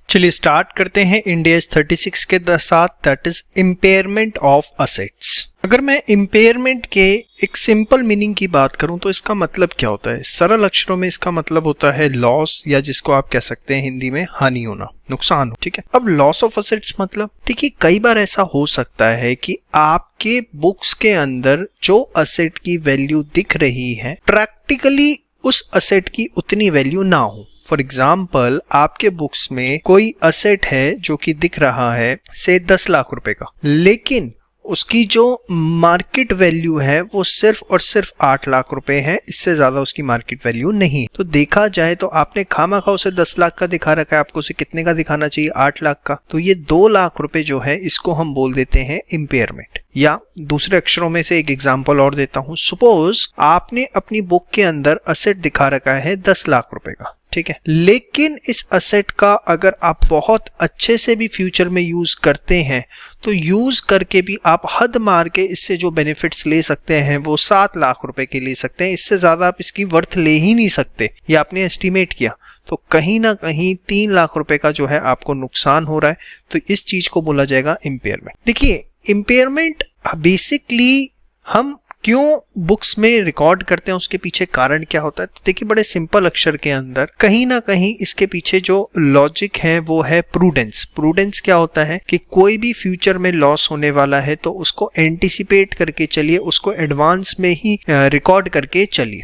चलिए स्टार्ट करते हैं इंड AS 36 के साथ, that is impairment of assets. अगर मैं इम्पेयरमेंट के एक सिंपल मीनिंग की बात करूं तो इसका मतलब क्या होता है? सरल अक्षरों में इसका मतलब होता है लॉस, या जिसको आप कह सकते हैं हिंदी में हानि होना, नुकसान हो। ठीक है, अब लॉस ऑफ असेट्स मतलब देखिए कई बार ऐसा हो सकता है कि आपके बुक्स के अंदर जो असेट की वैल्यू दिख रही है प्रैक्टिकली उस असेट की उतनी वैल्यू ना हो। फॉर एग्जाम्पल आपके बुक्स में कोई असेट है जो कि दिख रहा है से 10 लाख रुपए का, लेकिन उसकी जो मार्केट वैल्यू है वो सिर्फ और सिर्फ 8 लाख रुपए है, इससे ज्यादा उसकी मार्केट वैल्यू नहीं। तो देखा जाए तो आपने खामखा उसे 10 लाख का दिखा रखा है, आपको उसे कितने का दिखाना चाहिए? 8 लाख का। तो ये 2 लाख रुपए जो है इसको हम बोल देते हैं इम्पेयरमेंट। या दूसरे अक्षरों में से एक एग्जांपल और देता हूं, सपोज आपने अपनी बुक के अंदर असेट दिखा रखा है 10 लाख रुपए का, ठीक है, लेकिन इस असेट का अगर आप बहुत अच्छे से भी फ्यूचर में यूज करते हैं तो यूज करके भी आप हद मार के इससे जो बेनिफिट्स ले सकते हैं वो 7 लाख रुपए के ले सकते हैं, इससे ज्यादा आप इसकी वर्थ ले ही नहीं सकते। ये आपने एस्टिमेट किया तो कहीं ना कहीं 3 लाख रुपए का जो है आपको नुकसान हो रहा है, तो इस चीज को बोला जाएगा इम्पेयरमेंट। देखिए इम्पेयरमेंट बेसिकली हम क्यों बुक्स में रिकॉर्ड करते हैं, उसके पीछे कारण क्या होता है? तो देखिए बड़े सिंपल अक्षर के अंदर कहीं ना कहीं इसके पीछे जो लॉजिक है वो है प्रूडेंस। प्रूडेंस क्या होता है कि कोई भी फ्यूचर में लॉस होने वाला है तो उसको एंटिसिपेट करके चलिए, उसको एडवांस में ही रिकॉर्ड करके चलिए।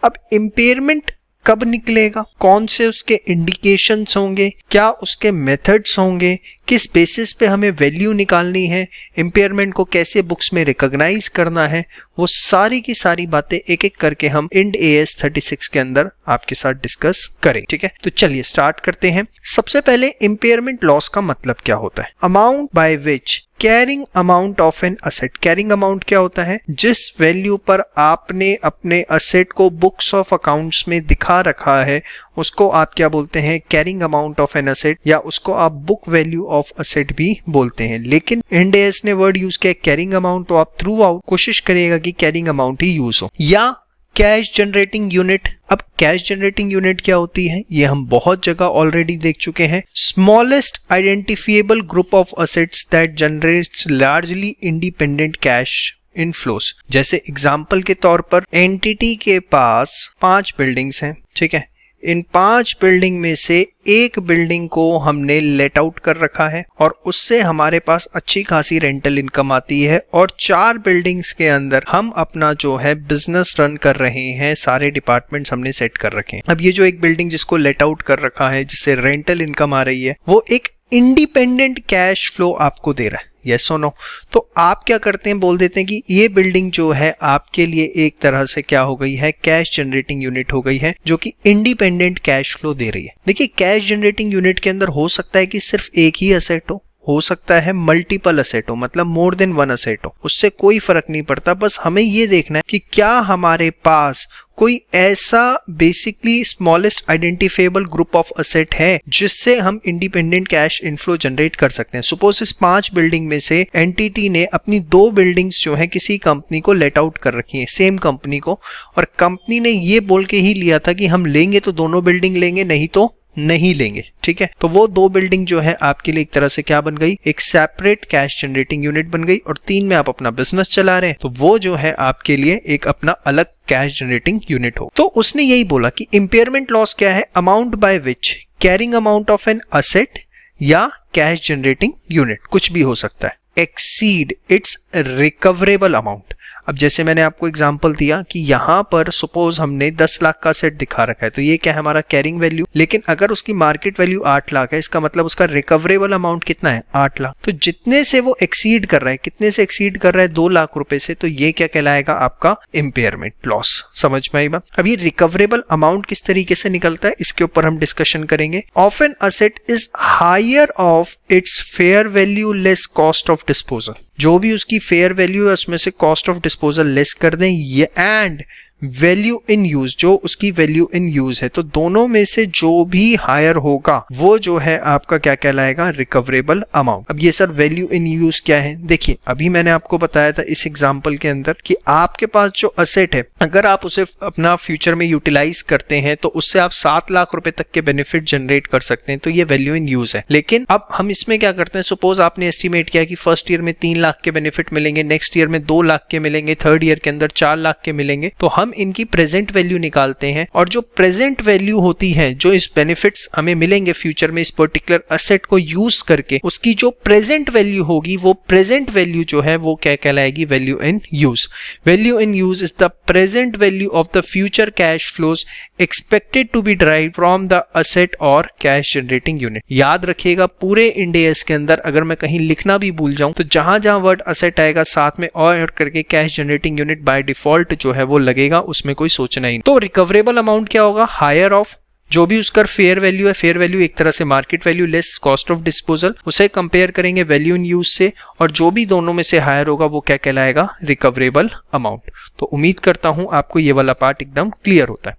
अब इम्पेयरमेंट कब निकलेगा, कौन से उसके इंडिकेशंस होंगे, क्या उसके मेथड्स होंगे, किस बेसिस पे हमें वैल्यू निकालनी है, इम्पेयरमेंट को कैसे बुक्स में रिकॉग्नाइज करना है, वो सारी की सारी बातें एक एक करके हम इंड AS 36 के अंदर आपके साथ डिस्कस करें। ठीक है, तो चलिए स्टार्ट करते हैं। सबसे पहले इम्पेयरमेंट लॉस का मतलब क्या होता है? Amount by which carrying amount of an asset. Carrying amount क्या होता है? जिस वैल्यू पर आपने अपने असेट को बुक्स ऑफ अकाउंट्स में दिखा रखा है उसको आप क्या बोलते हैं? Carrying amount of an asset, या उसको आप बुक वैल्यू ऑफ असेट भी बोलते हैं। लेकिन इंड AS ने वर्ड यूज किया कैरिंग अमाउंट, तो आप थ्रू आउट कोशिश करिएगा कि कैरिंग अमाउंट ही यूज हो। या कैश जनरेटिंग यूनिट। अब कैश जनरेटिंग यूनिट क्या होती है ये हम बहुत जगह ऑलरेडी देख चुके हैं। Smallest identifiable group of assets that generates largely independent cash inflows. जैसे एग्जांपल के तौर पर एंटिटी के पास 5 बिल्डिंग्स हैं, ठीक है, इन 5 बिल्डिंग में से एक बिल्डिंग को हमने लेट आउट कर रखा है और उससे हमारे पास अच्छी खासी रेंटल इनकम आती है, और 4 बिल्डिंग्स के अंदर हम अपना जो है बिजनेस रन कर रहे हैं, सारे डिपार्टमेंट्स हमने सेट कर रखे हैं। अब ये जो एक बिल्डिंग जिसको लेट आउट कर रखा है जिससे रेंटल इनकम आ रही है वो एक इंडिपेंडेंट कैश फ्लो आपको दे रहा है, यस और नो। तो आप क्या करते हैं, बोल देते हैं कि ये बिल्डिंग जो है आपके लिए एक तरह से क्या हो गई है? कैश जनरेटिंग यूनिट हो गई है, जो कि इंडिपेंडेंट कैश फ्लो दे रही है। देखिए कैश जनरेटिंग यूनिट के अंदर हो सकता है कि सिर्फ एक ही असेट हो सकता है मल्टीपल असेट हो, मतलब मोर देन 1 असेट हो, उससे कोई फर्क नहीं पड़ता। बस हमें ये देखना है कि क्या हमारे पास कोई ऐसा basically smallest identifiable group of asset है जिससे हम इंडिपेंडेंट कैश इनफ्लो जनरेट कर सकते हैं। सपोज इस 5 बिल्डिंग में से एंटिटी ने अपनी 2 बिल्डिंग्स जो है किसी कंपनी को लेट आउट कर रखी है, सेम कंपनी को, और कंपनी ने ये बोल के ही लिया था कि हम लेंगे तो दोनों बिल्डिंग लेंगे, नहीं तो नहीं लेंगे। ठीक है, तो वो 2 बिल्डिंग जो है आपके लिए एक तरह से क्या बन गई? एक सेपरेट कैश जनरेटिंग यूनिट बन गई, और 3 में आप अपना बिजनेस चला रहे हैं तो वो जो है आपके लिए एक अपना अलग कैश जनरेटिंग यूनिट हो। तो उसने यही बोला कि इम्पेयरमेंट लॉस क्या है? Amount by which carrying amount of an asset या कैश जनरेटिंग यूनिट, कुछ भी हो सकता है, एक्सीड इट्स रिकवरेबल अमाउंट। अब जैसे मैंने आपको एग्जांपल दिया कि यहाँ पर सपोज हमने 10 लाख का सेट दिखा रखा है, तो ये क्या है? हमारा कैरिंग वैल्यू। लेकिन अगर उसकी मार्केट वैल्यू 8 लाख है, इसका मतलब उसका रिकवरेबल अमाउंट कितना है? 8 लाख। तो जितने से वो एक्सीड कर रहा है, कितने से एक्सीड कर रहा है? 2 लाख रुपए से, तो ये क्या कहलाएगा? आपका इम्पेयरमेंट लॉस। समझ में आई बात? अब ये रिकवरेबल अमाउंट किस तरीके से निकलता है इसके ऊपर हम डिस्कशन करेंगे। Of an asset is higher of its fair value less cost of disposal. जो भी उसकी फेयर वैल्यू है उसमें से कॉस्ट ऑफ डिस्पोजल लेस कर दें, ये एंड वैल्यू इन यूज, जो उसकी वैल्यू इन यूज है, तो दोनों में से जो भी हायर होगा वो जो है आपका क्या कहलाएगा, रिकवरेबल अमाउंट। अब ये सर वैल्यू इन यूज क्या है, देखिए अभी मैंने आपको बताया था इस एग्जांपल के अंदर कि आपके पास जो असेट है अगर आप उसे अपना फ्यूचर में यूटिलाइज करते हैं तो उससे आप 7 लाख रुपए तक के बेनिफिट जनरेट कर सकते हैं, तो ये वैल्यू इन यूज है। लेकिन अब हम इसमें क्या करते हैं, सपोज आपने एस्टिमेट किया कि फर्स्ट ईयर में 3 लाख के बेनिफिट मिलेंगे, नेक्स्ट ईयर में 2 लाख के मिलेंगे, थर्ड ईयर के अंदर 4 लाख के मिलेंगे, तो हम इनकी प्रेजेंट वैल्यू निकालते हैं और जो प्रेजेंट वैल्यू होती है, जो इस बेनिफिट्स हमें मिलेंगे फ्यूचर में इस पर्टिकुलर असेट को यूज करके, उसकी जो प्रेजेंट वैल्यू होगी वो प्रेजेंट वैल्यू जो है वो क्या कहलाएगी, value in use. Value in use is the present value of the future cash flows expected to be derived from the asset और कैश जनरेटिंग यूनिट। याद रखिएगा पूरे इंड एएस के अंदर अगर मैं कहीं लिखना भी भूल जाऊं तो जहां जहां वर्ड असेट आएगा साथ में और करके cash generating unit by default जो है वो लगेगा, उसमें कोई सोचना ही नहीं। तो रिकवरेबल अमाउंट क्या होगा, हायर ऑफ जो भी उसका फेयर वैल्यू है, फेयर वैल्यू एक तरह से market value less cost of disposal, उसे कंपेयर करेंगे वैल्यू इन यूज से, और जो भी दोनों में से हायर होगा वो क्या कहलाएगा, रिकवरेबल अमाउंट। तो उम्मीद करता हूं आपको ये वाला पार्ट एकदम क्लियर होता है।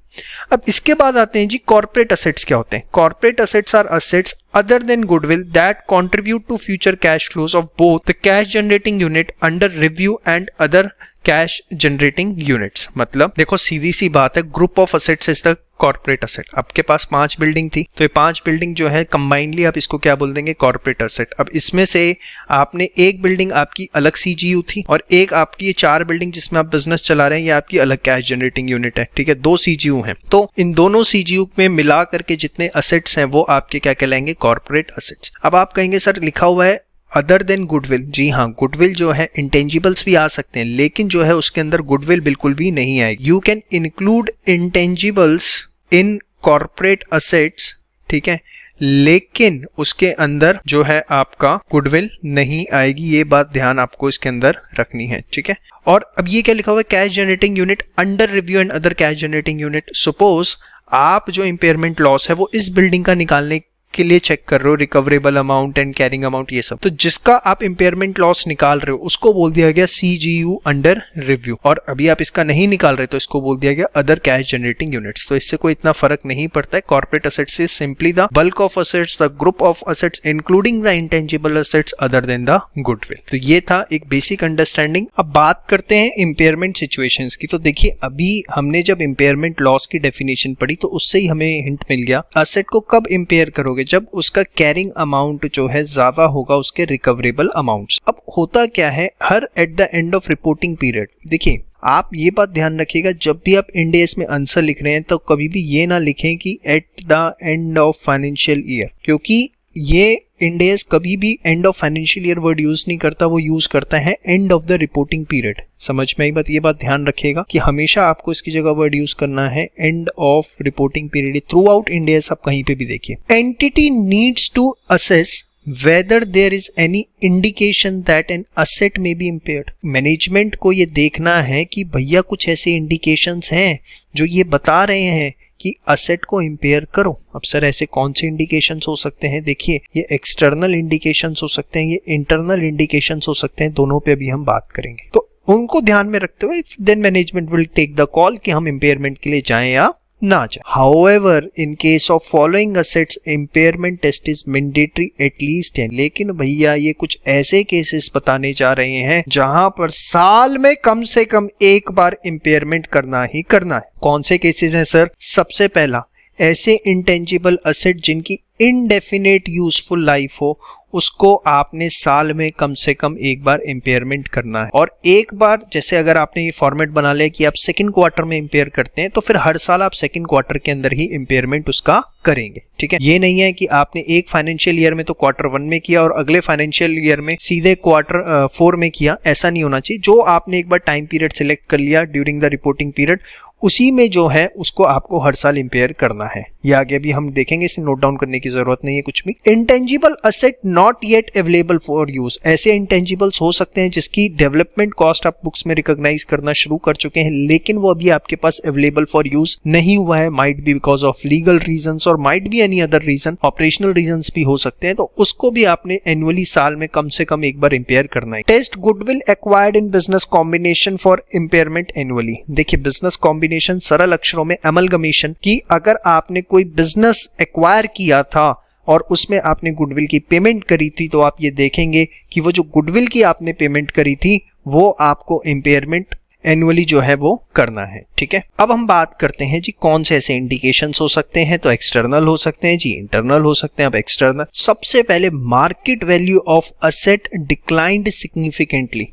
अब इसके बाद आते हैं जी कॉर्पोरेट असेट्स क्या होते हैं। Corporate assets are assets other than goodwill that contribute to future cash flows of both the cash generating unit under review and other cash generating units. मतलब देखो सीधी सी बात है, group of assets is the corporate asset. आपके पास 5 building थी तो ये 5 बिल्डिंग जो है कंबाइनली आप इसको क्या बोल देंगे, कॉर्पोरेट असेट। अब इसमें से आपने एक बिल्डिंग आपकी अलग सीजीयू थी और एक आपकी ये 4 बिल्डिंग जिसमें आप बिजनेस चला रहे हैं ये आपकी अलग कैश जनरेटिंग यूनिट है, ठीक है, 2 सीजीयू हैं। तो इन दोनों सीजीयू में मिला करके जितने असेट्स हैं वो आपके क्या कहलाएंगे, कॉर्पोरेट असेट्स। अब आप कहेंगे सर लिखा हुआ है अदर देन गुडविल, जी हाँ, गुडविल जो है इंटेंजिबल्स भी आ सकते हैं लेकिन जो है उसके अंदर गुडविल बिल्कुल भी नहीं आएगी। You can include intangibles in corporate assets, ठीक है, लेकिन उसके अंदर जो है आपका गुडविल नहीं आएगी, ये बात ध्यान आपको इसके अंदर रखनी है, ठीक है। और अब ये क्या लिखा हुआ है, cash generating unit under review and other cash generating unit. Suppose आप जो इंपेयरमेंट लॉस है वो इस बिल्डिंग का निकालने के लिए चेक कर रहे हो, recoverable amount and carrying amount ये सब, तो जिसका आप इंपेयरमेंट लॉस निकाल रहे हो उसको बोल दिया गया सीजीयू अंडर रिव्यू, और अभी आप इसका नहीं निकाल रहे तो इसको बोल दिया गया अदर कैश जनरेटिंग यूनिट्स। तो इससे कोई इतना फर्क नहीं पड़ता है। Corporate assets is simply the bulk of assets, the group of assets including the intangible assets other then the goodwill. तो ये था एक बेसिक अंडरस्टैंडिंग। अब बात करते हैं इंपेयरमेंट सिचुएशंस की। तो देखिए अभी हमने जब इंपेयरमेंट लॉस की डेफिनेशन पढ़ी तो उससे ही हमें हिंट मिल गया असेट को कब इंपेयर करोगे, जब उसका कैरिंग अमाउंट जो है ज्यादा होगा उसके रिकवरेबल अमाउंट्स। अब होता क्या है, her at the end of reporting period, देखिए आप ये बात ध्यान रखिएगा जब भी आप इंड एएस में आंसर लिख रहे हैं तो कभी भी ये ना लिखें कि eight the end of financial year, क्योंकि ये इंड एएस कभी भी end of financial year word use नहीं करता, वो यूज करता है end of the reporting period. समझ में आई बात, ये बात ध्यान रखिएगा कि हमेशा आपको इसकी जगह वर्ड यूज करना है end of reporting period. Throughout Ind AS आप कहीं पे भी देखिए। Entity needs to assess whether there is any indication that an asset may be impaired। Management को ये देखना है कि भैया कुछ ऐसे इंडिकेशंस हैं जो ये बता रहे हैं कि असेट को इंपेयर करो। अब सर ऐसे कौन से इंडिकेशंस हो सकते हैं, देखिए ये एक्सटर्नल इंडिकेशंस हो सकते हैं, ये इंटरनल इंडिकेशंस हो सकते हैं, दोनों पे अभी हम बात करेंगे। तो उनको ध्यान में रखते हुए then management will take the call कि हम इंपेयरमेंट के लिए जाएं या ना जाए। However, in case of following assets, impairment test is mandatory at least 10। लेकिन भैया ये कुछ ऐसे केसेस बताने जा रहे हैं जहां पर साल में कम से कम एक बार इम्पेयरमेंट करना ही करना है। कौन से केसेस हैं सर? सबसे पहला, ऐसे इंटेंजिबल असेट जिनकी इनडेफिनेट यूजफुल लाइफ हो, उसको आपने साल में कम से कम एक बार इंपेयरमेंट करना है। और एक बार जैसे अगर आपने ये फॉर्मेट बना लिया कि आप सेकंड क्वार्टर में इंपेयर करते हैं तो फिर हर साल आप सेकंड क्वार्टर के अंदर ही इंपेयरमेंट उसका करेंगे, ठीक है। ये नहीं है कि आपने एक फाइनेंशियल ईयर में तो क्वार्टर 1 में किया और अगले फाइनेंशियल ईयर में सीधे क्वार्टर 4 में किया, ऐसा नहीं होना चाहिए। जो आपने एक बार टाइम पीरियड सिलेक्ट कर लिया ड्यूरिंग द रिपोर्टिंग पीरियड, उसी में जो है उसको आपको हर साल इंपेयर करना है। ये आगे भी हम देखेंगे, इसे नोट डाउन करने की जरूरत नहीं है कुछ भी। Intangible asset not yet available for use, ऐसे इंटेंजिबल्स हो सकते हैं जिसकी डेवलपमेंट कॉस्ट आप बुक्स में रिकॉग्नाइज करना शुरू कर चुके हैं लेकिन वो अभी आपके पास अवेलेबल फॉर यूज नहीं हुआ है, might be because of legal reasons और might be any other reason, operational reasons भी हो सकते हैं, तो उसको भी आपने एनुअली साल में कम से कम एक बार इंपेयर करना है। Test goodwill acquired in business combination for impairment annually. देखिए बिजनेस कॉम्बिनेशन सरल अक्षरों में अमलगमेशन की, अगर आपने कोई बिजनेस एक्वायर किया था और उसमें आपने गुडविल की पेमेंट करी थी तो आप ये देखेंगे कि वो जो गुडविल की आपने पेमेंट करी थी वो आपको इंपेयरमेंट एनुअली जो है वो करना है। ठीक है, अब हम बात करते हैं जी कौन से ऐसे इंडिकेशंस हो सकते हैं। तो एक्सटर्नल हो सकते हैं जी, इंटरनल हो सकते हैं। अब एक्सटर्नल, सबसे पहले market value of asset declined significantly.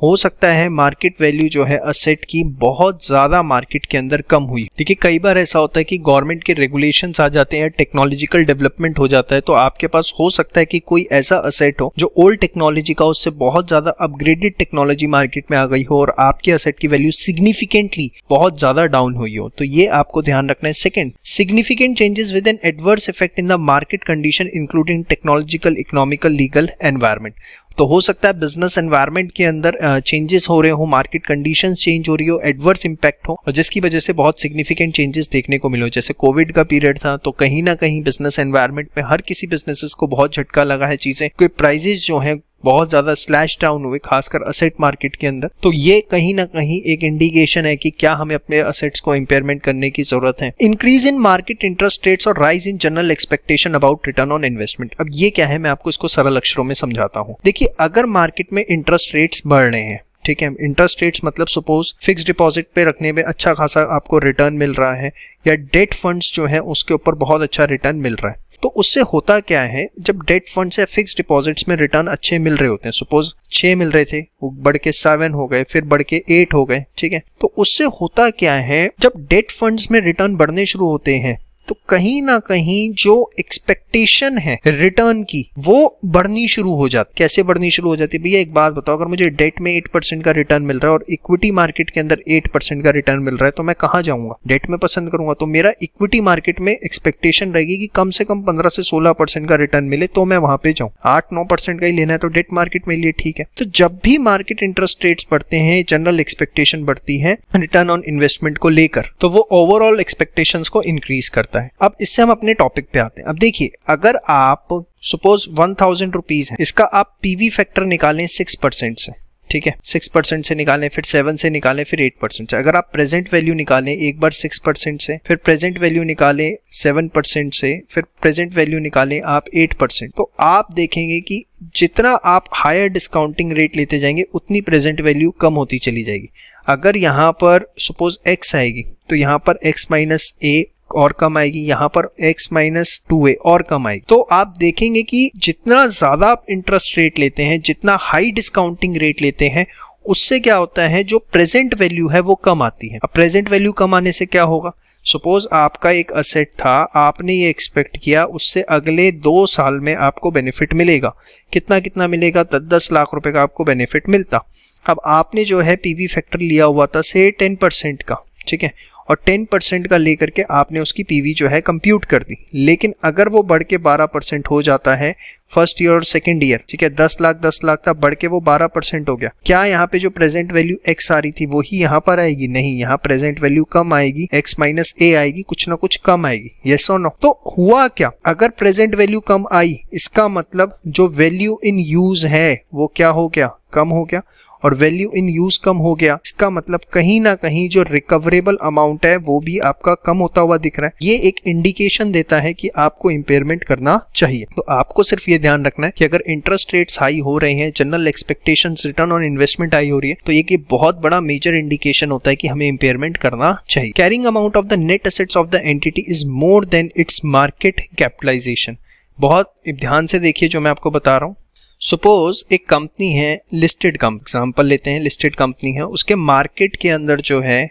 हो सकता है मार्केट वैल्यू जो है असेट की बहुत ज्यादा मार्केट के अंदर कम हुई। देखिए कई बार ऐसा होता है कि गवर्नमेंट के रेगुलेशंस आ जाते हैं, टेक्नोलॉजिकल डेवलपमेंट हो जाता है, तो आपके पास हो सकता है कि कोई ऐसा असेट हो जो ओल्ड टेक्नोलॉजी का, उससे बहुत ज्यादा अपग्रेडेड टेक्नोलॉजी मार्केट में आ गई हो और आपके असेट की वैल्यू सिग्निफिकेंटली बहुत ज्यादा डाउन हुई हो, तो ये आपको ध्यान रखना है। Second, significant changes with an adverse effect in the market condition including technological, economical, legal environment. तो हो सकता है बिजनेस एनवायरनमेंट के अंदर चेंजेस हो रहे हो, मार्केट कंडीशंस चेंज हो रही हो, एडवर्स इंपैक्ट हो और जिसकी वजह से बहुत सिग्निफिकेंट चेंजेस देखने को मिलो। जैसे कोविड का पीरियड था तो कहीं ना कहीं बिजनेस एनवायरनमेंट में हर किसी बिजनेसेस को बहुत झटका लगा है, चीजें कोई प्राइजेस जो हैं बहुत ज्यादा स्लैश डाउन हुए, खासकर असेट मार्केट के अंदर। तो ये कहीं ना कहीं एक इंडिकेशन है कि क्या हमें अपने असेट्स को इंपेयरमेंट करने की जरूरत है। Increase in market interest rates और rise in general expectation about return on investment. अब ये क्या है, मैं आपको इसको सरल अक्षरों में समझाता हूँ। देखिए अगर मार्केट में इंटरेस्ट रेट्स बढ़ रहे हैं, ठीक है, इंटरेस्ट रेट्स मतलब सपोज फिक्स डिपॉजिट पे रखने में अच्छा खासा आपको रिटर्न मिल रहा है या डेट फंड्स जो है उसके ऊपर बहुत अच्छा रिटर्न मिल रहा है, तो उससे होता क्या है, जब डेट फंड्स या फिक्स डिपॉजिट्स में रिटर्न अच्छे मिल रहे होते हैं, सपोज 6 मिल रहे थे वो बढ़ के 7 हो गए, फिर बढ़ के 8 हो गए, ठीक है, तो उससे होता क्या है, जब डेट फंड्स में रिटर्न बढ़ने शुरू होते हैं तो कहीं ना कहीं जो एक्सपेक्टेशन है रिटर्न की वो बढ़नी शुरू हो जाती। कैसे बढ़नी शुरू हो जाती है भैया, एक बात बताओ, अगर मुझे डेट में 8% का रिटर्न मिल रहा है और इक्विटी मार्केट के अंदर 8% का रिटर्न मिल रहा है, तो मैं कहाँ जाऊंगा, डेट में पसंद करूंगा। तो मेरा इक्विटी मार्केट में एक्सपेक्टेशन रहेगी कि कम से कम 15 से 16% का रिटर्न मिले तो मैं वहां पे जाऊं। 8-9% का ही लेना है तो डेट मार्केट में लिए ठीक है। तो जब भी मार्केट इंटरेस्ट रेट्स बढ़ते हैं, जनरल एक्सपेक्टेशन बढ़ती है रिटर्न ऑन इन्वेस्टमेंट को लेकर, तो वो ओवरऑल एक्सपेक्टेशंस को इंक्रीज करता है। अब इससे हम अपने टॉपिक पे आते हैं। अब देखिए अगर आप सपोज 1000 रुपीज है, इसका आप पीवी फैक्टर निकालें 6% से, ठीक है, 6% से निकालें, फिर 7 से निकालें, फिर 8% से। अगर आप प्रेजेंट वैल्यू निकालें एक बार 6% से, फिर प्रेजेंट वैल्यू निकालें 7% से, फिर प्रेजेंट वैल्यू निकालें आप 8%, तो आप देखेंगे कि जितना आप हायर डिस्काउंटिंग रेट लेते जाएंगे उतनी प्रेजेंट वैल्यू कम होती चली जाएगी। अगर यहाँ पर सपोज x आएगी तो यहाँ पर x माइनस a और कम आएगी, यहाँ पर x माइनस 2a और कम आएगी। तो आप देखेंगे कि जितना ज्यादा आप इंटरेस्ट रेट लेते हैं, जितना हाई डिस्काउंटिंग रेट लेते हैं, उससे क्या होता है, जो प्रेजेंट वैल्यू है वो कम आती है। अब प्रेजेंट वैल्यू कम आने से क्या होगा, सपोज आपका एक असेट था, आपने ये एक्सपेक्ट किया उससे अगले 2 साल में आपको बेनिफिट मिलेगा। कितना मिलेगा, 10 लाख रुपए का आपको बेनिफिट मिलता। अब आपने जो है पीवी फैक्टर लिया हुआ था से 10% का, ठीक है, और 10% का लेकर के आपने उसकी पीवी जो है कंप्यूट कर दी। लेकिन अगर वो बढ़ के 12% हो जाता है फर्स्ट ईयर और सेकंड ईयर, ठीक है, 10 लाख था, बढ़ के वो 12% हो गया, क्या यहाँ पे जो प्रेजेंट वैल्यू x आ रही थी वो ही यहाँ पर आएगी? नहीं, यहाँ प्रेजेंट वैल्यू कम आएगी, x माइनस a आएगी, कुछ ना कुछ कम आएगी। यस और नो? तो हुआ क्या, अगर प्रेजेंट वैल्यू कम आई, इसका मतलब जो वैल्यू इन यूज है वो क्या हो गया, कम हो गया, और वैल्यू इन यूज कम हो गया, इसका मतलब कहीं ना कहीं जो रिकवरेबल अमाउंट है वो भी आपका कम होता हुआ दिख रहा है। ये एक इंडिकेशन देता है कि आपको इंपेयरमेंट करना चाहिए। तो आपको सिर्फ ये ध्यान रखना है कि अगर इंटरेस्ट रेट्स हाई हो रहे हैं, general expectations, return on investment high हो रही है, तो ये बहुत बड़ा मेजर इंडिकेशन होता है कि हमें इंपेयरमेंट करना चाहिए। Carrying amount of the net assets of the entity is more than its market capitalisation. बहुत ध्यान से देखिए जो मैं आपको बता रहा हूँ। सपोज एक कंपनी है, लिस्टेड एग्जांपल लेते हैं, लिस्टेड कंपनी है, उसके मार्केट के अंदर जो है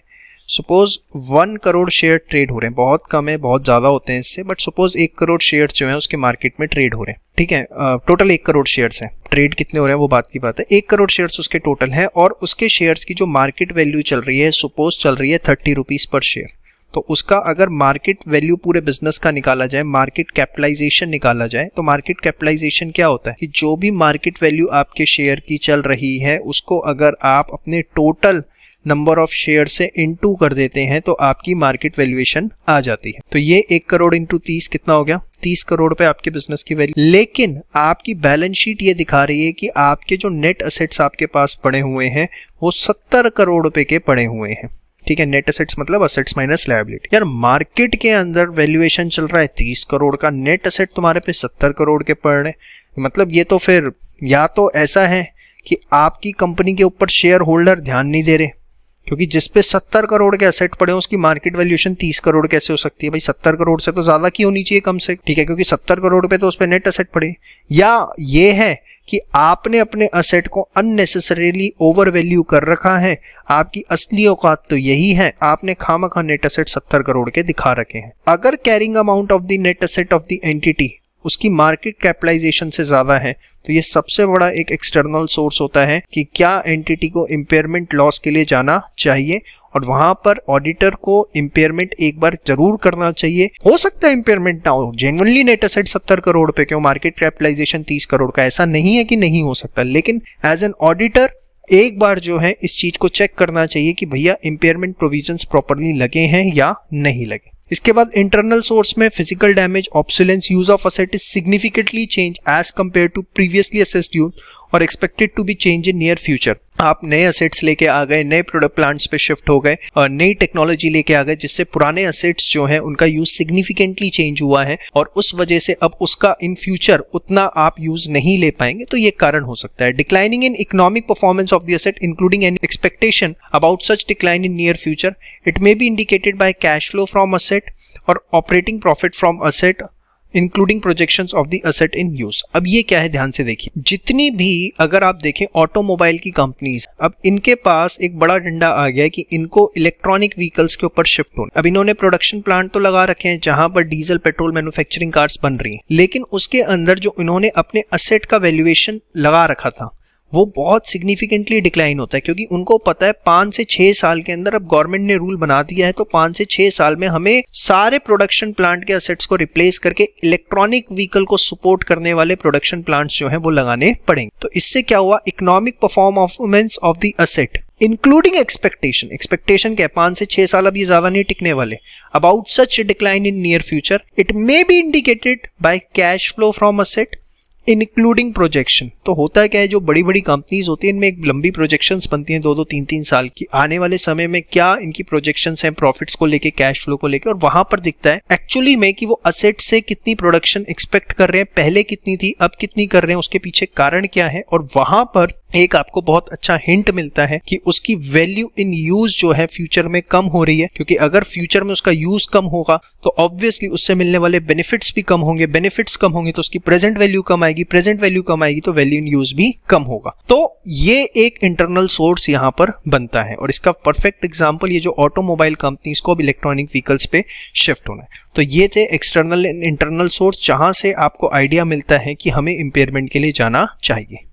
सपोज 1 करोड़ शेयर ट्रेड हो रहे हैं, बहुत कम है, बहुत ज्यादा होते हैं इससे, बट सपोज 1 करोड़ शेयर जो है उसके मार्केट में ट्रेड हो रहे हैं, ठीक है, टोटल 1 करोड़ शेयर्स हैं, ट्रेड कितने हो रहे हैं वो बात की बात है, 1 करोड़ शेयर्स उसके टोटल है और उसके शेयर्स की जो मार्केट वैल्यू चल रही है, सपोज चल रही है 30 रुपीज पर शेयर। तो उसका अगर मार्केट वैल्यू पूरे बिजनेस का निकाला जाए, मार्केट कैपिटलाइजेशन निकाला जाए, तो मार्केट कैपिटलाइजेशन क्या होता है कि जो भी मार्केट वैल्यू आपके शेयर की चल रही है उसको अगर आप अपने टोटल नंबर ऑफ शेयर से इनटू कर देते हैं तो आपकी मार्केट वैल्यूएशन आ जाती है। तो ये 1 करोड़ इंटू 30 कितना हो गया? 30 करोड़ रुपए आपके बिजनेस की वैल्यू। लेकिन आपकी बैलेंस शीट ये दिखा रही है कि आपके जो नेट असेट्स आपके पास पड़े हुए हैं वो 70 करोड़ रुपए के पड़े हुए हैं। ठीक है, नेट असेट्स मतलब असेट्स माइनस लायबिलिटी। यार मार्केट के अंदर वैल्यूएशन चल रहा है 30 करोड़ का, नेट असेट तुम्हारे पे 70 करोड़ के पड़ रहे, मतलब ये तो फिर या तो ऐसा है कि आपकी कंपनी के ऊपर शेयर होल्डर ध्यान नहीं दे रहे, क्योंकि जिस पे 70 करोड़ के असेट पड़े हैं उसकी मार्केट वैल्यूएशन 30 करोड़ कैसे हो सकती है भाई? 70 करोड़ से तो ज्यादा की होनी चाहिए कम से, ठीक है, क्योंकि 70 करोड़ रुपए तो उस पे नेट असेट पड़े। या ये है कि आपने अपने असेट को अननेसेसरीली ओवर वैल्यू कर रखा है, आपकी असली औकात तो यही है, आपने खामखा नेट असेट 70 करोड़ के दिखा रखे हैं। अगर carrying amount of the net asset of the entity उसकी मार्केट कैपिटलाइजेशन से ज्यादा है तो ये सबसे बड़ा एक एक्सटर्नल सोर्स होता है कि क्या एंटिटी को इम्पेयरमेंट लॉस के लिए जाना चाहिए, और वहां पर ऑडिटर को इम्पेयरमेंट एक बार जरूर करना चाहिए। हो सकता है इम्पेयरमेंट ना हो, जेन्युइनली नेट असेट 70 करोड़ पे क्यों, मार्केट कैपिटलाइजेशन 30 करोड़ का, ऐसा नहीं है कि नहीं हो सकता, लेकिन एज एन ऑडिटर एक बार जो है इस चीज को चेक करना चाहिए कि भैया इम्पेयरमेंट प्रोविजंस प्रॉपर्ली लगे हैं या नहीं लगे। इसके बाद इंटरनल सोर्स में physical damage, obsolescence, use of asset is significantly change as compare to previously assessed use और expected to be change in near future. आप नए असेट्स लेके आ गए, नए प्रोडक्ट प्लांट्स पे शिफ्ट हो गए और नई टेक्नोलॉजी लेके आ गए, जिससे पुराने असेट्स जो हैं उनका यूज सिग्निफिकेंटली चेंज हुआ है और उस वजह से अब उसका इन फ्यूचर उतना आप यूज नहीं ले पाएंगे, तो ये कारण हो सकता है। Declining in economic performance of the asset including any expectation about such decline in near future, it may be indicated by cash flow from asset और operating profit from asset including projections of the asset in use. अब ये क्या है, ध्यान से देखिए, जितनी भी अगर आप देखें ऑटोमोबाइल की कंपनीज, अब इनके पास एक बड़ा डंडा आ गया है कि इनको इलेक्ट्रॉनिक व्हीकल्स के ऊपर शिफ्ट होना। अब इन्होंने प्रोडक्शन प्लांट तो लगा रखे हैं जहां पर डीजल पेट्रोल मैन्युफैक्चरिंग कार्स बन रही हैं, लेकिन उसके अंदर जो इन्होंने अपने असेट का वैल्यूएशन लगा रखा था वो बहुत सिग्निफिकेंटली डिक्लाइन होता है, क्योंकि उनको पता है 5 से 6 साल के अंदर, अब गवर्नमेंट ने रूल बना दिया है तो 5 से 6 साल में हमें सारे प्रोडक्शन प्लांट के असेट्स को रिप्लेस करके इलेक्ट्रॉनिक व्हीकल को सपोर्ट करने वाले प्रोडक्शन प्लांट्स जो हैं वो लगाने पड़ेंगे। तो इससे क्या हुआ, economic performance of the asset including expectation क्या है, 5 से 6 साल अब ये ज्यादा नहीं टिकने वाले। About such decline in near future it may be indicated by cash flow from asset including projection. तो होता क्या है, जो बड़ी बड़ी कंपनीज होती है इनमें एक लंबी प्रोजेक्शंस बनती हैं 2-2, 3-3 साल की, आने वाले समय में क्या इनकी प्रोजेक्शंस हैं प्रॉफिट्स को लेके, कैश फ्लो को लेके, और वहां पर दिखता है एक्चुअली में कि वो असेट से कितनी प्रोडक्शन एक्सपेक्ट कर रहे हैं, पहले कितनी थी अब कितनी कर रहे हैं, उसके पीछे कारण क्या है, और वहां पर एक आपको बहुत अच्छा हिंट मिलता है कि उसकी वैल्यू इन यूज जो है फ्यूचर में कम हो रही है, क्योंकि अगर फ्यूचर में उसका यूज कम होगा तो ऑब्वियसली उससे मिलने वाले बेनिफिट्स भी कम होंगे, बेनिफिट्स कम होंगे तो उसकी प्रेजेंट वैल्यू कम आएगी, प्रेजेंट वैल्यू कम आएगी तो वैल्यू इन यूज भी कम होगा। तो ये एक इंटरनल सोर्स यहां पर बनता है, और इसका परफेक्ट एग्जांपल ये जो ऑटोमोबाइल कंपनीज को अब इलेक्ट्रॉनिक व्हीकल्स पे शिफ्ट होना है। तो ये थे एक्सटर्नल एंड इंटरनल सोर्स जहां से आपको आइडिया मिलता है कि हमें इंपेयरमेंट के लिए जाना चाहिए।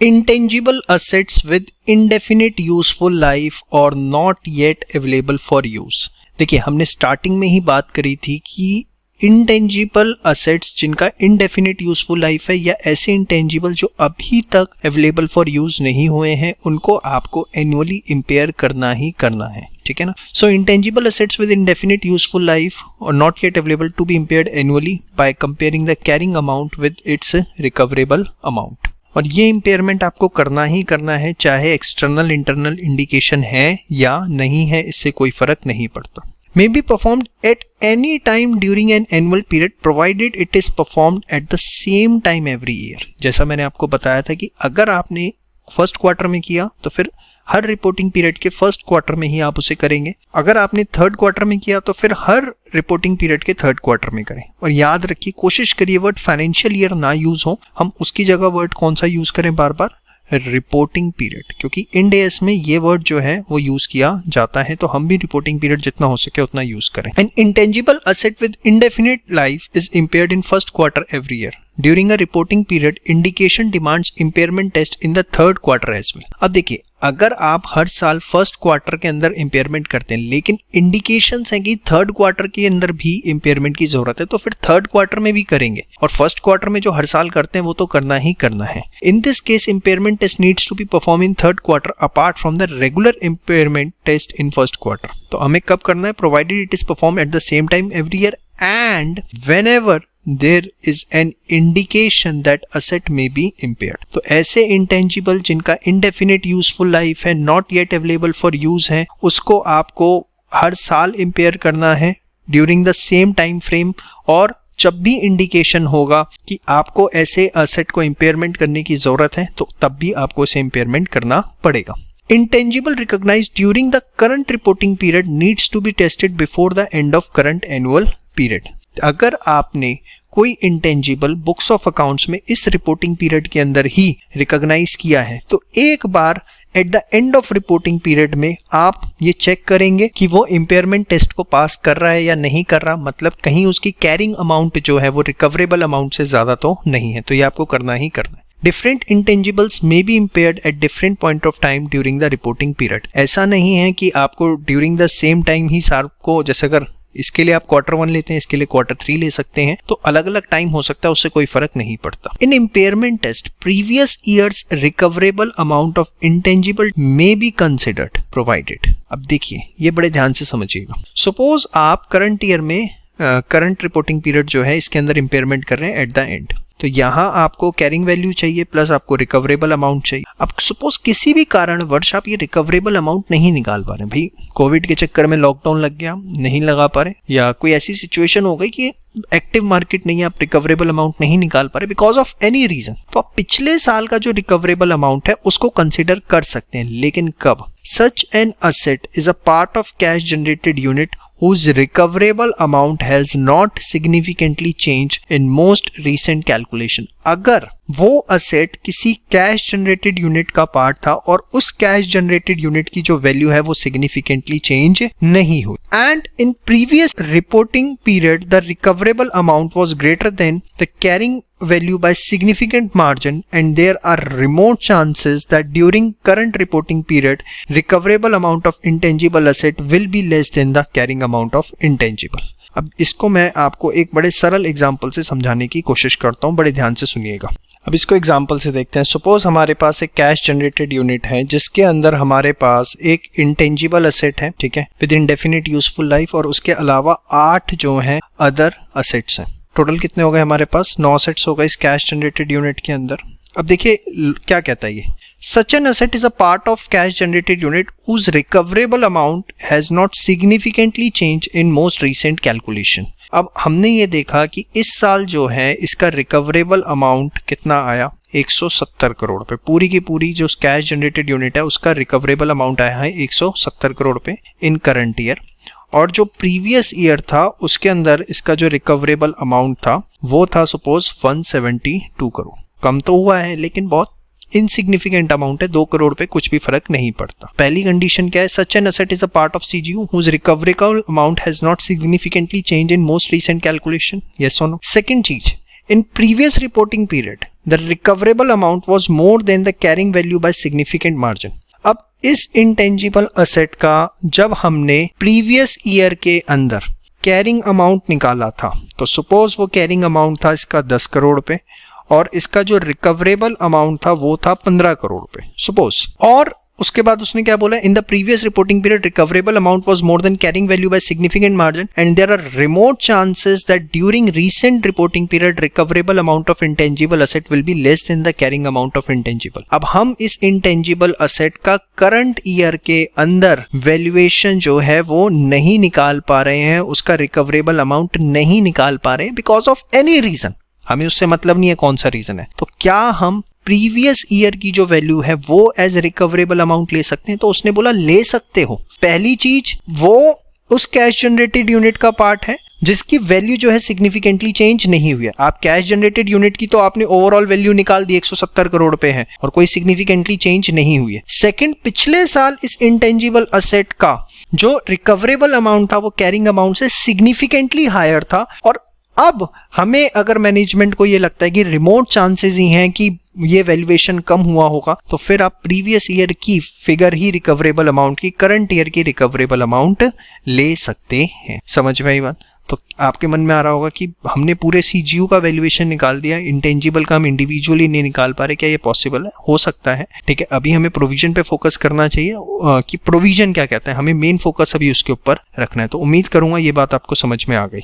Intangible assets with indefinite useful life or not yet available for use। देखिए, हमने स्टार्टिंग में ही बात करी थी कि इंटेंजिबल असेट्स जिनका इनडेफिनिट यूजफुल लाइफ है, या ऐसे इंटेंजिबल जो अभी तक अवेलेबल फॉर यूज नहीं हुए हैं, उनको आपको एनुअली इंपेयर करना ही करना है, ठीक है ना। So intangible assets with indefinite useful life और not yet available to be impaired annually by comparing the carrying amount with its recoverable amount. और ये इंपेयरमेंट आपको करना ही करना है, चाहे एक्सटर्नल इंटरनल इंडिकेशन है या नहीं है, इससे कोई फर्क नहीं पड़ता। May be performed at any time during an annual period provided it is performed at the same time every year। जैसा मैंने आपको बताया था कि अगर आपने फर्स्ट क्वार्टर में किया तो फिर हर रिपोर्टिंग पीरियड के फर्स्ट क्वार्टर में ही आप उसे करेंगे, अगर आपने थर्ड क्वार्टर में किया तो फिर हर रिपोर्टिंग पीरियड के थर्ड क्वार्टर में करें। और याद रखिए, कोशिश करिए वर्ड फाइनेंशियल ईयर ना यूज हो, हम उसकी जगह वर्ड कौन सा यूज करें बार बार, रिपोर्टिंग पीरियड, क्योंकि इंड एएस में ये वर्ड जो है वो यूज किया जाता है, तो हम भी रिपोर्टिंग पीरियड जितना हो सके उतना यूज करें। An intangible asset with indefinite life is impaired in first quarter every year during a reporting period, indication demands impairment test in the third quarter as well. अब देखिए, अगर आप हर साल फर्स्ट क्वार्टर के अंदर इंपेयरमेंट करते हैं लेकिन इंडिकेशंस हैं कि थर्ड क्वार्टर के अंदर भी इंपेयरमेंट की जरूरत है, तो फिर थर्ड क्वार्टर में भी करेंगे और फर्स्ट क्वार्टर में जो हर साल करते हैं वो तो करना ही करना है। In this case impairment test needs to be perform in third quarter apart from the regular impairment test in first quarter. तो हमें कब करना है? Provided it is perform at the same time every year and whenever there is an indication that asset may be impaired। तो ऐसे intangible जिनका indefinite useful life है, not yet available for use है, उसको आपको हर साल impair करना है during the same time frame, और जब भी इंडिकेशन होगा कि आपको ऐसे asset को impairment करने की जरूरत है तो तब भी आपको इसे impairment करना पड़ेगा। Intangible recognized during the current reporting period needs to be tested before the end of current annual period। अगर आपने कोई इंटेंजिबल बुक्स ऑफ अकाउंट्स में इस रिपोर्टिंग पीरियड के अंदर ही रिकॉग्नाइज किया है तो एक बार at the end of reporting period में आप ये चेक करेंगे कि वो इम्पेयरमेंट टेस्ट को पास कर रहा है या नहीं कर रहा, मतलब कहीं उसकी कैरिंग अमाउंट जो है वो रिकवरेबल अमाउंट से ज्यादा तो नहीं है। तो ये आपको करना ही करना है। Different intangibles may be impaired at different point of time during the reporting period। ऐसा नहीं है कि आपको during the same time ही सार को, जैसे अगर इसके लिए आप Q1 लेते हैं, इसके लिए Q3 ले सकते हैं, तो अलग अलग टाइम हो सकता है, उससे कोई फर्क नहीं पड़ता। In impairment test previous years recoverable amount of intangible may be considered provided. अब देखिए ये बड़े ध्यान से समझिएगा। सपोज आप करंट ईयर में करंट रिपोर्टिंग पीरियड जो है इसके अंदर इम्पेयरमेंट कर रहे हैं एट द एंड, तो यहाँ आपको कैरिंग वैल्यू चाहिए प्लस आपको रिकवरेबल अमाउंट चाहिए। अब सपोज किसी भी कारणवश आप ये रिकवरेबल अमाउंट नहीं निकाल पा रहे, भाई कोविड के चक्कर में लॉकडाउन लग गया, नहीं लगा पा रहे, या कोई ऐसी सिचुएशन हो गई कि एक्टिव मार्केट नहीं है, आप रिकवरेबल अमाउंट नहीं निकाल पा रहे बिकॉज ऑफ एनी रीजन, तो आप पिछले साल का जो रिकवरेबल अमाउंट है उसको कंसिडर कर सकते हैं। लेकिन कब? Such an asset is a part of cash generated unit whose recoverable amount has not significantly changed in most recent calculation। अगर वो असेट किसी कैश जनरेटेड यूनिट का पार्ट था और उस कैश जनरेटेड यूनिट की जो वैल्यू है वो सिग्निफिकेंटली चेंज नहीं हुई, and in previous reporting period the recoverable amount was greater than the carrying value by significant margin, and there are remote chances that during current reporting period recoverable amount of intangible asset will be less than the carrying amount of intangible। अब इसको मैं आपको एक बड़े सरल example से समझाने की कोशिश करता हूँ, बड़े ध्यान से सुनिएगा। अब इसको एग्जांपल से देखते हैं। सपोज हमारे पास एक कैश जनरेटेड यूनिट है जिसके अंदर हमारे पास एक इंटेंजिबल असेट है, ठीक है, विद इंडेफिनिट यूजफुल लाइफ, और उसके अलावा 8 जो है अदर असेट्स हैं। टोटल कितने हो गए हमारे पास? 9 असेट्स हो गए इस कैश जनरेटेड यूनिट के अंदर। अब देखिए क्या कहता है ये, such an asset is a part of cash generated unit whose recoverable amount has not significantly changed in most recent calculation। अब हमने ये देखा कि इस साल जो है इसका रिकवरेबल अमाउंट कितना आया? 170 करोड़ पे। पूरी की पूरी जो कैश जनरेटेड यूनिट है उसका रिकवरेबल अमाउंट आया है 170 करोड़ पे इन करंट ईयर, और जो प्रीवियस ईयर था उसके अंदर इसका जो रिकवरेबल अमाउंट था वो था सपोज 172 करोड़। कम तो हुआ है लेकिन बहुत इनसिग्निफिकेंट अमाउंट है, 2 करोड़ पे कुछ भी फर्क नहीं पड़ता। पहली कंडीशन क्या है? Such an asset is a part of CGU whose recoverable amount has not significantly changed in most recent calculation, yes or no। Second चीज, in previous reporting period the recoverable amount was more than the carrying value by significant margin। अब इस intangible asset का जब हमने previous year के अंदर carrying amount निकाला था तो सपोज वो कैरिंग अमाउंट था इसका 10 करोड़ पे, और इसका जो रिकवरेबल अमाउंट था वो था 15 करोड़ पे सपोज, और उसके बाद उसने क्या बोला? In the previous reporting period recoverable amount was more than carrying value by significant margin, and there are remote chances that during recent reporting period recoverable amount of intangible asset will be less than the carrying amount of intangible. अब हम इस intangible asset का current year के अंदर valuation जो है वो नहीं निकाल पा रहे हैं, उसका रिकवरेबल अमाउंट नहीं निकाल पा रहे हैं बिकॉज ऑफ एनी रीजन। हमें उससे मतलब नहीं है कौन सा रीजन है। तो क्या हम प्रीवियस ईयर की जो वैल्यू है वो एज रिकवरेबल अमाउंट ले सकते हैं? तो उसने बोला ले सकते हो। पहली चीज, वो उस कैश जनरेटेड यूनिट का पार्ट है जिसकी वैल्यू जो है सिग्निफिकेंटली चेंज नहीं हुई है। आप कैश जनरेटेड यूनिट की तो आपने ओवरऑल वैल्यू निकाल दी 170 करोड़ पे है और कोई सिग्निफिकेंटली चेंज नहीं हुई है। सेकंड, पिछले साल इस इंटेंजिबल असेट का जो रिकवरेबल अमाउंट था वो कैरिंग अमाउंट से सिग्निफिकेंटली हायर था, और अब हमें अगर मैनेजमेंट को ये लगता है कि रिमोट चांसेस ही हैं कि ये वैल्यूएशन कम हुआ होगा तो फिर आप प्रीवियस ईयर की फिगर ही रिकवरेबल अमाउंट की करंट ईयर की रिकवरेबल अमाउंट ले सकते हैं। समझ में आई बात? तो आपके मन में आ रहा होगा कि हमने पूरे सीजीयू का वैल्यूएशन निकाल दिया, इंटेंजिबल का हम इंडिविजुअली नहीं निकाल पा रहे, क्या ये पॉसिबल है? हो सकता है। ठीक है, अभी हमें प्रोविजन पे फोकस करना चाहिए कि प्रोविजन क्या कहता है, हमें मेन फोकस अभी उसके ऊपर रखना है। तो उम्मीद करूंगा ये बात आपको समझ में आ गई।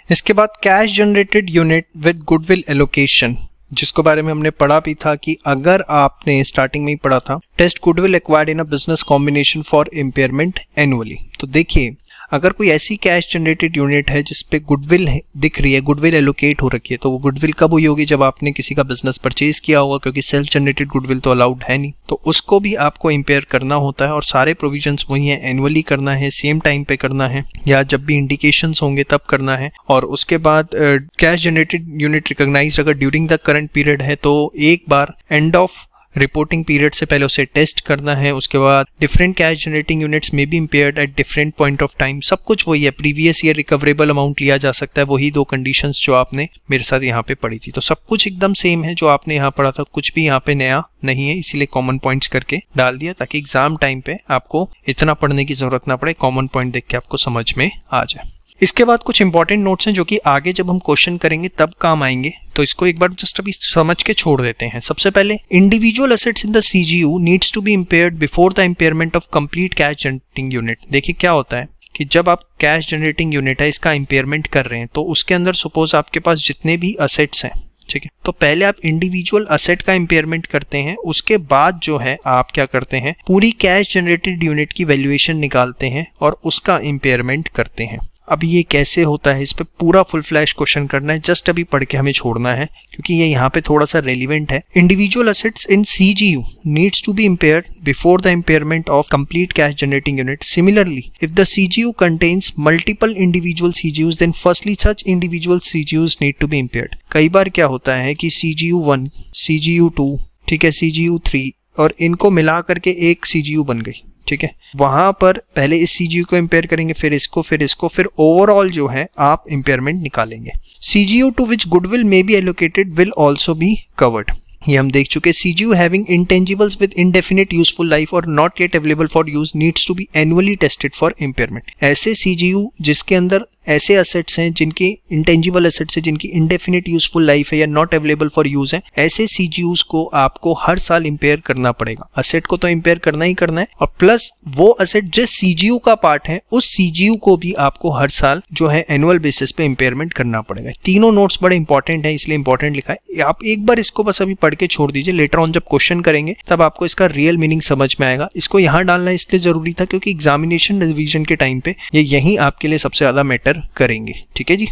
इसके बाद cash generated unit with goodwill allocation, जिसको बारे में हमने पढ़ा भी था कि अगर आपने स्टार्टिंग में ही पढ़ा था, test goodwill acquired in a business combination for impairment annually. तो देखिए, अगर कोई ऐसी कैश जनरेटेड यूनिट है जिसपे गुडविल दिख रही है, गुडविल एलोकेट हो रखी है, तो वो गुडविल कब हुई होगी? जब आपने किसी का बिजनेस परचेज किया होगा, क्योंकि सेल्फ जनरेटेड गुडविल तो अलाउड है नहीं। तो उसको भी आपको इम्पेयर करना होता है और सारे प्रोविजंस वही हैं, एनुअली करना है, सेम टाइम पे करना है, या जब भी इंडिकेशंस होंगे तब करना है। और उसके बाद कैश जनरेटेड यूनिट रिकॉग्नाइज्ड अगर ड्यूरिंग द करंट पीरियड है तो एक बार एंड ऑफ रिपोर्टिंग पीरियड से पहले उसे टेस्ट करना है। उसके बाद डिफरेंट कैश जनरेटिंग यूनिट्स में be impaired at different point of time. सब कुछ वही है, प्रीवियस ईयर रिकवरेबल अमाउंट लिया जा सकता है, वही दो कंडीशंस जो आपने मेरे साथ यहाँ पे पढ़ी थी। तो सब कुछ एकदम सेम है जो आपने यहाँ पढ़ा था, कुछ भी यहाँ पे नया नहीं है, इसीलिए कॉमन पॉइंट्स करके डाल दिया ताकि एग्जाम टाइम पे आपको इतना पढ़ने की जरूरत ना पड़े, कॉमन पॉइंट देख के आपको समझ में आ जाए। इसके बाद कुछ इंपॉर्टेंट नोट्स हैं जो कि आगे जब हम क्वेश्चन करेंगे तब काम आएंगे, तो इसको एक बार जस्ट अभी समझ के छोड़ देते हैं। सबसे पहले, individual assets in the CGU needs to be impaired before the impairment of complete cash generating unit. देखिए क्या होता है कि जब आप कैश जनरेटिंग यूनिट है इसका इम्पेयरमेंट कर रहे हैं तो उसके अंदर सपोज आपके पास जितने भी असेट्स हैं, ठीक है, तो पहले आप इंडिविजुअल असेट का इम्पेयरमेंट करते हैं, उसके बाद जो है आप क्या करते हैं, पूरी कैश जनरेटेड यूनिट की वैल्यूएशन निकालते हैं और उसका इम्पेयरमेंट करते हैं। अब ये कैसे होता है, इस पे पूरा फुल फ्लैश क्वेश्चन करना है, जस्ट अभी पढ़ के हमें छोड़ना है क्योंकि ये यहाँ पे थोड़ा सा रेलिवेंट है। Individual assets in CGU needs to be impaired before the impairment of complete cash generating unit. Similarly, if the CGU contains multiple individual CGUs then firstly such individual CGUs need to be impaired. कई बार क्या होता है कि CGU 1, CGU 2, ठीक है, CGU 3 और इनको मिला करके एक सीजीयू बन गई, ठीक है। वहां पर पहले इस सीजीयू को इम्पेयर करेंगे, फिर इसको, फिर ओवरऑल जो है आप इम्पेयरमेंट निकालेंगे। CGU to which goodwill may be allocated will also be covered. ये हम देख चुके। CGU having intangibles with indefinite useful life और not yet available for use needs to be annually tested for impairment. ऐसे CGU जिसके अंदर ऐसे assets हैं जिनकी इंटेंजिबल असेट्स है, जिनकी इंडेफिनिट यूजफुल लाइफ है या नॉट अवेलेबल फॉर यूज है, ऐसे सीजीयूज को आपको हर साल इम्पेयर करना पड़ेगा। असेट को तो इम्पेयर करना ही करना है और प्लस वो असेट जिस सीजीयू का पार्ट है उस सीजीयू को भी आपको हर साल जो है एनुअल बेसिस पे इम्पेयरमेंट करना पड़ेगा। तीनों नोट्स बड़े इंपॉर्टेंट है, इसलिए इंपॉर्टेंट लिखा है। आप एक बार इसको बस अभी पढ़ के छोड़ दीजिए, लेटर ऑन जब क्वेश्चन करेंगे तब आपको इसका रियल मीनिंग समझ में आएगा। इसको यहाँ डालना इसलिए जरूरी था क्योंकि एग्जामिनेशन रिवीजन के टाइम पे ये यही आपके लिए सबसे ज्यादा मैटर करेंगे, ठीक है जी।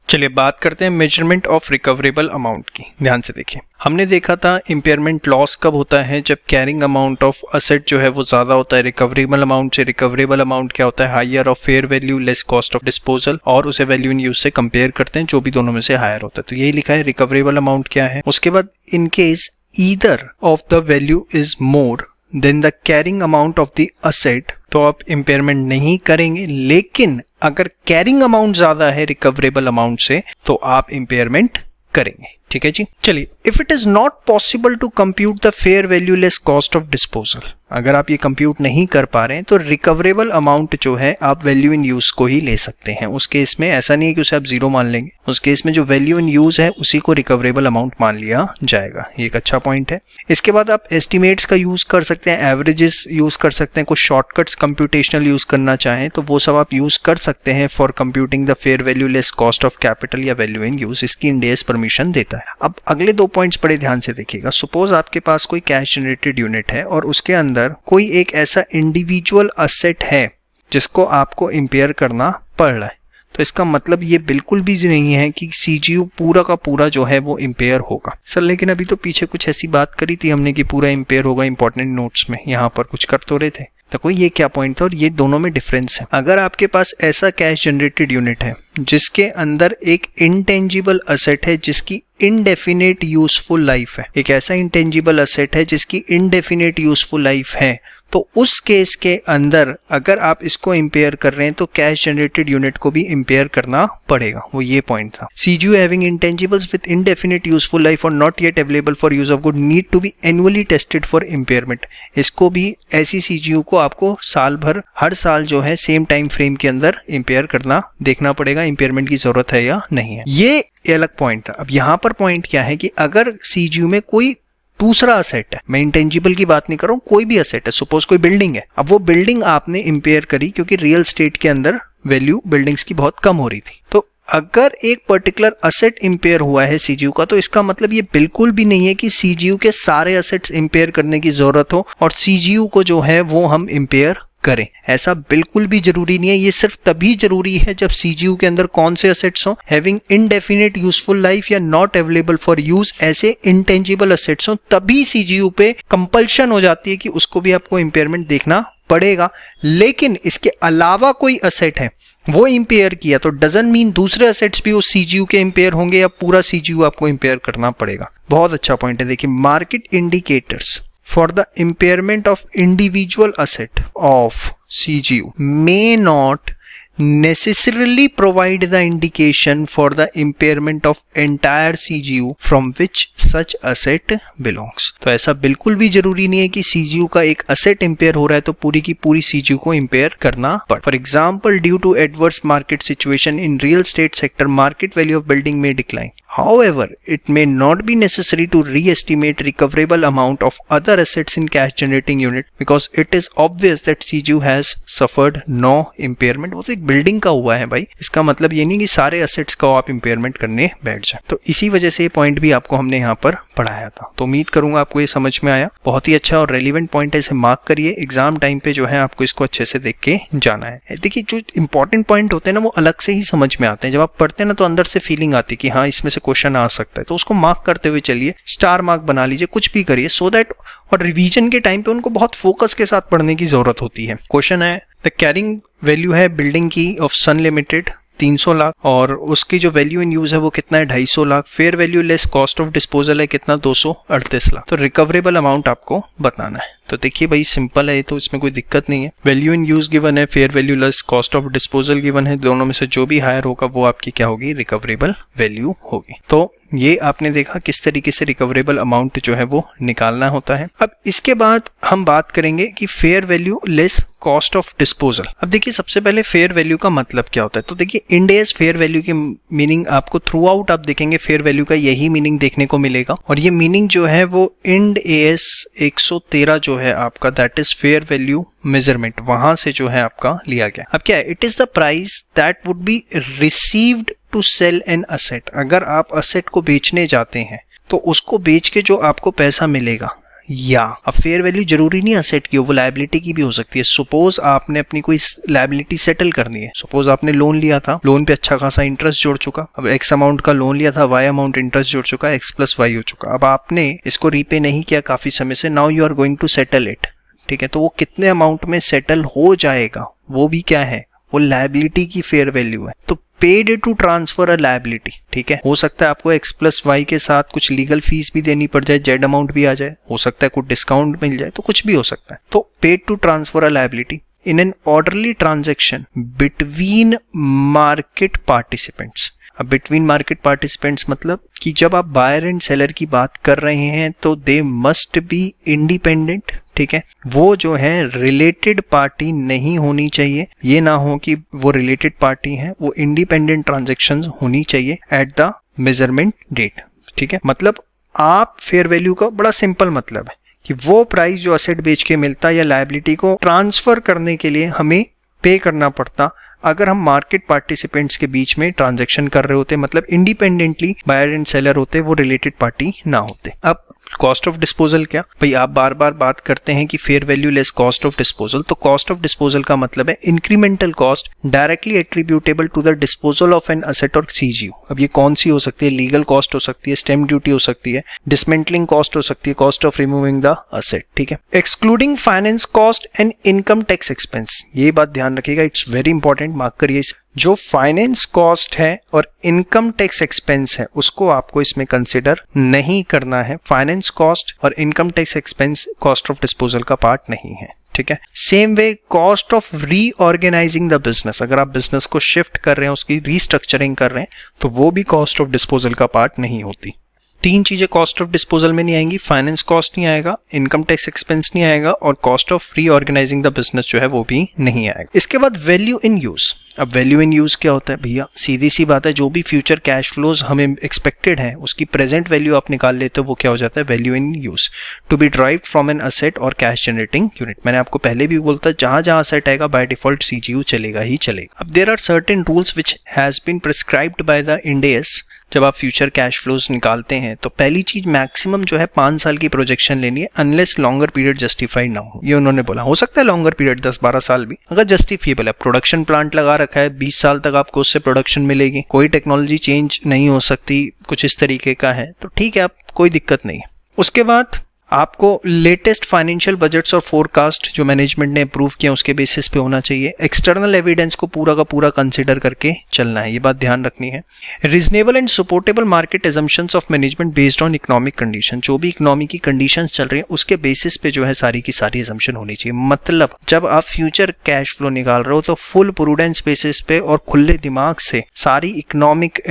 चलिए बात करते हैं मेजरमेंट ऑफ रिकवरेबल अमाउंट की। ध्यान से देखिए, हमने देखा था इम्पेयरमेंट लॉस कब होता है, जब कैरिंग अमाउंट ऑफ असेट जो है वो ज्यादा होता है रिकवरेबल अमाउंट से। रिकवरेबल अमाउंट क्या होता है, higher of fair value less cost of disposal, और उसे वैल्यू इन यूज से कंपेयर करते हैं, जो भी दोनों में से हायर होता है। तो यही लिखा है रिकवरेबल अमाउंट क्या है। उसके बाद in case either of the value is more then the carrying amount of the asset, तो आप इम्पेयरमेंट नहीं करेंगे। लेकिन अगर कैरिंग अमाउंट ज्यादा है रिकवरेबल अमाउंट से तो आप इम्पेयरमेंट करेंगे, ठीक है जी। चलिए, if it is not possible to compute the fair value less cost of disposal, अगर आप ये कंप्यूट नहीं कर पा रहे हैं तो रिकवरेबल अमाउंट जो है आप वैल्यू इन यूज को ही ले सकते हैं। उस केस में ऐसा नहीं है कि उसे आप जीरो मान लेंगे, उस केस में जो वैल्यू इन यूज है उसी को रिकवरेबल अमाउंट मान लिया जाएगा। ये एक अच्छा पॉइंट है। इसके बाद आप एस्टिमेट्स का यूज कर सकते हैं, एवरेजेस यूज कर सकते हैं, कुछ शॉर्टकट्स कंप्यूटेशनल यूज करना चाहें तो वो सब आप यूज कर सकते हैं for computing the fair value less cost of capital या वैल्यू इन यूज। इसकी इंड एस परमिशन देता है। अब अगले दो पॉइंट्स बड़े ध्यान से देखिएगा। सपोज आपके पास कोई कैश जनरेटेड यूनिट है और उसके अंदर कोई एक ऐसा इंडिविजुअल असेट है जिसको आपको इम्पेयर करना पड़ रहा है, तो इसका मतलब ये बिल्कुल भी नहीं है कि सीजीयू पूरा का पूरा जो है वो इम्पेयर होगा। सर लेकिन अभी तो पीछे कुछ ऐसी बात करी थी हमने कि पूरा इम्पेयर होगा इंपॉर्टेंट नोट्स में, यहाँ पर कुछ कर तो रहे थे। तो ये क्या पॉइंट था और ये दोनों में डिफरेंस है। अगर आपके पास ऐसा कैश जनरेटेड यूनिट है जिसके अंदर एक इंटेंजिबल असेट है जिसकी इनडेफिनेट यूजफुल लाइफ है, एक ऐसा इंटेंजिबल असेट है जिसकी इनडेफिनेट यूजफुल लाइफ है, तो उस केस के अंदर अगर आप इसको इम्पेयर कर रहे हैं तो कैश जनरेटेड यूनिट को भी इम्पेयर करना पड़ेगा, वो ये पॉइंट था। CGU having intangibles with indefinite useful life और not yet available for use of good need to be annually tested for impairment. इसको भी ऐसी CGU को आपको साल भर हर साल जो है सेम टाइम फ्रेम के अंदर इम्पेयर करना देखना पड़ेगा, इम्पेयरमेंट की जरूरत है या नहीं है। ये अलग पॉइंट था। अब यहाँ पर पॉइंट क्या है कि अगर CGU में कोई दूसरा असेट है, मैं इंटेंजिबल की बात नहीं कर रहा हूं, कोई भी असेट है, सपोज कोई बिल्डिंग है, अब वो बिल्डिंग आपने इम्पेयर करी क्योंकि रियल स्टेट के अंदर वैल्यू बिल्डिंग्स की बहुत कम हो रही थी, तो अगर एक पर्टिकुलर असेट इम्पेयर हुआ है CGU का, तो इसका मतलब ये बिल्कुल भी नहीं है कि CGU के सारे असेट्स इम्पेयर करने की जरूरत हो और CGU को जो है वो हम इम्पेयर करें, ऐसा बिल्कुल भी जरूरी नहीं है। ये सिर्फ तभी जरूरी है जब CGU के अंदर कौन से असेट्स हो, हैविंग इनडेफिनिट यूजफुल लाइफ या नॉट अवेलेबल फॉर यूज, ऐसे इंटेंजिबल असेट्स हो, तभी CGU पे कंपल्शन हो जाती है कि उसको भी आपको इम्पेयरमेंट देखना पड़ेगा। लेकिन इसके अलावा कोई असेट है वो इम्पेयर किया तो डजंट मीन दूसरे असेट्स भी उस CGU के इम्पेयर होंगे या पूरा CGU आपको इम्पेयर करना पड़ेगा। बहुत अच्छा पॉइंट है। देखिए, market indicators for the impairment of individual asset of CGU may not necessarily provide the indication for the impairment of entire CGU from which such asset belongs। तो ऐसा बिल्कुल भी जरूरी नहीं है कि CGU का एक asset इम्पेयर हो रहा है तो पूरी की पूरी CGU को इम्पेयर करना पड़े। For example, due to adverse market situation in real estate sector, market value of building may decline. However, it may not be necessary to re-estimate recoverable amount of other assets in cash generating unit because it is obvious that CGU has suffered no impairment। वो तो एक building का हुआ है भाई, इसका मतलब ये नहीं कि सारे assets का आप impairment करने बैठ जाए। तो इसी वजह से ये पॉइंट भी आपको हमने यहाँ पर पढ़ाया था। तो उम्मीद करूंगा आपको ये समझ में आया। बहुत ही अच्छा और रेलिवेंट पॉइंट है, इसे मार्क करिए, एग्जाम टाइम पे जो है आपको इसको अच्छे से देख के जाना है। देखिए, जो इंपॉर्टेंट पॉइंट होते हैं ना वो अलग से ही समझ में आते हैं। जब आप पढ़ते हैं ना तो अंदर से फीलिंग आती है कि हाँ इसमें से क्वेश्चन आ सकता है, तो उसको मार्क करते हुए चलिए, स्टार मार्क बना लीजिए, कुछ भी करिए, सो दैट और रिवीजन के टाइम पे उनको बहुत फोकस के साथ पढ़ने की जरूरत होती है। क्वेश्चन है, द कैरिंग वैल्यू है बिल्डिंग की ऑफ सन लिमिटेड 300 लाख और उसकी जो वैल्यू इन यूज है वो कितना है 250 lakh. Fair value less cost of disposal है कितना 238 लाख। तो रिकवरेबल अमाउंट आपको बताना है। तो देखिए भाई सिंपल है, तो इसमें कोई दिक्कत नहीं है। वैल्यू इन यूज गिवन है, fair value less cost of disposal given है, दोनों में से जो भी हायर होगा वो आपकी क्या होगी, रिकवरेबल वैल्यू होगी। तो ये आपने देखा किस तरीके से रिकवरेबल अमाउंट जो है वो निकालना होता है। अब इसके बाद हम बात करेंगे कि fair value less cost of disposal. अब देखिए सबसे पहले फेयर वैल्यू का मतलब क्या होता है। तो देखिए इंड एस फेयर वैल्यू की मीनिंग आपको थ्रू आउट आप देखेंगे फेयर वैल्यू का यही मीनिंग देखने को मिलेगा और ये मीनिंग जो है वो इंड एस 113 जो है आपका, that is fair value measurement, वहां से जो है आपका लिया गया। अब क्या है, it is the price that would be received to sell an asset. अगर आप असेट को बेचने जाते हैं तो उसको बेच के जो आपको पैसा मिलेगा, या अब फेयर वैल्यू जरूरी नहीं असेट की हो, वो लायबिलिटी की भी हो सकती है। सपोज आपने अपनी कोई लायबिलिटी सेटल करनी है, सपोज आपने लोन लिया था, लोन पे अच्छा खासा इंटरेस्ट जुड़ चुका, अब एक्स अमाउंट का लोन लिया था, वाई अमाउंट इंटरेस्ट जुड़ चुका, एक्स प्लस वाई हो चुका, अब आपने इसको रीपे नहीं किया काफी समय से, now you are going to settle it, ठीक है। तो वो कितने अमाउंट में सेटल हो जाएगा वो भी क्या है, वो लायबिलिटी की फेयर वैल्यू है। तो paid to transfer a liability, ठीक है। हो सकता है आपको एक्स प्लस वाई के साथ कुछ लीगल फीस भी देनी पड़ जाए, जेड अमाउंट भी आ जाए, हो सकता है कुछ डिस्काउंट मिल जाए, तो कुछ भी हो सकता है। तो paid to transfer a liability in an orderly transaction between market participants. अब बिटवीन मार्केट पार्टिसिपेंट्स मतलब कि जब आप बायर एंड सेलर की बात कर रहे हैं तो दे मस्ट बी इंडिपेंडेंट, ठीक है। वो जो है रिलेटेड पार्टी नहीं होनी चाहिए, ये ना हो कि वो रिलेटेड पार्टी है, वो इंडिपेंडेंट ट्रांजैक्शंस होनी चाहिए एट द मेजरमेंट डेट, ठीक है। मतलब आप फेयर वैल्यू का बड़ा सिंपल मतलब है कि वो प्राइस जो असेट बेच के मिलता या लायबिलिटी को ट्रांसफर करने के लिए हमें पे करना पड़ता अगर हम मार्केट पार्टिसिपेंट्स के बीच में ट्रांजैक्शन कर रहे होते, मतलब इंडिपेंडेंटली बायर एंड सेलर होते, वो रिलेटेड पार्टी ना होते। अब कॉस्ट ऑफ डिस्पोजल क्या भाई, आप बार बार बात करते हैं कि fair value less cost of disposal, तो कॉस्ट ऑफ डिस्पोजल का मतलब है incremental cost directly attributable to the disposal of an asset और सीजीयू। अब ये कौन सी हो सकती है, लीगल कॉस्ट हो सकती है, स्टैम्प ड्यूटी हो सकती है, डिसमेंटलिंग कॉस्ट हो सकती है, cost of removing the asset, ठीक है। Excluding finance cost and income tax expense, ये बात ध्यान रखिएगा, इट्स वेरी इंपॉर्टेंट, मार्क करिए। जो फाइनेंस कॉस्ट है और इनकम टैक्स एक्सपेंस है उसको आपको इसमें कंसिडर नहीं करना है। फाइनेंस कॉस्ट और income tax expense cost of disposal का पार्ट नहीं है, ठीक है। Same way cost of reorganising the business, अगर आप बिजनेस को शिफ्ट कर रहे हैं, उसकी रीस्ट्रक्चरिंग कर रहे हैं, तो वो भी कॉस्ट ऑफ डिस्पोजल का पार्ट नहीं होती। तीन चीजें कॉस्ट ऑफ डिस्पोजल में नहीं आएंगी, फाइनेंस कॉस्ट नहीं आएगा, इनकम टैक्स एक्सपेंस नहीं आएगा, और cost of reorganising the business जो है वो भी नहीं आएगा। इसके बाद वैल्यू इन यूज। अब वैल्यू इन यूज क्या होता है भैया, सीधी सी बात है, जो भी फ्यूचर कैश फ्लोज हमें एक्सपेक्टेड है उसकी प्रेजेंट वैल्यू आप निकाल लेते हो, वो क्या हो जाता है, value in use, to be derived from an asset और कैश जनरेटिंग यूनिट। मैंने आपको पहले भी बोलता, जहां जहां असेट आएगा बाय डिफॉल्ट सीजीयू चलेगा ही चलेगा। अब there are certain rules which has been prescribed by the Ind AS. जब आप फ्यूचर कैश फ्लोज निकालते हैं तो पहली चीज मैक्सिमम जो है 5 साल की प्रोजेक्शन लेनी है, अनलेस लॉन्गर पीरियड जस्टिफाइड ना हो। ये उन्होंने बोला, हो सकता है लॉन्गर पीरियड 10-12 साल भी, अगर जस्टिफिएबल है। प्रोडक्शन प्लांट लगा रखा है, 20 साल तक आपको उससे प्रोडक्शन मिलेगी, कोई टेक्नोलॉजी चेंज नहीं हो सकती, कुछ इस तरीके का है, तो ठीक है, आप कोई दिक्कत नहीं है। उसके बाद आपको लेटेस्ट फाइनेंशियल बजट्स और फोरकास्ट जो मैनेजमेंट ने अप्रूव किया उसके बेसिस पे होना चाहिए। एक्सटर्नल एविडेंस को पूरा का पूरा कंसिडर करके चलना है, ये बात ध्यान रखनी है। Reasonable and supportable market assumptions of management based on economic condition, जो भी इकोनॉमी की कंडीशंस चल रही है उसके बेसिस पे जो है सारी की सारी एजम्पशन होनी चाहिए। मतलब जब आप फ्यूचर कैश फ्लो निकाल रहे हो तो फुल प्रूडेंस बेसिस पे और खुले दिमाग से सारी इकोनॉमिक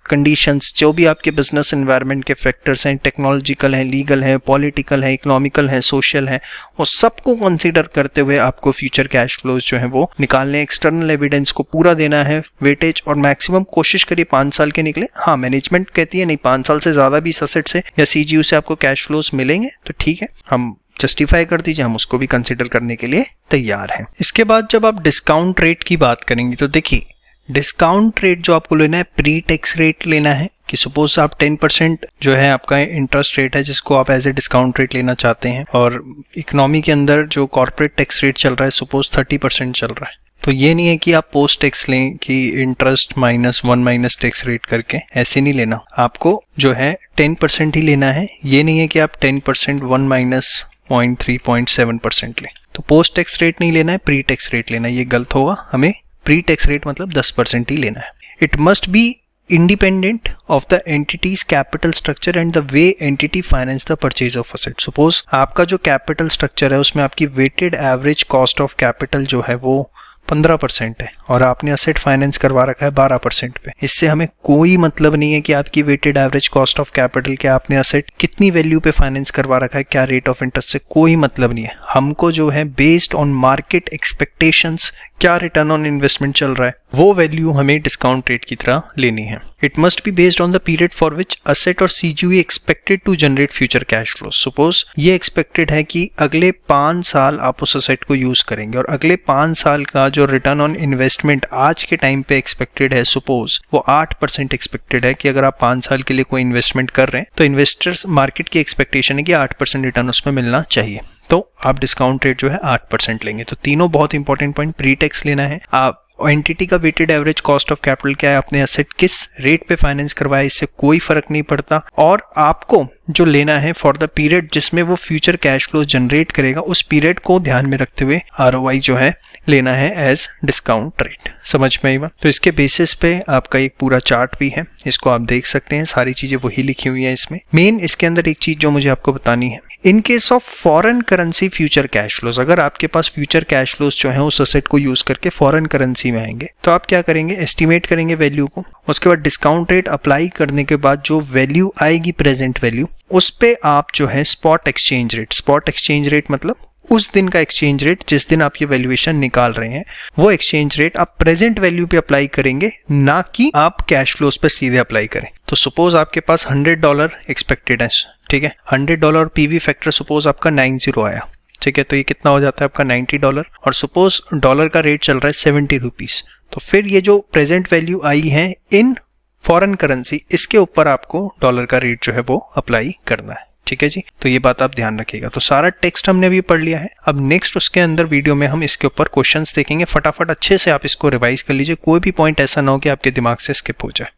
कंडीशंस, जो भी आपके बिजनेस एनवायरनमेंट के फैक्टर्स हैं, टेक्नोलॉजिकल हैं, लीगल हैं, पॉलिटिकल हैं, इकोनॉमिकल हैं, सोशल हैं, वो सबको कंसीडर करते हुए आपको फ्यूचर कैश फ्लोज जो है वो निकालने। एक्सटर्नल एविडेंस को पूरा देना है वेटेज, और मैक्सिमम कोशिश करिए 5 साल के निकले। हाँ, मैनेजमेंट कहती है नहीं 5 साल से ज्यादा भी असेट से या सीजीयू से आपको कैश फ्लोज मिलेंगे तो ठीक है, हम जस्टिफाई कर दीजिए, हम उसको भी कंसिडर करने के लिए तैयार हैं। इसके बाद जब आप डिस्काउंट रेट की बात करेंगे तो देखिए, डिस्काउंट रेट जो आपको लेना है प्री टैक्स रेट लेना है, कि सपोज आप 10% जो है आपका इंटरेस्ट रेट है जिसको आप एज ए डिस्काउंट रेट लेना चाहते हैं, और इकोनॉमी के अंदर जो कॉर्पोरेट टैक्स रेट चल रहा है सपोज 30% चल रहा है, तो ये नहीं है कि आप पोस्ट टैक्स लें कि इंटरेस्ट -1 माइनस टैक्स रेट करके, ऐसे नहीं लेना। आपको जो है 10% ही लेना है, ये नहीं है कि आप 10% 1 माइनस 0.3 0.7% लें। तो पोस्ट टैक्स रेट नहीं लेना है, प्री टैक्स रेट लेना है, ये गलत होगा। हमें प्री टैक्स रेट मतलब 10% ही लेना है। It must be independent of the entity's capital structure and the way entity finance the purchase of asset. Suppose आपका जो कैपिटल स्ट्रक्चर है उसमें आपकी weighted average cost of capital जो है वो 15% है और आपने असेट फाइनेंस करवा रखा है 12% पे। इससे हमें कोई मतलब नहीं है कि आपकी weighted average cost of capital क्या आपने असेट कितनी वैल्यू पे फाइनेंस करवा रखा है, क्या रेट ऑफ इंटरेस्ट, से कोई मतलब नहीं है। हमको जो है बेस्ड ऑन मार्केट एक्सपेक्टेशंस, क्या रिटर्न ऑन इन्वेस्टमेंट चल रहा है, वो वैल्यू हमें डिस्काउंट रेट की तरह लेनी है। It must be based on the period for which asset और CGU expected to generate future cash flow. Suppose ये एक्सपेक्टेड है कि अगले 5 साल आप उस असेट को यूज करेंगे और अगले 5 साल का जो रिटर्न ऑन इन्वेस्टमेंट आज के टाइम पे एक्सपेक्टेड है, सपोज वो 8% एक्सपेक्टेड है कि अगर आप 5 साल के लिए कोई इन्वेस्टमेंट कर रहे हैं तो इन्वेस्टर्स मार्केट की एक्सपेक्टेशन है कि 8% रिटर्न उसमें मिलना चाहिए, तो आप डिस्काउंट रेट जो है 8% लेंगे। तो तीनों बहुत इंपॉर्टेंट पॉइंट, प्री टैक्स लेना है, आप एंटिटी का weighted average cost of capital क्या है, अपने एसेट किस रेट पे फाइनेंस करवाया, इससे कोई फर्क नहीं पड़ता, और आपको जो लेना है फॉर द पीरियड जिसमें वो फ्यूचर कैश फ्लो जनरेट करेगा, उस पीरियड को ध्यान में रखते हुए आरओआई जो है लेना है एज डिस्काउंट रेट। समझ में आई बात? तो इसके बेसिस पे आपका एक पूरा चार्ट भी है, इसको आप देख सकते हैं, सारी चीजें वही लिखी हुई है इसमें। मेन इसके अंदर एक चीज जो मुझे आपको बतानी है, in case of foreign currency future cash flows, अगर आपके पास फ्यूचर कैश फ्लोज जो है उस असेट को यूज करके फॉरेन करेंसी में आएंगे तो आप क्या करेंगे, एस्टिमेट करेंगे वैल्यू को, उसके बाद डिस्काउंट रेट अप्लाई करने के बाद जो वैल्यू आएगी प्रेजेंट वैल्यू, उस पे आप जो है spot exchange rate, spot exchange rate मतलब उस दिन का एक्सचेंज रेट जिस दिन आप ये वैल्यूएशन निकाल रहे हैं, वो एक्सचेंज रेट आप प्रेजेंट वैल्यू पे अप्लाई करेंगे, ना कि आप कैश फ्लोज पे सीधे अप्लाई करें। तो सपोज आपके पास $100 एक्सपेक्टेड है, ठीक है, $100 पीवी फैक्टर सपोज आपका 90 आया, ठीक है, तो ये कितना हो जाता है आपका $90, और सपोज डॉलर का रेट चल रहा है 70 रुपीज, तो फिर ये जो प्रेजेंट वैल्यू आई है इन फॉरेन करेंसी, इसके ऊपर आपको डॉलर का रेट जो है वो अप्लाई करना है। ठीक है जी, तो ये बात आप ध्यान रखिएगा। तो सारा टेक्स्ट हमने अभी पढ़ लिया है, अब नेक्स्ट उसके अंदर वीडियो में हम इसके ऊपर क्वेश्चंस देखेंगे। फटाफट अच्छे से आप इसको रिवाइज कर लीजिए, कोई भी पॉइंट ऐसा ना हो कि आपके दिमाग से स्किप हो जाए।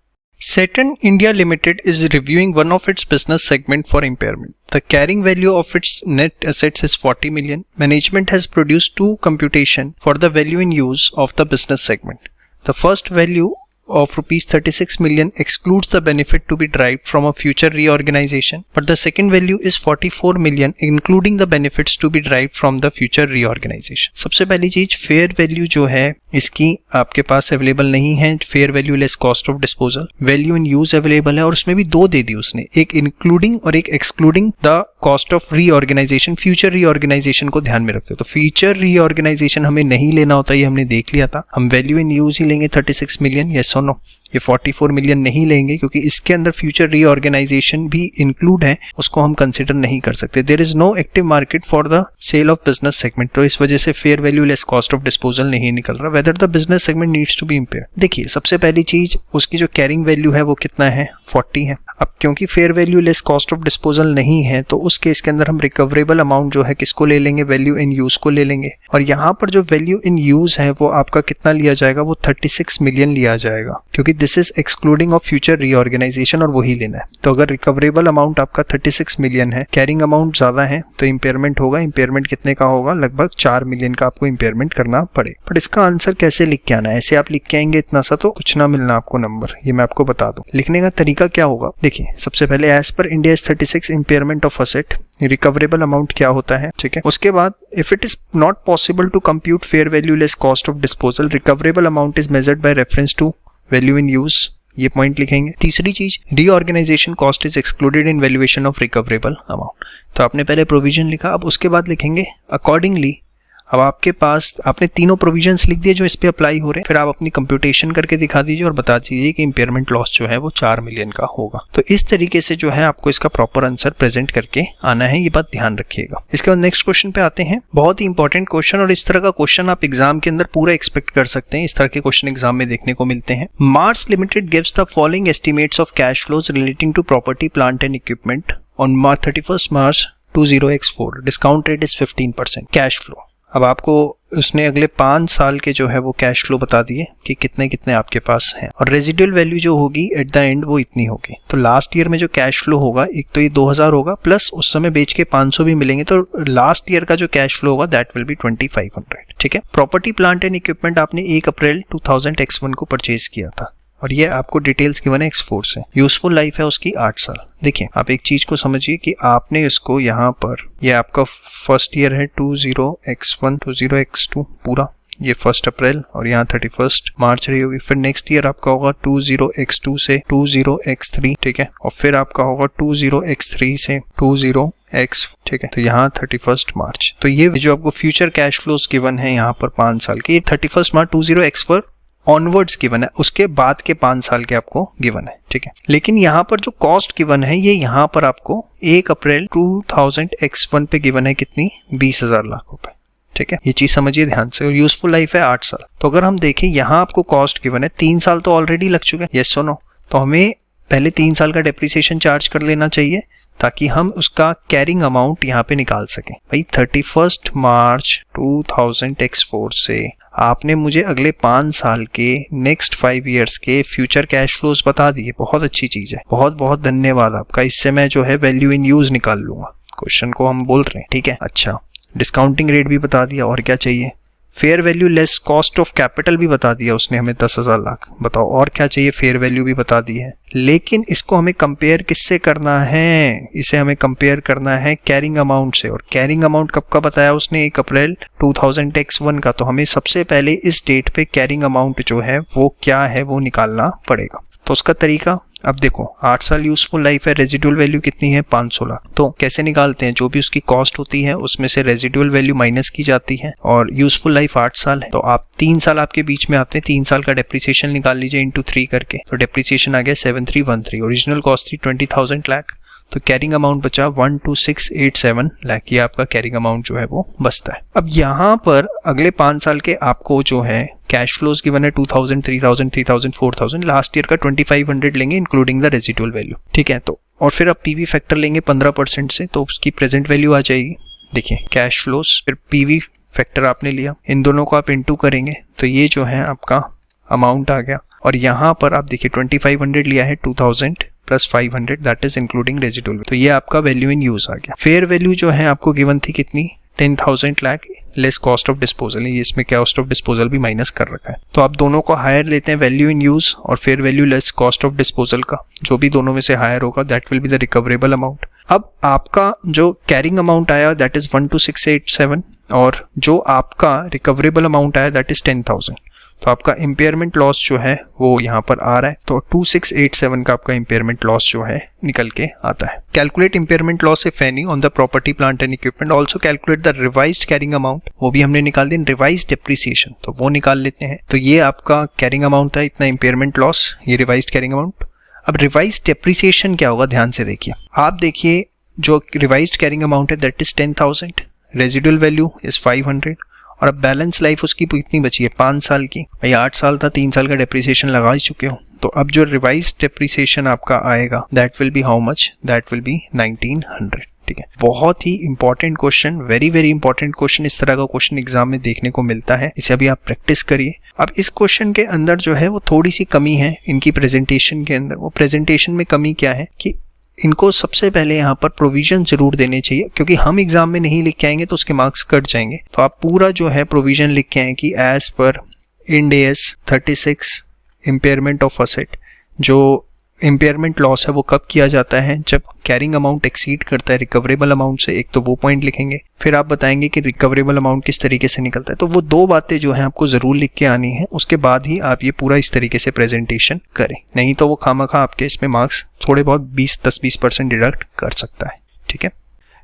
Saturn India Limited is reviewing one of its business segment for impairment. The carrying value of its net assets is 40 million. Management has produced two computation for the value in use of the business segment. The first value of rupees 36 million excludes the benefit to be derived from a future reorganization, but the second value is 44 million including the benefits to be derived from the future reorganization. सबसे पहली चीज fair value जो है इसकी आपके पास available नहीं है, fair value less cost of disposal. Value in use available है और उसमें भी दो दे दी उसने, एक इंक्लूडिंग और एक excluding the cost of reorganisation. Future reorganisation को ध्यान में रखते हो तो फ्यूचर रीऑर्गेनाइजेशन हमें नहीं लेना होता, ये हमने देख लिया था। हम वैल्यू इन यूज ही लेंगे 36 मिलियन, यस और नो। ये 44 मिलियन नहीं लेंगे क्योंकि इसके अंदर फ्यूचर रीऑर्गेनाइजेशन भी इंक्लूड है, उसको हम कंसिडर नहीं कर सकते। There is no active market for the sale of business segment, तो इस वजह से fair value less cost of disposal नहीं निकल रहा। Whether the business segment needs to be impaired, देखिए सबसे पहली चीज उसकी जो कैरिंग वैल्यू है वो कितना है, 40 है। अब क्योंकि fair value less cost of disposal नहीं है तो उस केस के अंदर हम रिकवरेबल अमाउंट जो है किसको ले लेंगे, वैल्यू इन यूज को ले लेंगे। और यहाँ पर जो वैल्यू इन यूज है वो आपका कितना लिया जाएगा, वो 36 मिलियन लिया जाएगा क्योंकि this is excluding of future reorganisation और वही लेना है। तो अगर रिकवरेबल अमाउंट आपका 36 मिलियन है, कैरिंग अमाउंट ज्यादा है तो इंपेयरमेंट होगा। इंपेयरमेंट कितने का होगा, लगभग 4 मिलियन का आपको इंपेयरमेंट करना पड़े। बट इसका आंसर कैसे लिख के आना है, ऐसे आप लिख के आएंगे इतना सा तो कुछ ना मिलना आपको नंबर, ये मैं आपको बता दूं। लिखने का तरीका क्या होगा, देखिए सबसे पहले as per India 36 impairment of asset, recoverable amount क्या होता है, ठीक है। उसके बाद if it is not possible to compute fair value less cost of disposal, recoverable amount is measured by reference to value in use, ये point लिखेंगे। तीसरी चीज, reorganisation cost is excluded in valuation of recoverable amount, तो आपने पहले provision लिखा, अब उसके बाद लिखेंगे अकॉर्डिंगली। अब आपके पास आपने तीनों प्रोविजंस लिख दिए जो इस पे अप्लाई हो रहे हैं, फिर आप अपनी कंप्यूटेशन करके दिखा दीजिए और बता दीजिए कि इंपेयरमेंट लॉस जो है वो 4 मिलियन का होगा। तो इस तरीके से जो है आपको इसका प्रॉपर आंसर प्रेजेंट करके आना है, ये बात ध्यान रखिएगा। इसके बाद नेक्स्ट क्वेश्चन पे आते हैं, बहुत ही इंपॉर्टेंट क्वेश्चन और इस तरह का क्वेश्चन आप एग्जाम के अंदर पूरा एक्सपेक्ट कर सकते हैं। इस तरह के क्वेश्चन एग्जाम में देखने को मिलते हैं। Mars limited gives the following estimates of cash flows relating to property plant and equipment on 31 March 20x4, discount rate is 15%। Cash flow, अब आपको उसने अगले 5 साल के जो है वो कैश फ्लो बता दिए कि कितने कितने आपके पास हैं और रेजिडुअल वैल्यू जो होगी एट द एंड वो इतनी होगी। तो लास्ट ईयर में जो कैश फ्लो होगा, एक तो ये 2000 होगा प्लस उस समय बेच के 500 भी मिलेंगे, तो लास्ट ईयर का जो कैश फ्लो होगा दैट विल बी 2500, ठीक है। प्रॉपर्टी प्लांट एंड इक्विपमेंट आपने 1 अप्रैल 2000x1 को परचेज किया था और ये आपको डिटेल्स गिवन है X4 से। यूजफुल लाइफ है उसकी 8 साल। देखिए आप एक चीज को समझिए कि आपने इसको यहाँ पर, ये आपका फर्स्ट ईयर है 20x1 20x2 पूरा, ये 1 अप्रैल और यहाँ 31 मार्च रही होगी। फिर नेक्स्ट ईयर आपका होगा 20x2 से 20x3, ठीक है, और फिर आपका होगा 20x3 से 20x, ठीक है, तो यहाँ 31 मार्च। तो ये जो आपको फ्यूचर कैश फ्लोज गिवन है यहाँ पर 5 साल के, 31 मार्च 20x4 ऑनवर्ड्स गिवन है, उसके बाद के 5 साल के आपको गिवन है, ठीक है। लेकिन यहाँ पर जो कॉस्ट गिवन है ये यहाँ पर आपको 1 अप्रैल 2000x1 पे गिवन है कितनी, 20,000 लाख रुपए, ठीक है। ये चीज समझिए ध्यान से। और यूजफुल लाइफ है 8 साल। तो अगर हम देखें यहाँ आपको कॉस्ट गिवन है, 3 साल तो ऑलरेडी लग चुके हैं, यस और नो, तो हमें पहले 3 साल का डेप्रिसिएशन चार्ज कर लेना चाहिए ताकि हम उसका कैरिंग अमाउंट यहाँ पे निकाल सकें। भाई 31 मार्च 2000x4 से आपने मुझे अगले 5 साल के नेक्स्ट 5 इयर्स के फ्यूचर कैश फ्लोज बता दिए, बहुत अच्छी चीज है, बहुत बहुत धन्यवाद आपका। इससे मैं जो है वैल्यू इन यूज निकाल लूंगा, क्वेश्चन को हम बोल रहे हैं, ठीक है। अच्छा, डिस्काउंटिंग रेट भी बता दिया, और क्या चाहिए, fair value less cost of capital भी बता दिया उसने हमें 10,000 लाख, बताओ और क्या चाहिए, फेयर वैल्यू भी बता दी है। लेकिन इसको हमें कंपेयर किससे करना है, इसे हमें कंपेयर करना है कैरिंग अमाउंट से। और कैरिंग अमाउंट कब का बताया उसने, 1 अप्रैल 2000x1 का। तो हमें सबसे पहले इस डेट पे कैरिंग अमाउंट जो है वो क्या है वो निकालना पड़ेगा। तो उसका तरीका, अब देखो 8 साल यूजफुल लाइफ है, रेजिडुअल वैल्यू कितनी है 500 लाख। तो कैसे निकालते हैं, जो भी उसकी कॉस्ट होती है उसमें से रेजिडुअल वैल्यू माइनस की जाती है और यूजफुल लाइफ 8 साल है, तो आप 3 साल आपके बीच में आते हैं, 3 साल का डेप्रिसिएशन निकाल लीजिए इंटू 3 करके, तो डेप्रिसिएशन आ गया 7313, ओरिजिनल कॉस्ट थी 20,000 लाख, तो कैरिंग अमाउंट बचा 12,687 लाख, ये आपका कैरिंग अमाउंट जो है वो बचता है। अब यहाँ पर अगले 5 साल के आपको जो है कैश फ्लोज गिवन है 2000, 3000, 3000, 4000, लास्ट ईयर का 2500 लेंगे इंक्लूडिंग द रेजिडुअल वैल्यू, ठीक है। तो और फिर आप पीवी फैक्टर लेंगे 15% से, तो उसकी प्रेजेंट वैल्यू आ जाएगी। देखिए कैश फ्लोज फिर पीवी फैक्टर आपने लिया, इन दोनों को आप इंटू करेंगे तो ये जो है आपका अमाउंट आ गया। और यहाँ पर आप देखिए 2500 लिया है, 2000 plus 500 that is including residual, तो ये आपका वैल्यू इन यूज आ गया। फेयर वैल्यू जो है आपको गिवन थी कितनी, 10,000 lakh less cost of disposal, ये इसमें कॉस्ट ऑफ डिस्पोजल भी माइनस कर रखा है। तो आप दोनों को हायर लेते हैं, वैल्यू इन यूज और fair value less cost of disposal का, जो भी दोनों में से हायर होगा that will be the recoverable amount. अब आपका जो कैरिंग अमाउंट आया दैट इज 12,687 और जो आपका रिकवरेबल अमाउंट आया दैट इज 10,000। तो आपका इम्पेयरमेंट लॉस जो है वो यहाँ पर आ रहा है, तो 2687 का आपका इम्पेयरमेंट लॉस जो है निकल के आता है। Calculate impairment loss if any on the property plant and equipment, also calculate the revised carrying amount, वो भी हमने निकाल दिया। रिवाइज्ड डेप्रिसिएशन तो वो निकाल लेते हैं। तो ये आपका कैरिंग अमाउंट था, इतना इम्पेयरमेंट लॉस, ये रिवाइज्ड कैरिंग अमाउंट। अब रिवाइज्ड डेप्रिसिएशन क्या होगा, ध्यान से देखिए। आप देखिए जो रिवाइज्ड कैरिंग अमाउंट है that is 10,000, residual value is 500 और अब बैलेंस लाइफ उसकी कितनी बची है, 5 साल की। भाई 8 साल था, 3 साल का डेप्रिसिएशन लगा ही चुके हो। तो अब जो रिवाइज्ड डेप्रिसिएशन आपका आएगा that will be how much, that will be 1900। ठीक है, बहुत ही important question, very very important question. इस तरह का क्वेश्चन एग्जाम में देखने को मिलता है, इसे अभी आप प्रैक्टिस करिए। अब इस क्वेश्चन के अंदर जो है वो थोड़ी सी कमी है इनकी प्रेजेंटेशन के अंदर। वो प्रेजेंटेशन में कमी क्या है कि इनको सबसे पहले यहाँ पर प्रोविजन जरूर देने चाहिए, क्योंकि हम एग्जाम में नहीं लिख के आएंगे तो उसके मार्क्स कट जाएंगे। तो आप पूरा जो है प्रोविजन लिख के आए कि as per Ind AS 36 impairment of asset, जो इम्पेयरमेंट लॉस है वो कब किया जाता है, जब कैरिंग अमाउंट एक्सीड करता है रिकवरेबल अमाउंट से। एक तो वो पॉइंट लिखेंगे, फिर आप बताएंगे कि रिकवरेबल अमाउंट किस तरीके से निकलता है। तो वो दो बातें जो है आपको जरूर लिख के आनी है, उसके बाद ही आप ये पूरा इस तरीके से प्रेजेंटेशन करें, नहीं तो वो खामखा आपके इसमें मार्क्स थोड़े बहुत 10-20% डिडक्ट कर सकता है। ठीक है,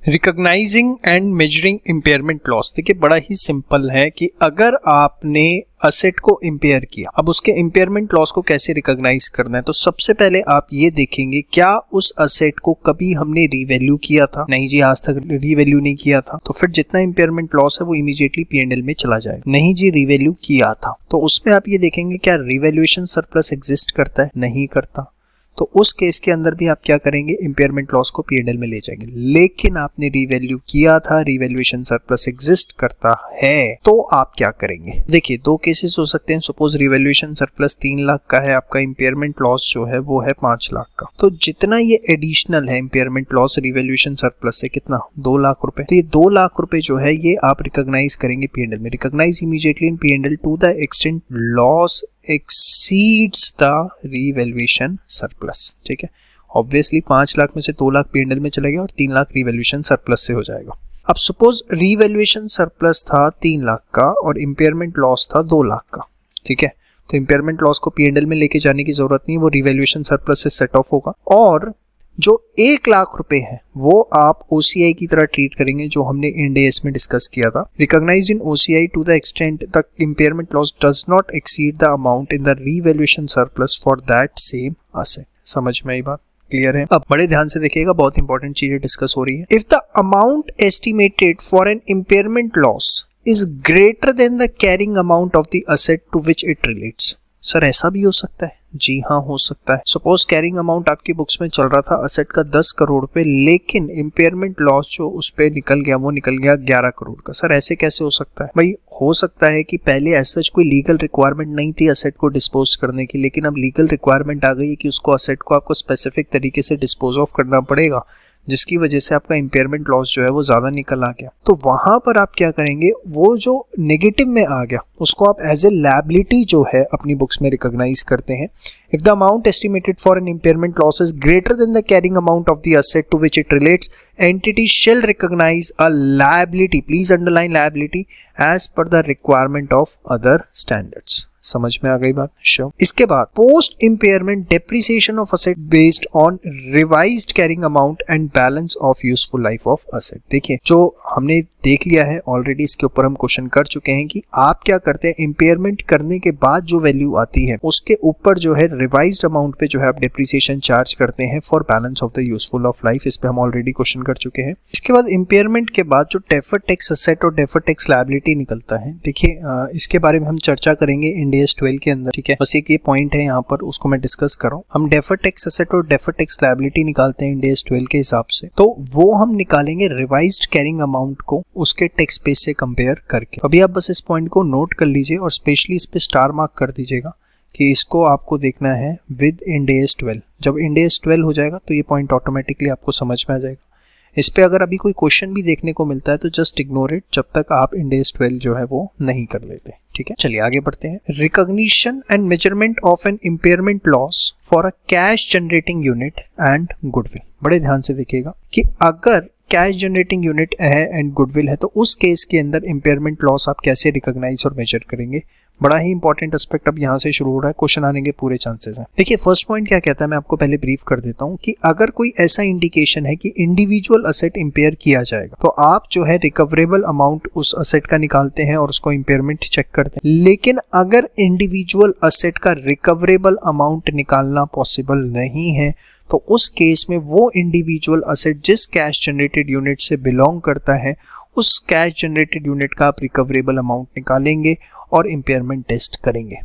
recognising and measuring impairment loss. देखिए बड़ा ही सिंपल है कि अगर आपने असेट को इम्पेयर किया, अब उसके इम्पेयरमेंट लॉस को कैसे रिकॉग्नाइज करना है, तो सबसे पहले आप ये देखेंगे क्या उस असेट को कभी हमने रीवैल्यू किया था। नहीं जी, आज तक रीवैल्यू नहीं किया था, तो फिर जितना इम्पेयरमेंट लॉस है वो इमीडिएटली P&L में चला जाएगा। नहीं जी, रीवैल्यू किया था, तो उसमें आप ये देखेंगे क्या रिवैल्यूएशन सरप्लस एग्जिस्ट करता है, नहीं करता। तो उस केस के अंदर भी आप क्या करेंगे, इम्पेयरमेंट लॉस को P&L में ले जाएंगे। लेकिन आपने रिवैल्यू किया था, रिवैल्यूएशन सरप्लस एग्जिस्ट करता है, तो आप क्या करेंगे। देखिए दो केसेस हो सकते हैं। सपोज रिवैल्यूएशन सरप्लस 3 लाख का है, आपका इम्पेयरमेंट लॉस जो है वो है 5 लाख का। तो जितना ये एडिशनल है इम्पेयरमेंट लॉस रिवैल्यूएशन सरप्लस से, कितना, 2 लाख रुपए। तो ये 2 लाख रुपए जो है ये आप रिकॉग्नाइज करेंगे P&L में। Recognise immediately in P&L to the extent loss exceeds the revaluation surplus। ठीक है, ऑब्वियसली 5 लाख में से 2 लाख P&L में चला गया और 3 लाख रिवैल्यूएशन सरप्लस से हो जाएगा। अब सपोज रिवैल्यूएशन सरप्लस था 3 लाख का और इम्पेयरमेंट लॉस था 2 लाख का। ठीक है, तो इम्पेयरमेंट लॉस को P&L में लेके जाने की जरूरत नहीं, वो रिवैल्यूएशन सरप्लस से सेट ऑफ होगा। और जो 1 लाख रुपए है वो आप OCI की तरह ट्रीट करेंगे, जो हमने इंड AS में डिस्कस किया था। Recognised in OCI to the extent the impairment loss does not exceed the amount in the revaluation surplus for that same asset. समझ में आई बात, क्लियर है। अब बड़े ध्यान से देखिएगा, बहुत इंपॉर्टेंट चीजें डिस्कस हो रही है। If the amount estimated for an impairment loss is greater than the carrying amount of the asset to which it relates. Sir ऐसा भी हो सकता है? जी हाँ, हो सकता है। सपोज कैरिंग अमाउंट आपकी बुक्स में चल रहा था असेट का 10 करोड़ रुपए, लेकिन इम्पेयरमेंट लॉस जो उस पे निकल गया वो निकल गया 11 करोड़ का। सर ऐसे कैसे हो सकता है? भाई हो सकता है कि पहले ऐसा कोई लीगल रिक्वायरमेंट नहीं थी असेट को डिस्पोज करने की, लेकिन अब लीगल रिक्वायरमेंट आ गई है कि उसको असेट को आपको स्पेसिफिक तरीके से डिस्पोज ऑफ करना पड़ेगा, जिसकी वजह से आपका इम्पेयरमेंट लॉस जो है वो ज्यादा निकल आ गया। तो वहां पर आप क्या करेंगे, वो जो नेगेटिव में आ गया उसको आप एज ए लायबिलिटी जो है अपनी बुक्स में रिकॉग्नाइज करते हैं। If the amount estimated for an impairment loss is greater than the carrying amount of the asset to which it relates, entity shall recognize a liability, please underline liability, as per the requirement of other standards। समझ में आ गई बात? Sure. इसके बाद post impairment depreciation of asset based on revised carrying amount and balance of useful life of asset. देखिए जो हमने देख लिया है ऑलरेडी, इसके ऊपर हम क्वेश्चन कर चुके हैं कि आप क्या करते हैं, इम्पेयरमेंट करने के बाद जो वैल्यू आती है उसके ऊपर जो है रिवाइज्ड अमाउंट पे जो है आप डेप्रिसिएशन चार्ज करते हैं for balance of the useful of life. इस पे हम ऑलरेडी क्वेश्चन कर चुके हैं। इसके बाद इम्पेयरमेंट के बाद जो डेफर्ड टैक्स असेट और डेफर्ड टैक्स लायबिलिटी निकलता है, देखिए इसके बारे में हम चर्चा करेंगे इंड AS 12 के अंदर। ठीक है, बस एक ये पॉइंट है यहाँ पर, उसको मैं डिस्कस कर रहा हूँ। हम डेफर्ड टैक्स असेट और डेफर्ड टैक्स लायबिलिटी निकालते हैं इंड AS 12 के हिसाब से, तो वो हम निकालेंगे रिवाइज्ड कैरिंग अमाउंट को उसके टैक्स बेस से कंपेयर करके। अभी आप बस इस पॉइंट को नोट कर लीजिए और स्पेशली इस पे स्टार मार्क कर दीजिएगा कि इसको आपको देखना है विद इंड AS 12। जब इंड AS 12 हो जाएगा तो ये पॉइंट ऑटोमेटिकली आपको समझ में आ जाएगा। इस पे अगर अभी कोई क्वेश्चन भी देखने को मिलता है तो जस्ट इग्नोर इट, जब तक आप इंड एस 12 जो है वो नहीं कर लेते। ठीक है, चलिए आगे बढ़ते हैं। Recognition and measurement of an impairment loss for a cash generating unit and goodwill. बड़े ध्यान से देखिएगा कि अगर कैश जनरेटिंग यूनिट है एंड गुडविल है तो उस केस के अंदर इम्पेयरमेंट लॉस आप कैसे रिकॉग्नाइज और मेजर करेंगे। बड़ा ही इंपॉर्टेंट एस्पेक्ट अब यहाँ से शुरू हो रहा है, क्वेश्चन आने के पूरे चांसेस हैं। देखिए फर्स्ट पॉइंट क्या कहता है, मैं आपको पहले ब्रीफ कर देता हूँ कि अगर कोई ऐसा इंडिकेशन है कि इंडिविजुअल असेट इंपेयर किया जाएगा तो आप जो है रिकवरेबल अमाउंट उस असेट का निकालते हैं और उसको इंपेयरमेंट चेक करते हैं। लेकिन अगर इंडिविजुअल असेट का रिकवरेबल अमाउंट निकालना पॉसिबल नहीं है तो उस केस में वो इंडिविजुअल असेट जिस कैश जनरेटेड यूनिट से बिलोंग करता है उस कैश जनरेटेड यूनिट का आप रिकवरेबल अमाउंट निकालेंगे और इम्पेयरमेंट टेस्ट करेंगे।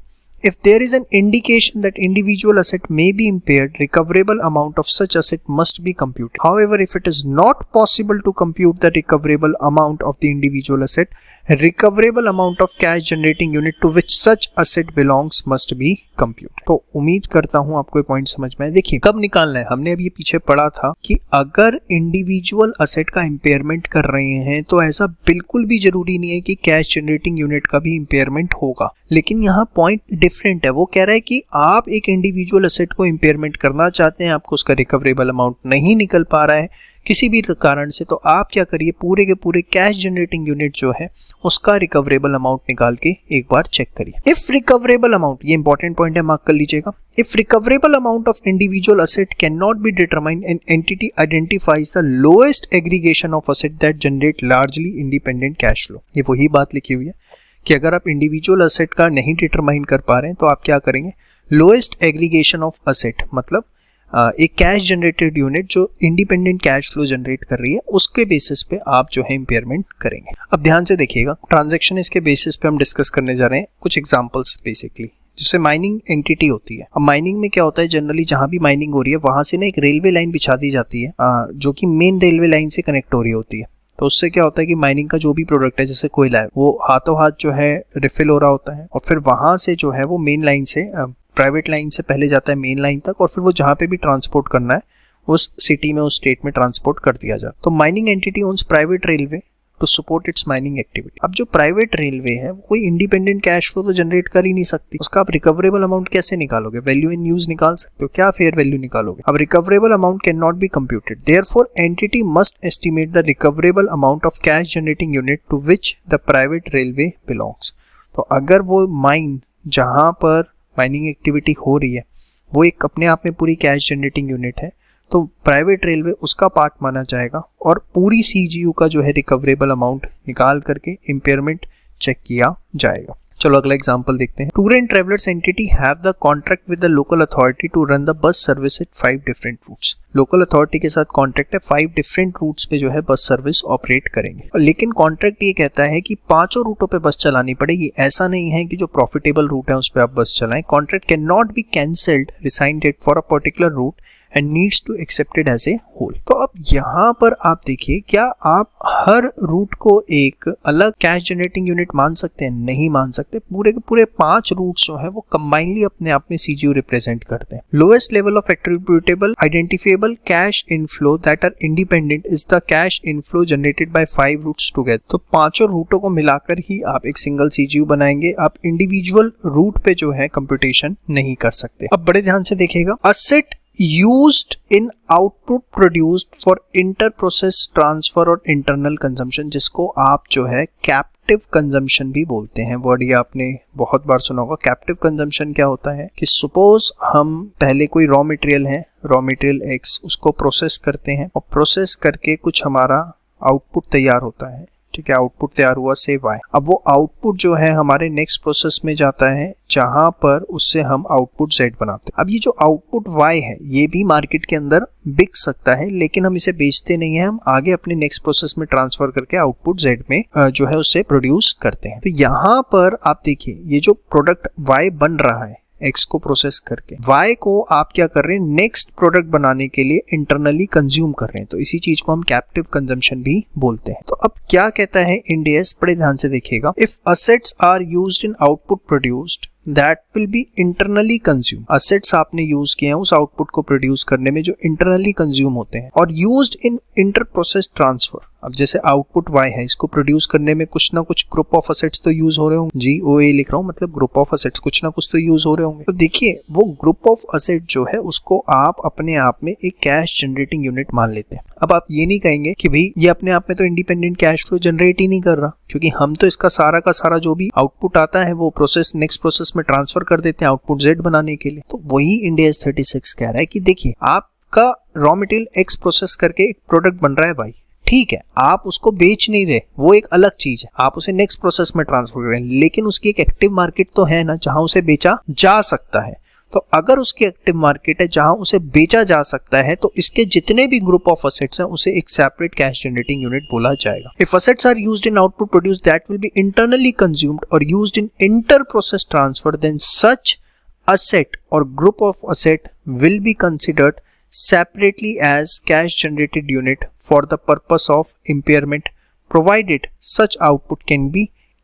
If there is an indication that individual asset may be impaired, recoverable amount of such asset must be computed. However, if it is not possible to compute the recoverable amount of the individual asset, recoverable amount of cash generating unit to which such asset belongs must be computed. तो उम्मीद करता हूँ आपको ये point समझ में आए। देखिए कब निकालना है, हमने अभी पीछे पढ़ा था कि अगर इंडिविजुअल असेट का इम्पेयरमेंट कर रहे हैं तो ऐसा बिल्कुल भी जरूरी नहीं है कि कैश जनरेटिंग यूनिट का भी इम्पेयरमेंट होगा। लेकिन यहाँ पॉइंट डिफरेंट है, वो कह रहा है कि आप एक इंडिविजुअल असेट को इम्पेयरमेंट करना चाहते हैं, आपको उसका रिकवरेबल अमाउंट नहीं निकल पा रहा है किसी भी कारण से, तो आप क्या करिए पूरे के पूरे कैश जनरेटिंग यूनिट जो है उसका रिकवरेबल अमाउंट निकाल के एक बार चेक करिए। इफ रिकवरेबल अमाउंट, ये इंपॉर्टेंट पॉइंट है, मार्क कर लीजिएगा। If recoverable amount of individual asset can not be determined, an entity identifies the lowest aggregation of asset that generate largely independent cash flow. ये वही बात लिखी हुई है कि अगर आप इंडिविजुअल असेट का नहीं डिटरमाइन कर पा रहे हैं तो आप क्या करेंगे, लोएस्ट एग्रीगेशन ऑफ असेट मतलब एक कैश जनरेटेड यूनिट जो इंडिपेंडेंट कैश फ्लो जनरेट कर रही है उसके बेसिस पे आप जो है इम्पेयरमेंट करेंगे। अब ध्यान से देखिएगा, ट्रांजैक्शन इसके बेसिस पे हम डिस्कस करने जा रहे हैं। कुछ एग्जांपल्स बेसिकली, जिससे माइनिंग एंटिटी होती है। अब माइनिंग में क्या होता है, जनरली जहां भी माइनिंग हो रही है वहां से ना एक रेलवे लाइन बिछा दी जाती है जो कि मेन रेलवे लाइन से कनेक्ट हो रही होती है। तो उससे क्या होता है कि माइनिंग का जो भी प्रोडक्ट है जैसे कोयला है वो हाथों हाथ जो है रिफिल हो रहा होता है और फिर वहां से जो है वो मेन लाइन से प्राइवेट लाइन से पहले जाता है मेन लाइन तक और फिर वो जहाँ पे भी ट्रांसपोर्ट करना है उस सिटी में उस स्टेट में ट्रांसपोर्ट कर दिया जाता है। तो mining entity owns private railway to support its mining activity. अब जो प्राइवेट रेलवे है वो कोई इंडिपेंडेंट कैश फ्लो तो जनरेट कर ही नहीं सकती, उसका आप रिकवरेबल अमाउंट कैसे निकालोगे, वैल्यू इन यूज निकाल सकते हो, क्या फेयर वैल्यू निकालोगे। अब recoverable amount can not be computed, therefore entity must estimate the recoverable amount of cash generating unit to which the private railway belongs. तो अगर वो माइन जहां पर माइनिंग एक्टिविटी हो रही है वो एक अपने आप में पूरी कैश जनरेटिंग यूनिट है तो प्राइवेट रेलवे उसका पार्ट माना जाएगा और पूरी सीजीयू का जो है रिकवरेबल अमाउंट निकाल करके इम्पेयरमेंट चेक किया जाएगा। चलो अगला एग्जांपल देखते हैं। Tour and travellers entity have the contract with the local authority to run the bus service at 5 different routes. Local authority के साथ कॉन्ट्रैक्ट है, 5 डिफरेंट रूट्स पे जो है बस सर्विस ऑपरेट करेंगे। लेकिन कॉन्ट्रैक्ट ये कहता है कि 5 रूटों पे बस चलानी पड़ेगी, ऐसा नहीं है कि जो प्रॉफिटेबल रूट है उस पे आप बस चलाएं। Contract can not be cancelled rescinded for a particular route and needs to accepted as a whole। तो अब यहाँ पर आप देखिए, क्या आप हर रूट को एक अलग कैश जनरेटिंग यूनिट मान सकते हैं? नहीं मान सकते। पूरे के पूरे 5 रूट्स जो है वो कंबाइनली अपने आप में सीजीयू रिप्रेजेंट करते हैं। Lowest level of attributable identifiable cash inflow that are independent is the cash inflow generated by 5 routes together. तो 5 रूटों को मिलाकर ही आप एक सिंगल सीजीयू बनाएंगे, आप इंडिविजुअल रूट पे जो है कंप्यूटेशन नहीं कर सकते। अब बड़े ध्यान से देखिएगा, asset used in output produced for inter process transfer और internal consumption, जिसको आप जो है कैप्टिव कंजम्पशन भी बोलते हैं। वर्ड ये आपने बहुत बार सुना होगा। कैप्टिव कंजम्पशन क्या होता है कि सपोज हम पहले कोई रॉ मटेरियल है, रॉ मटेरियल एक्स, उसको प्रोसेस करते हैं और प्रोसेस करके कुछ हमारा आउटपुट तैयार होता है, ठीक है, आउटपुट तैयार हुआ से वाई। अब वो आउटपुट जो है हमारे नेक्स्ट प्रोसेस में जाता है जहां पर उससे हम आउटपुट जेड बनाते हैं। अब ये जो आउटपुट वाई है ये भी मार्केट के अंदर बिक सकता है, लेकिन हम इसे बेचते नहीं है, हम आगे अपने नेक्स्ट प्रोसेस में ट्रांसफर करके आउटपुट जेड में जो है उससे प्रोड्यूस करते हैं। तो यहाँ पर आप देखिए, ये जो प्रोडक्ट वाई बन रहा है एक्स को प्रोसेस करके, वाई को आप क्या कर रहे हैं, नेक्स्ट प्रोडक्ट बनाने के लिए इंटरनली कंज्यूम कर रहे हैं। तो इसी चीज को हम कैप्टिव कंजम्पशन भी बोलते हैं। तो अब क्या कहता है इंड एस, बड़े ध्यान से देखिएगा। If assets are used in output produced that will be internally consume. Assets आपने यूज किए हैं उस आउटपुट को प्रोड्यूस करने में जो इंटरनली कंज्यूम होते हैं और used in inter process transfer. अब जैसे आउटपुट y है, इसको प्रोड्यूस करने में कुछ ना कुछ ग्रुप ऑफ असेट्स तो यूज हो रहे होंगे, GOA लिख रहा हूँ, मतलब ग्रुप ऑफ असेट्स कुछ ना कुछ तो यूज हो रहे होंगे। तो देखिए वो ग्रुप ऑफ असेट जो है उसको आप अपने आप में एक कैश जनरेटिंग यूनिट मान लेते हैं। अब आप ये नहीं कहेंगे कि भाई ये अपने आप में तो इंडिपेंडेंट कैश फ्लो जनरेट ही नहीं कर रहा, क्योंकि हम तो इसका सारा का सारा जो भी आउटपुट आता है वो प्रोसेस नेक्स्ट प्रोसेस में ट्रांसफर कर देते हैं आउटपुट Z बनाने के लिए। तो वही इंड AS 36 कह रहा है कि देखिए आपका रॉ मटेरियल X प्रोसेस करके एक प्रोडक्ट बन रहा है भाई, ठीक है, आप उसको बेच नहीं रहे, वो एक अलग चीज है, आप उसे नेक्स्ट प्रोसेस में ट्रांसफर कर रहे हैं, लेकिन उसकी एक एक्टिव मार्केट तो है ना जहां उसे बेचा जा सकता है। तो अगर उसकी एक्टिव मार्केट है जहां उसे बेचा जा सकता है तो इसके जितने भी ग्रुप ऑफ असेट्स हैं उसे एक सेपरेट कैश जनरेटिंग यूनिट बोला जाएगा। If assets are used in output produce that will be internally consumed और used in inter process transfer, then such asset or group of asset will be considered separately as cash generated unit for the purpose of impairment, provided such output can be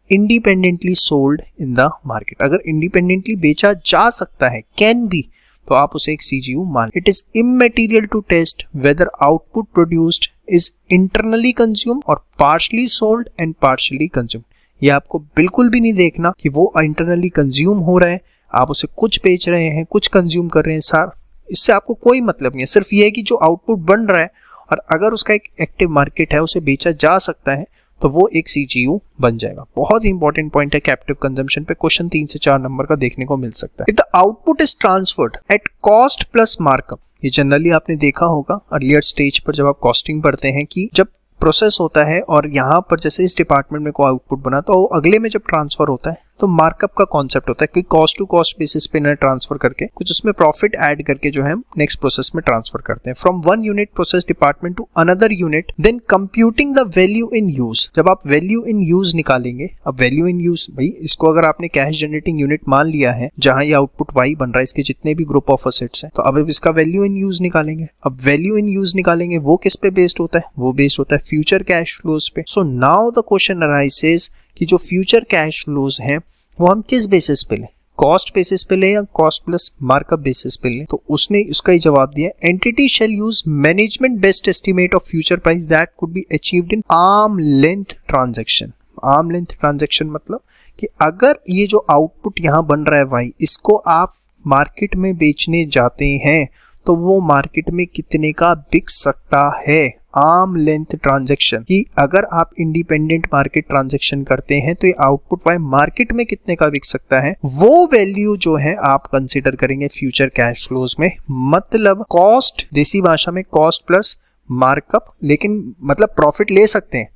independently sold in the market। अगर independently बेचा जा सकता है, can be, तो आप उसे एक CGU मान। It is immaterial to test whether output produced is internally consumed or partially sold and partially consumed। ये आपको बिल्कुल भी नहीं देखना कि वो इंटरनली कंज्यूम हो रहा है, आप उसे कुछ बेच रहे हैं कुछ कंज्यूम कर रहे हैं, सर इससे आपको कोई मतलब नहीं है। सिर्फ ये है कि जो आउटपुट बन रहा है और अगर उसका एक एक्टिव मार्केट है उसे बेचा जा सकता है तो वो एक CGU बन जाएगा। बहुत ही इंपॉर्टेंट पॉइंट है कैप्टिव कंजम्पशन पे, क्वेश्चन 3 से 4 नंबर का देखने को मिल सकता है। If the output is transferred at cost plus markup, ये जनरली आपने देखा होगा अर्लियर स्टेज पर जब आप कॉस्टिंग पढ़ते हैं कि जब प्रोसेस होता है और यहाँ पर जैसे इस डिपार्टमेंट में कोई आउटपुट बना तो अगले में जब ट्रांसफर होता है तो मार्कअप का कॉन्सेप्ट होता है कि कॉस्ट टू कॉस्ट बेसिस पे ना ट्रांसफर करके कुछ उसमें प्रॉफिट ऐड करके जो है हम नेक्स्ट प्रोसेस में ट्रांसफर करते हैं from one unit process department to another unit, then computing the value in use. जब आप वैल्यू इन यूज निकालेंगे, अब वैल्यू इन यूज भाई इसको अगर आपने कैश जनरेटिंग यूनिट मान लिया है जहां ये आउटपुट Y बन रहा है, इसके जितने भी ग्रुप ऑफ असेट्स हैं, तो अब इसका वैल्यू इन यूज निकालेंगे। अब वैल्यू इन यूज निकालेंगे वो किस पे बेस्ड होता है, वो बेस्ड होता है फ्यूचर कैश फ्लोज पे। So now the question arises कि जो फ्यूचर कैश फ्लोज हैं वो हम किस बेसिस पे लें, कॉस्ट बेसिस पे लें या कॉस्ट प्लस मार्कअप बेसिस पे लें। तो उसने इसका ही जवाब दिया, entity shall use management best estimate of future price that could be achieved in arm length transaction. Arm length transaction मतलब कि अगर ये जो आउटपुट यहाँ बन रहा है भाई, इसको आप मार्केट में बेचने जाते हैं तो वो मार्केट में कितने का बिक सकता है। आर्म लेंथ ट्रांजैक्शन कि अगर आप इंडिपेंडेंट मार्केट ट्रांजैक्शन करते हैं तो ये आउटपुट वाई मार्केट में कितने का बिक सकता है, वो वैल्यू जो है आप कंसीडर करेंगे फ्यूचर कैश फ्लोज में। मतलब कॉस्ट, देसी भाषा में कॉस्ट प्लस मार्कअप, लेकिन मतलब प्रॉफिट ले सकते हैं,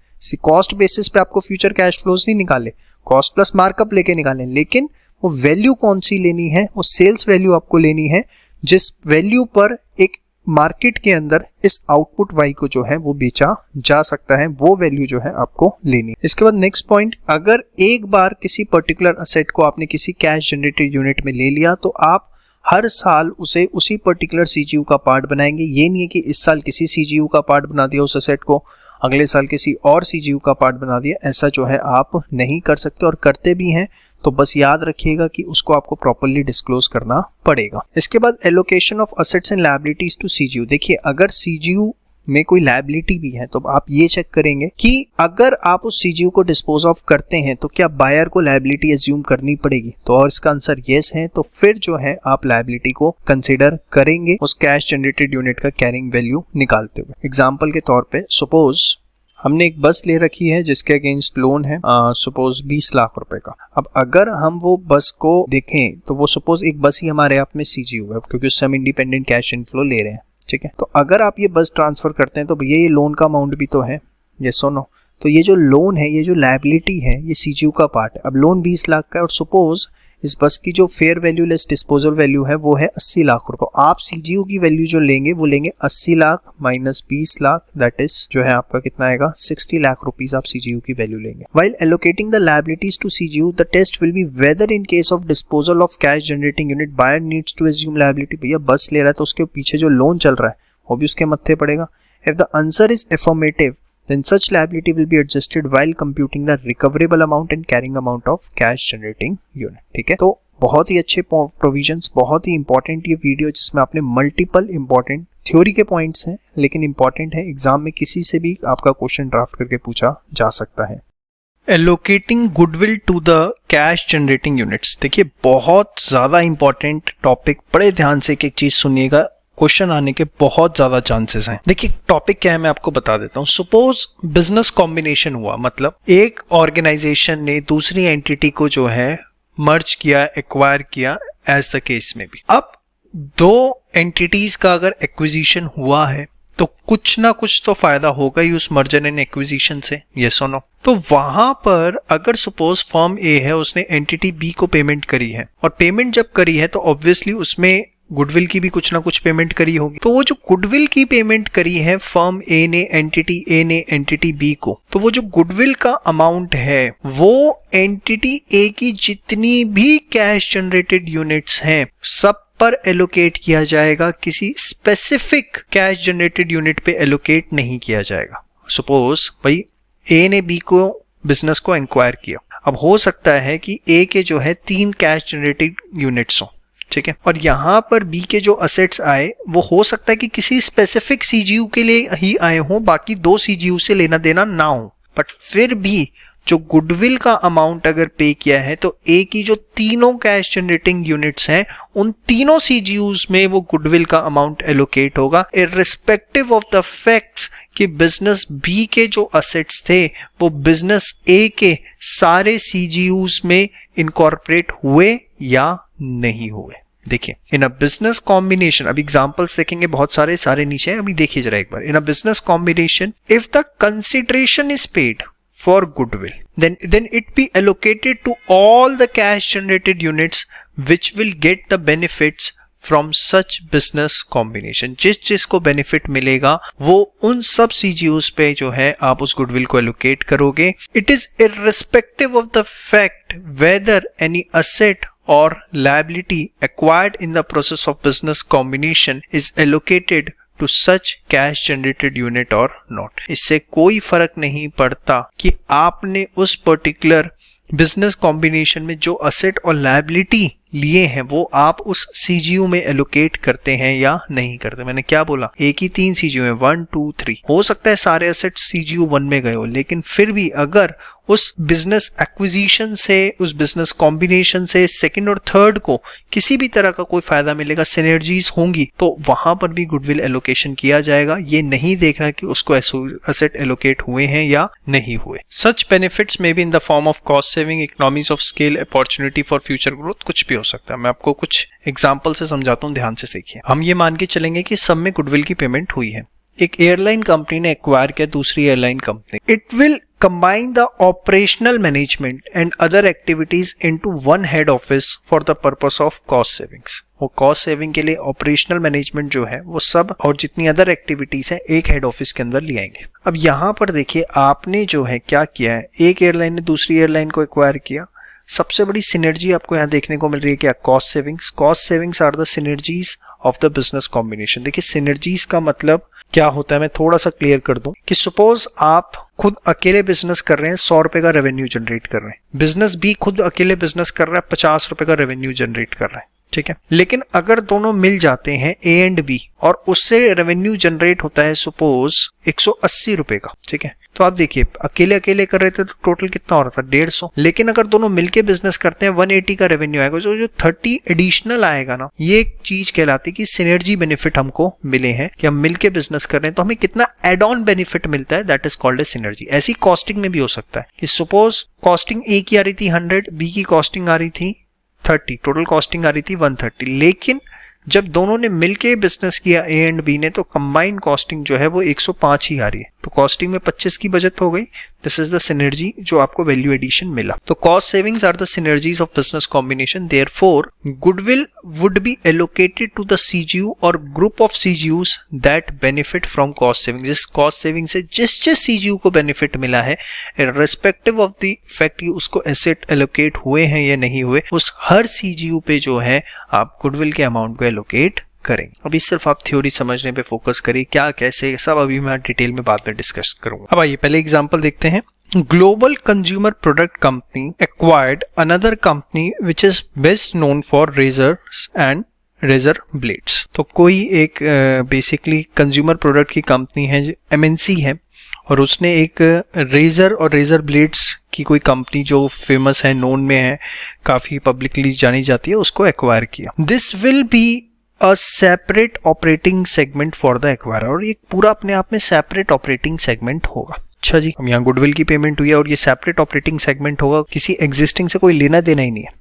कॉस्ट बेसिस पे आपको फ्यूचर कैश फ्लोज नहीं निकाले, कॉस्ट प्लस मार्कअप लेके निकालें, लेकिन वो वैल्यू कौन सी लेनी है, वो सेल्स वैल्यू आपको लेनी है जिस वैल्यू पर एक मार्केट के अंदर इस आउटपुट Y को जो है वो बेचा जा सकता है, वो वैल्यू जो है आपको लेनी है। इसके बाद नेक्स्ट पॉइंट, अगर एक बार किसी पर्टिकुलर असेट को आपने किसी कैश जनरेटेड यूनिट में ले लिया तो आप हर साल उसे उसी पर्टिकुलर CGU का पार्ट बनाएंगे। ये नहीं है कि इस साल किसी CGU का पार्ट बना दिया उस असेट को, अगले साल किसी और CGU का पार्ट बना दिया, ऐसा जो है आप नहीं कर सकते, और करते भी हैं तो बस याद रखिएगा कि उसको आपको प्रॉपर्ली डिस्क्लोज करना पड़ेगा। इसके बाद allocation of assets and liabilities to CGU। देखिए अगर CGU में कोई लायबिलिटी भी है तो आप ये चेक करेंगे कि अगर आप उस CGU को डिस्पोज ऑफ करते हैं तो क्या बायर को लायबिलिटी एज्यूम करनी पड़ेगी, तो और इसका आंसर येस है, तो फिर जो है आप लायबिलिटी को कंसिडर करेंगे उस कैश जनरेटेड यूनिट का कैरिंग वैल्यू निकालते हुए। एग्जाम्पल के तौर पे सपोज हमने एक बस ले रखी है जिसके अगेंस्ट लोन है सपोज 20 लाख रुपए का। अब अगर हम वो बस को देखें तो वो सपोज एक बस ही हमारे आप में CGU है क्योंकि उससे हम इंडिपेंडेंट कैश इनफ्लो ले रहे हैं, ठीक है। तो अगर आप ये बस ट्रांसफर करते हैं तो भैया ये लोन का अमाउंट भी तो है, ये सुनो, तो ये जो लोन है, ये जो लायबिलिटी है, ये CGU का पार्ट है। अब लोन 20 लाख का है और सपोज इस बस की जो fair value less disposal value है वो है 80 लाख रुपए। आप CGU की वैल्यू जो लेंगे वो लेंगे 80 lakh minus 20 lakh, that is जो है आपका कितना आएगा 60 लाख रुपीस आप CGU की वैल्यू लेंगे। While allocating the liabilities to CGU, the test will be whether in case of disposal of cash generating unit, buyer needs to assume liability। भैया बस ले रहा है तो उसके पीछे जो लोन चल रहा है वो भी उसके मत्थे पड़ेगा। If the answer is affirmative, then such liability will be adjusted while computing the recoverable amount and carrying amount of cash generating unit। ठीक है, तो बहुत ही अच्छे प्रोविजंस, बहुत ही इंपॉर्टेंट ये वीडियो जिसमें आपने मल्टीपल इंपॉर्टेंट थ्योरी के पॉइंट्स हैं लेकिन इंपॉर्टेंट है, एग्जाम में किसी से भी आपका क्वेश्चन ड्राफ्ट करके पूछा जा सकता है। Allocating goodwill to the cash generating units, देखिए बहुत ज्यादा इंपॉर्टेंट टॉपिक, बड़े ध्यान से एक एक चीज सुनिएगा, क्वेश्चन आने के बहुत ज्यादा चांसेस हैं। देखिए टॉपिक क्या है मैं आपको बता देता हूँ। सपोज बिजनेस कॉम्बिनेशन हुआ, मतलब एक ऑर्गेनाइजेशन ने दूसरी एंटिटी को जो है मर्ज किया, एक्वायर किया, एज द केस में भी। अब दो एंटिटीज का अगर एक्विजिशन हुआ है तो कुछ ना कुछ तो फायदा होगा ही उस मर्जर एंड एक्विजिशन से, यस और नो। तो वहां पर अगर सपोज फर्म ए है, उसने एंटिटी बी को पेमेंट करी है, और पेमेंट जब करी है तो ऑब्वियसली उसमें गुडविल की भी कुछ ना कुछ पेमेंट करी होगी। तो वो जो गुडविल की पेमेंट करी है फर्म ए ने एंटिटी बी को, तो वो जो गुडविल का अमाउंट है वो एंटिटी ए की जितनी भी कैश जनरेटेड यूनिट्स हैं सब पर एलोकेट किया जाएगा, किसी स्पेसिफिक कैश जनरेटेड यूनिट पे एलोकेट नहीं किया जाएगा। सपोज भाई ए ने बी को बिजनेस को इंक्वायर किया, अब हो सकता है कि ए के जो है 3 कैश जनरेटेड यूनिट्स हो, ठीक है, और यहाँ पर बी के जो असेट्स आए वो हो सकता है कि किसी स्पेसिफिक सीजीयू के लिए ही आए हो, बाकी 2 सीजीयू से लेना देना ना हो, बट फिर भी जो गुडविल का अमाउंट अगर पे किया है तो ए की जो तीनों कैश जनरेटिंग यूनिट्स हैं उन तीनों सीजीयूज में वो गुडविल का अमाउंट एलोकेट होगा, इररिस्पेक्टिव ऑफ द फैक्ट्स कि बिजनेस बी के जो असेट्स थे वो बिजनेस ए के सारे सीजीयूज में इनकॉर्पोरेट हुए या नहीं हुए। देखिए इन अ बिजनेस कॉम्बिनेशन, अभी एग्जांपल्स देखेंगे बहुत सारे नीचे हैं, अभी देखिए जरा एक बार। In a business combination if the consideration is paid for goodwill, then it be allocated to all the cash generated units which will get the benefits from such business combination। जिस को बेनिफिट मिलेगा वो उन सब CGUs पे जो है आप उस गुडविल को एलोकेट करोगे। It is irrespective of the fact whether any asset or liability acquired in the process of business combination is allocated to such cash generated unit or not। इससे कोई फर्क नहीं पड़ता कि आपने उस पर्टिकुलर बिजनेस कॉम्बिनेशन में जो असेट और लायबिलिटी लिए हैं वो आप उस सीजीयू में एलोकेट करते हैं या नहीं करते। मैंने क्या बोला, एक ही 3 सीजीयू है, 1 2 3, हो सकता है सारे असेट सीजीयू 1 में गए हो, लेकिन फिर भी अगर उस बिजनेस एक्विजिशन से, उस बिजनेस कॉम्बिनेशन से सेकंड और थर्ड को किसी भी तरह का कोई फायदा मिलेगा, सिनर्जीज होंगी, तो वहां पर भी गुडविल एलोकेशन किया जाएगा। ये नहीं देखना कि उसको असेट एलोकेट हुए हैं या नहीं हुए। सच benefits may be in the form of cost saving, economies of scale, opportunity for future growth, कुछ भी हो सकता है। मैं आपको कुछ एग्जाम्पल से समझाता हूँ, ध्यान से देखिए। हम ये मान के चलेंगे कि सब में गुडविल की पेमेंट हुई है। एक एयरलाइन कंपनी ने एक्वायर किया दूसरी airline company, it will combine the operational management and other activities into one head office for the purpose of cost savings। वो cost saving के लिए operational management जो है वो सब और जितनी other activities है एक head office के अंदर ले आएंगे। अब यहाँ पर देखिए आपने जो है क्या किया है, एक एयरलाइन ने दूसरी एयरलाइन को एक्वायर किया। सबसे बड़ी सिनर्जी आपको यहाँ देखने को मिल रही है क्या, cost savings. Cost savings are the synergies of the business combination. देखिए सिनर्जीज का मतलब क्या होता है मैं थोड़ा सा क्लियर कर दूं कि सपोज आप खुद अकेले बिजनेस कर रहे हैं, 100 रुपए का रेवेन्यू जनरेट कर रहे हैं, बिजनेस बी खुद अकेले बिजनेस कर रहा है, 50 रुपए का रेवेन्यू जनरेट कर रहा है, ठीक है। लेकिन अगर दोनों मिल जाते हैं ए एंड बी और उससे रेवेन्यू जनरेट होता है सपोज 180 रुपए का, ठीक है, तो आप देखिए अकेले अकेले कर रहे थे तो टोटल कितना हो रहा था 150, लेकिन अगर दोनों मिलके बिजनेस करते हैं 180 का रेवेन्यू आएगा, जो 30 एडिशनल आएगा ना, ये एक चीज कहलाती है कि सिनर्जी बेनिफिट हमको मिले हैं कि हम मिलके बिजनेस कर रहे हैं तो हमें कितना एड ऑन बेनिफिट मिलता है, that is called a synergy. ऐसी कॉस्टिंग में भी हो सकता है कि सपोज कॉस्टिंग ए की आ रही थी 100, बी की कॉस्टिंग आ रही थी 30, टोटल कॉस्टिंग आ रही थी 130, लेकिन जब दोनों ने मिलके बिजनेस किया ए एंड बी ने तो कंबाइंड कॉस्टिंग जो है वो 105 ही आ रही है, तो कॉस्टिंग में 25 की बचत हो गई। दिस इज द सिनर्जी जो आपको वैल्यू एडिशन मिला। तो cost savings are the synergies of business combination, therefore goodwill would be allocated to the CGU और group of CGUs that benefit from cost saving. जिस कॉस्ट सेविंग से जिस CGU को benefit मिला है, रिस्पेक्टिव ऑफ द फैक्ट कि उसको asset allocate हुए हैं या नहीं हुए, उस हर सीजीयू पे जो है आप गुडविल के अमाउंट को एलोकेट करेंगे। अभी सिर्फ आप थ्योरी समझने पे फोकस करिए, क्या कैसे सब अभी मैं डिटेल में बाद में डिस्कस करूंगा। अब आइए पहले एग्जांपल देखते हैं। Global consumer product company acquired another company which is best known for razors and razor blades. तो कोई एक बेसिकली कंज्यूमर प्रोडक्ट की कंपनी है, एमएनसी है, और उसने एक रेजर और रेजर ब्लेड्स की कोई कंपनी जो फेमस है, नोन में है, काफी पब्लिकली जानी जाती है, उसको एक्वायर किया। This will be a separate operating segment for the acquire, और ये पूरा अपने आप में सेपरेट ऑपरेटिंग सेगमेंट होगा। अच्छा जी, हम यहाँ गुडविल की पेमेंट हुई है और ये सेपरेट ऑपरेटिंग सेगमेंट होगा, किसी एग्जिस्टिंग से कोई लेना देना ही नहीं है,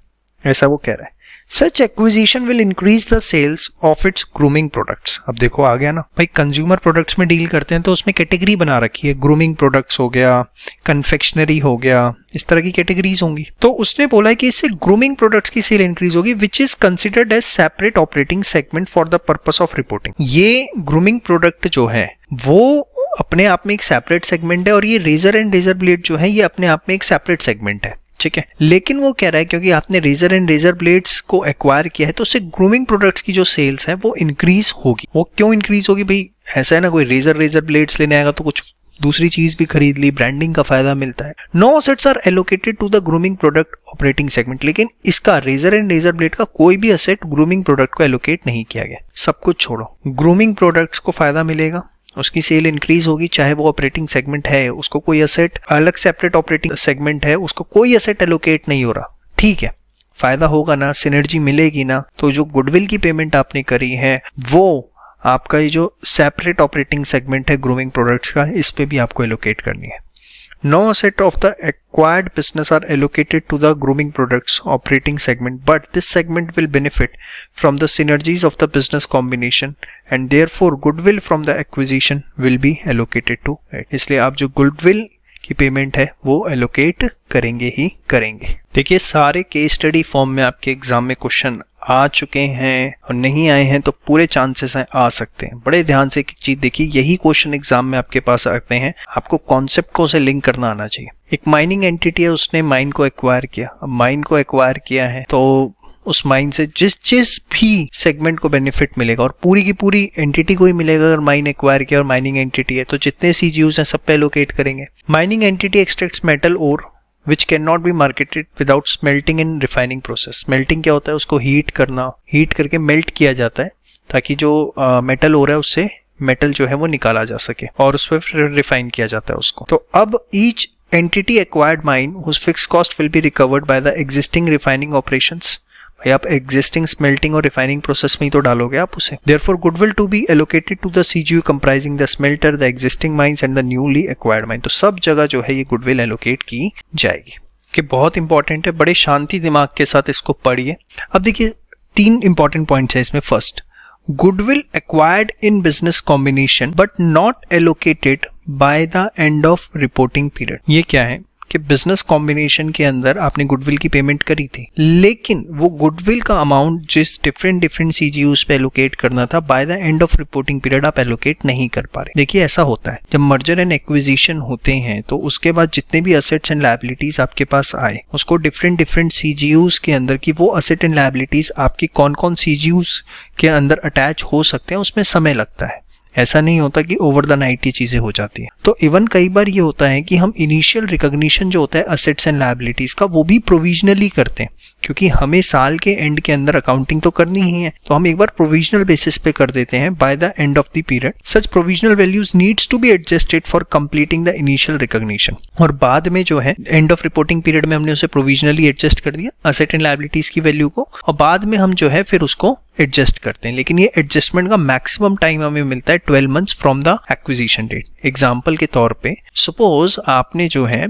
ऐसा वो कह रहा है। Such acquisition will increase the sales of its grooming products। अब देखो आ गया ना भाई, कंज्यूमर प्रोडक्ट्स में डील करते हैं तो उसमें कैटेगरी बना रखी है, ग्रूमिंग प्रोडक्ट्स हो गया, कन्फेक्शनरी हो गया, इस तरह की कैटेगरीज होंगी। तो उसने बोला है कि इससे ग्रूमिंग प्रोडक्ट्स की सेल इंक्रीज होगी, which is considered as separate operating segment for the purpose of reporting. ये ग्रूमिंग प्रोडक्ट जो है वो अपने आप में एक सेपरेट सेगमेंट है, और ये रेजर एंड रेजर ब्लेड जो है ये अपने आप में एक सेपरेट सेगमेंट है, ठीक है। लेकिन वो कह रहा है क्योंकि आपने रेजर एंड रेजर ब्लेड्स को एक्वायर किया है तो उससे ग्रूमिंग प्रोडक्ट्स की जो सेल्स है वो इंक्रीज होगी। वो क्यों इंक्रीज होगी भाई, ऐसा है ना, कोई रेजर ब्लेड्स लेने आएगा तो कुछ दूसरी चीज भी खरीद ली, ब्रांडिंग का फायदा मिलता है। No assets are allocated to the grooming product operating segment, लेकिन इसका रेजर एंड रेजर ब्लेड का कोई भी असेट ग्रूमिंग प्रोडक्ट को एलोकेट नहीं किया गया। सब कुछ छोड़ो, ग्रूमिंग प्रोडक्ट्स को फायदा मिलेगा, उसकी सेल इंक्रीज होगी, चाहे वो ऑपरेटिंग सेगमेंट है, उसको कोई असेट अलग सेपरेट ऑपरेटिंग सेगमेंट है, उसको कोई असेट एलोकेट नहीं हो रहा, ठीक है, फायदा होगा ना, सिनर्जी मिलेगी ना। तो जो गुडविल की पेमेंट आपने करी है वो आपका ये जो सेपरेट ऑपरेटिंग सेगमेंट है ग्रूमिंग प्रोडक्ट्स का, इस पे भी आपको एलोकेट करनी है। No asset of the acquired business are allocated to the grooming products operating segment, but this segment will benefit from the synergies of the business combination and therefore goodwill from the acquisition will be allocated to it। इसलिए आप जो goodwill की payment है वो allocate करेंगे ही करेंगे। देखिए सारे केस स्टडी फॉर्म में आपके एग्जाम में क्वेश्चन आ चुके हैं, और नहीं आए हैं तो पूरे चांसेस हैं आ सकते हैं। बड़े ध्यान से एक चीज देखिए, यही क्वेश्चन एग्जाम में आपके पास आते हैं, आपको कॉन्सेप्ट को से लिंक करना आना चाहिए। एक माइनिंग एंटिटी है, उसने माइन को एक्वायर किया, अब माइन को एक्वायर किया है तो उस माइन से जिस भी सेगमेंट को बेनिफिट मिलेगा, और पूरी की पूरी एंटिटी को ही मिलेगा अगर माइन एक्वायर किया और माइनिंग एंटिटी है, तो जितने सीजीयूज हैं सब पे एलोकेट करेंगे। Mining entity extracts metal ore which cannot be marketed without smelting and refining process। smelting क्या होता है, उसको हीट करना, हीट करके मेल्ट किया जाता है ताकि जो मेटल हो रहा है उससे मेटल जो है वो निकाला जा सके, और उस पर रिफाइन किया जाता है उसको। तो अब each entity acquired mine whose fixed cost will be recovered by the existing refining operations, भाई आप एग्जिस्टिंग स्मेल्टिंग और रिफाइनिंग प्रोसेस में ही तो डालोगे आप उसे। Therefore goodwill to be allocated to the CGU comprising the smelter, the existing mines and the newly acquired mine. तो सब जगह जो है ये गुडविल एलोकेट की जाएगी, कि बहुत इंपॉर्टेंट है, बड़े शांति दिमाग के साथ इसको पढ़िए। अब देखिए 3 इंपॉर्टेंट पॉइंट्स है इसमें। First, goodwill acquired in business combination but not allocated by the end of reporting period. ये क्या है कि बिजनेस कॉम्बिनेशन के अंदर आपने गुडविल की पेमेंट करी थी, लेकिन वो गुडविल का अमाउंट जिस डिफरेंट सीजीयूज पे एलोकेट करना था, bye the end of reporting period आप एलोकेट नहीं कर पा रहे। देखिए ऐसा होता है जब मर्जर एंड एक्विजिशन होते हैं तो उसके बाद जितने भी असेट्स एंड लायबिलिटीज आपके पास आए, उसको डिफरेंट सीजीयूज के अंदर की वो असेट एंड लायबिलिटीज आपकी कौन कौन सीजीयूज के अंदर अटैच हो सकते हैं, उसमें समय लगता है। ऐसा नहीं होता कि ओवर द नाइट ये चीजें हो जाती है। तो इवन कई बार ये होता है कि हम इनिशियल रिकॉग्निशन जो होता है असेट्स एंड लायबिलिटीज का, वो भी प्रोविजनली करते हैं, क्योंकि हमें साल के एंड के अंदर अकाउंटिंग तो करनी ही है, तो हम एक बार प्रोविजनल बेसिस पे कर देते हैं by the end of the period. Such provisional values needs to be adjusted for completing the initial recognition, और बाद में जो है एंड ऑफ रिपोर्टिंग पीरियड में हमने उसे प्रोविजनली एडजस्ट कर दिया असेट एंड लायबिलिटीज की वैल्यू को, और बाद में हम जो है फिर उसको एडजस्ट करते हैं। लेकिन ये एडजस्टमेंट का मैक्सिमम टाइम हमें मिलता है 12 months from the acquisition date. Example के तौर पे सपोज आपने जो है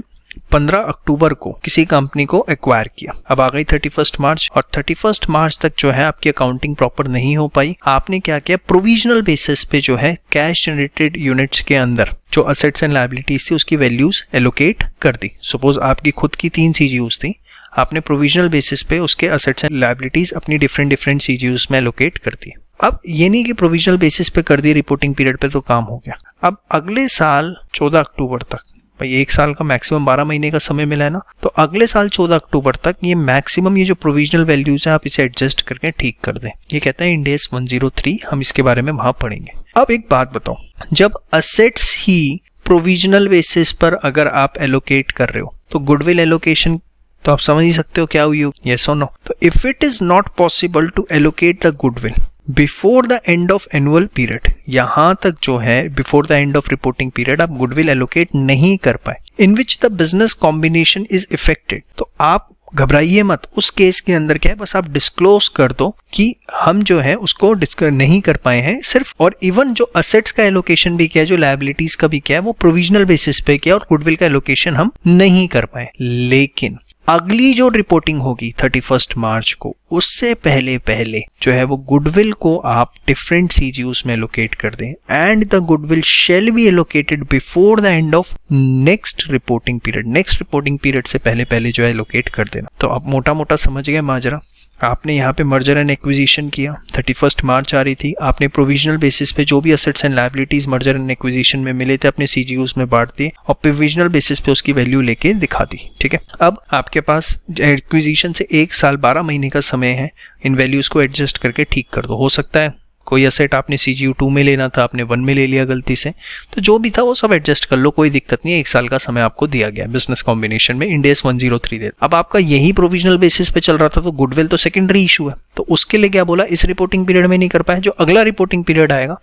15 अक्टूबर को किसी कंपनी को एक्वायर किया, अब आ गई 31 मार्च, और 31 मार्च तक जो है आपकी अकाउंटिंग प्रॉपर नहीं हो पाई। आपने क्या किया, प्रोविजनल बेसिस पे जो है कैश जनरेटेड यूनिट्स के अंदर जो असेट्स एंड लायबिलिटीज थी उसकी वैल्यूज एलोकेट कर दी। सपोज आपकी खुद की 3 सीजीयूज थी, आपने प्रोविजनल बेसिस पे उसके असेट्स एंड लायबिलिटीज अपनी डिफरेंट सीजीयूज में एलोकेट कर दी। अब ये नहीं कि प्रोविजनल बेसिस पे कर दी रिपोर्टिंग पीरियड पे तो काम हो गया। अब अगले साल 14 अक्टूबर तक भाई 1 साल का मैक्सिमम 12 महीने का समय मिला है ना, तो अगले साल 14 अक्टूबर तक ये मैक्सिमम ये जो प्रोविजनल वैल्यूज है आप इसे एडजस्ट करके ठीक कर दें। ये कहता है इंड AS 103, हम इसके बारे में वहां पढ़ेंगे। अब एक बात बताओ, जब असेट्स ही प्रोविजनल बेसिस पर अगर आप एलोकेट कर रहे हो तो गुडविल एलोकेशन तो आप समझ ही सकते हो क्या हुई हो, यस और नो। तो if it is not possible to allocate the goodwill before the end of annual period, यहां तक जो है before the end of reporting period आप गुडविल एलोकेट नहीं कर पाए, in which the business combination is effected, तो आप घबराइए मत। उस केस के अंदर क्या है, बस आप डिस्क्लोज कर दो कि हम जो है उसको नहीं कर पाए हैं सिर्फ, और इवन जो असेट्स का एलोकेशन भी किया है, जो लायबिलिटीज का भी किया है, वो प्रोविजनल बेसिस पे किया और गुडविल का एलोकेशन हम नहीं कर पाए। लेकिन अगली जो रिपोर्टिंग होगी 31 मार्च को, उससे पहले जो है वो गुडविल को आप डिफरेंट सीजीयूज में एलोकेट कर दें, and the goodwill shell be allocated before the end of next reporting period. Next reporting period से पहले जो है एलोकेट कर देना। तो आप मोटा मोटा समझ गए माजरा। आपने यहाँ पे मर्जर एंड एक्विजिशन किया, 31 मार्च आ रही थी, आपने प्रोविजनल बेसिस पे जो भी assets and liabilities merger and acquisition में मिले थे अपने सीजीयूज में बांट दिए और प्रोविजनल बेसिस पे उसकी वैल्यू लेके दिखा दी। ठीक है, अब आपके पास एक्विजिशन से 1 साल 12 महीने का समय है, इन वैल्यूज को एडजस्ट करके ठीक कर दो। हो सकता है कोई असेट आपने CGU 2 में लेना था, आपने 1 में ले लिया गलती से, तो जो भी था वो सब एडजस्ट कर लो, कोई दिक्कत नहीं है। 1 साल का समय आपको दिया गया बिजनेस कॉम्बिनेशन में, इंड AS 103 दे। अब आपका यही प्रोविजनल बेसिस पे चल रहा था, तो गुडविल तो सेकेंडरी इशू है, तो उसके लिए क्या बोला, इस रिपोर्टिंग पीरियड में नहीं कर पाए, जो अगला रिपोर्टिंग पीरियड आएगा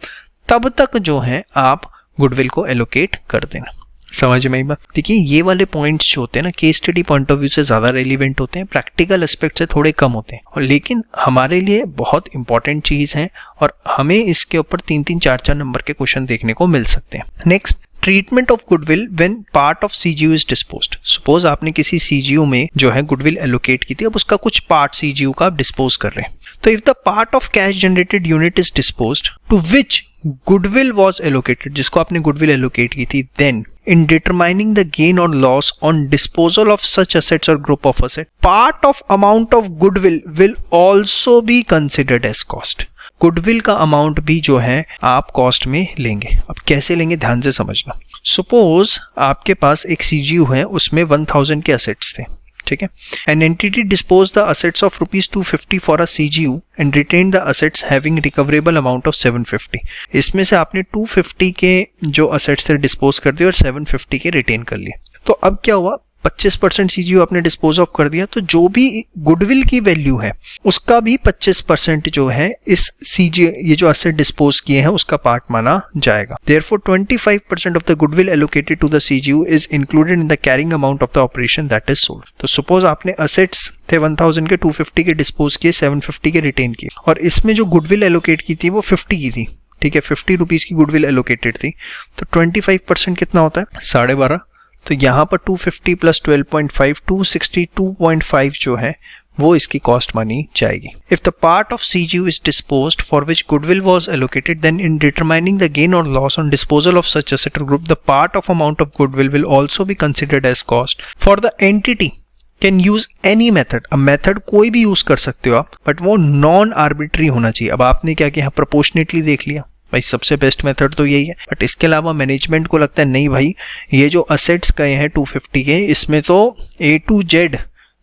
तब तक जो है आप गुडविल को एलोकेट कर देना। समझ में आई बात? देखिए ये वाले पॉइंट्स जो होते हैं ना, case study point of view से ज्यादा रेलिवेंट होते हैं, प्रैक्टिकल एस्पेक्ट से थोड़े कम होते हैं, और लेकिन हमारे लिए बहुत इंपॉर्टेंट चीज है और हमें इसके ऊपर 3-3, 4-4 नंबर के क्वेश्चन देखने को मिल सकते हैं। Next, treatment of goodwill when part of CGU is disposed. Suppose आपने किसी CGU में जो है गुडविल एलोकेट की थी, अब उसका कुछ पार्ट CGU का आप डिस्पोज कर रहे हैं, तो if the part of cash generated unit is disposed to which goodwill was allocated, जिसको आपने गुडविल एलोकेट की थी, then in determining the gain or loss on disposal of such assets or group of assets, part of amount of goodwill will also be considered as cost. Goodwill का amount भी जो है आप cost में लेंगे। अब कैसे लेंगे ध्यान से समझना। सपोज आपके पास एक CGU है, उसमें 1000 के असेट्स थे, ठीक है। An entity disposed the assets of ₹250 for a CGU and retained the assets having recoverable amount of 750. इसमें से आपने 250 के जो assets थे डिस्पोज कर दिए और 750 के रिटेन कर लिए। तो अब क्या हुआ, 25% CGU आपने डिस्पोज ऑफ कर दिया, तो जो भी गुडविल की वैल्यू है उसका भी 25% जो है इस CGU, ये जो असेट डिस्पोज किए हैं, उसका पार्ट माना जाएगा। Therefore 25% of the goodwill allocated to the CGU is included in the carrying amount of the operation that is sold. तो सपोज आपने असेट्स थे 1000 के, 250 के डिस्पोज किए, 750 के रिटेन किए, और इसमें जो गुडविल एलोकेट की थी वो 50 की थी, ठीक है, 50 रुपीज की गुडविल एलोकेटेड थी, तो 25% कितना होता है, 12.5। तो यहाँ पर 250 प्लस 12.5, 262.5 जो है वो इसकी कॉस्ट मानी जाएगी। If the part of CGU is disposed for which goodwill was allocated, then in determining the gain और loss on disposal of such asset और group, the part of amount of goodwill will also be considered as cost for the entity can use any method. अब method कोई भी use कर सकते हो आप, but वो नॉन आर्बिट्री होना चाहिए। अब आपने क्या किया, प्रोपोर्शनेटली देख लिया, भाई सबसे बेस्ट मेथड तो यही है, बट इसके अलावा मैनेजमेंट को लगता है नहीं भाई, ये जो असेट्स गए हैं 250 के, इसमें तो A to Z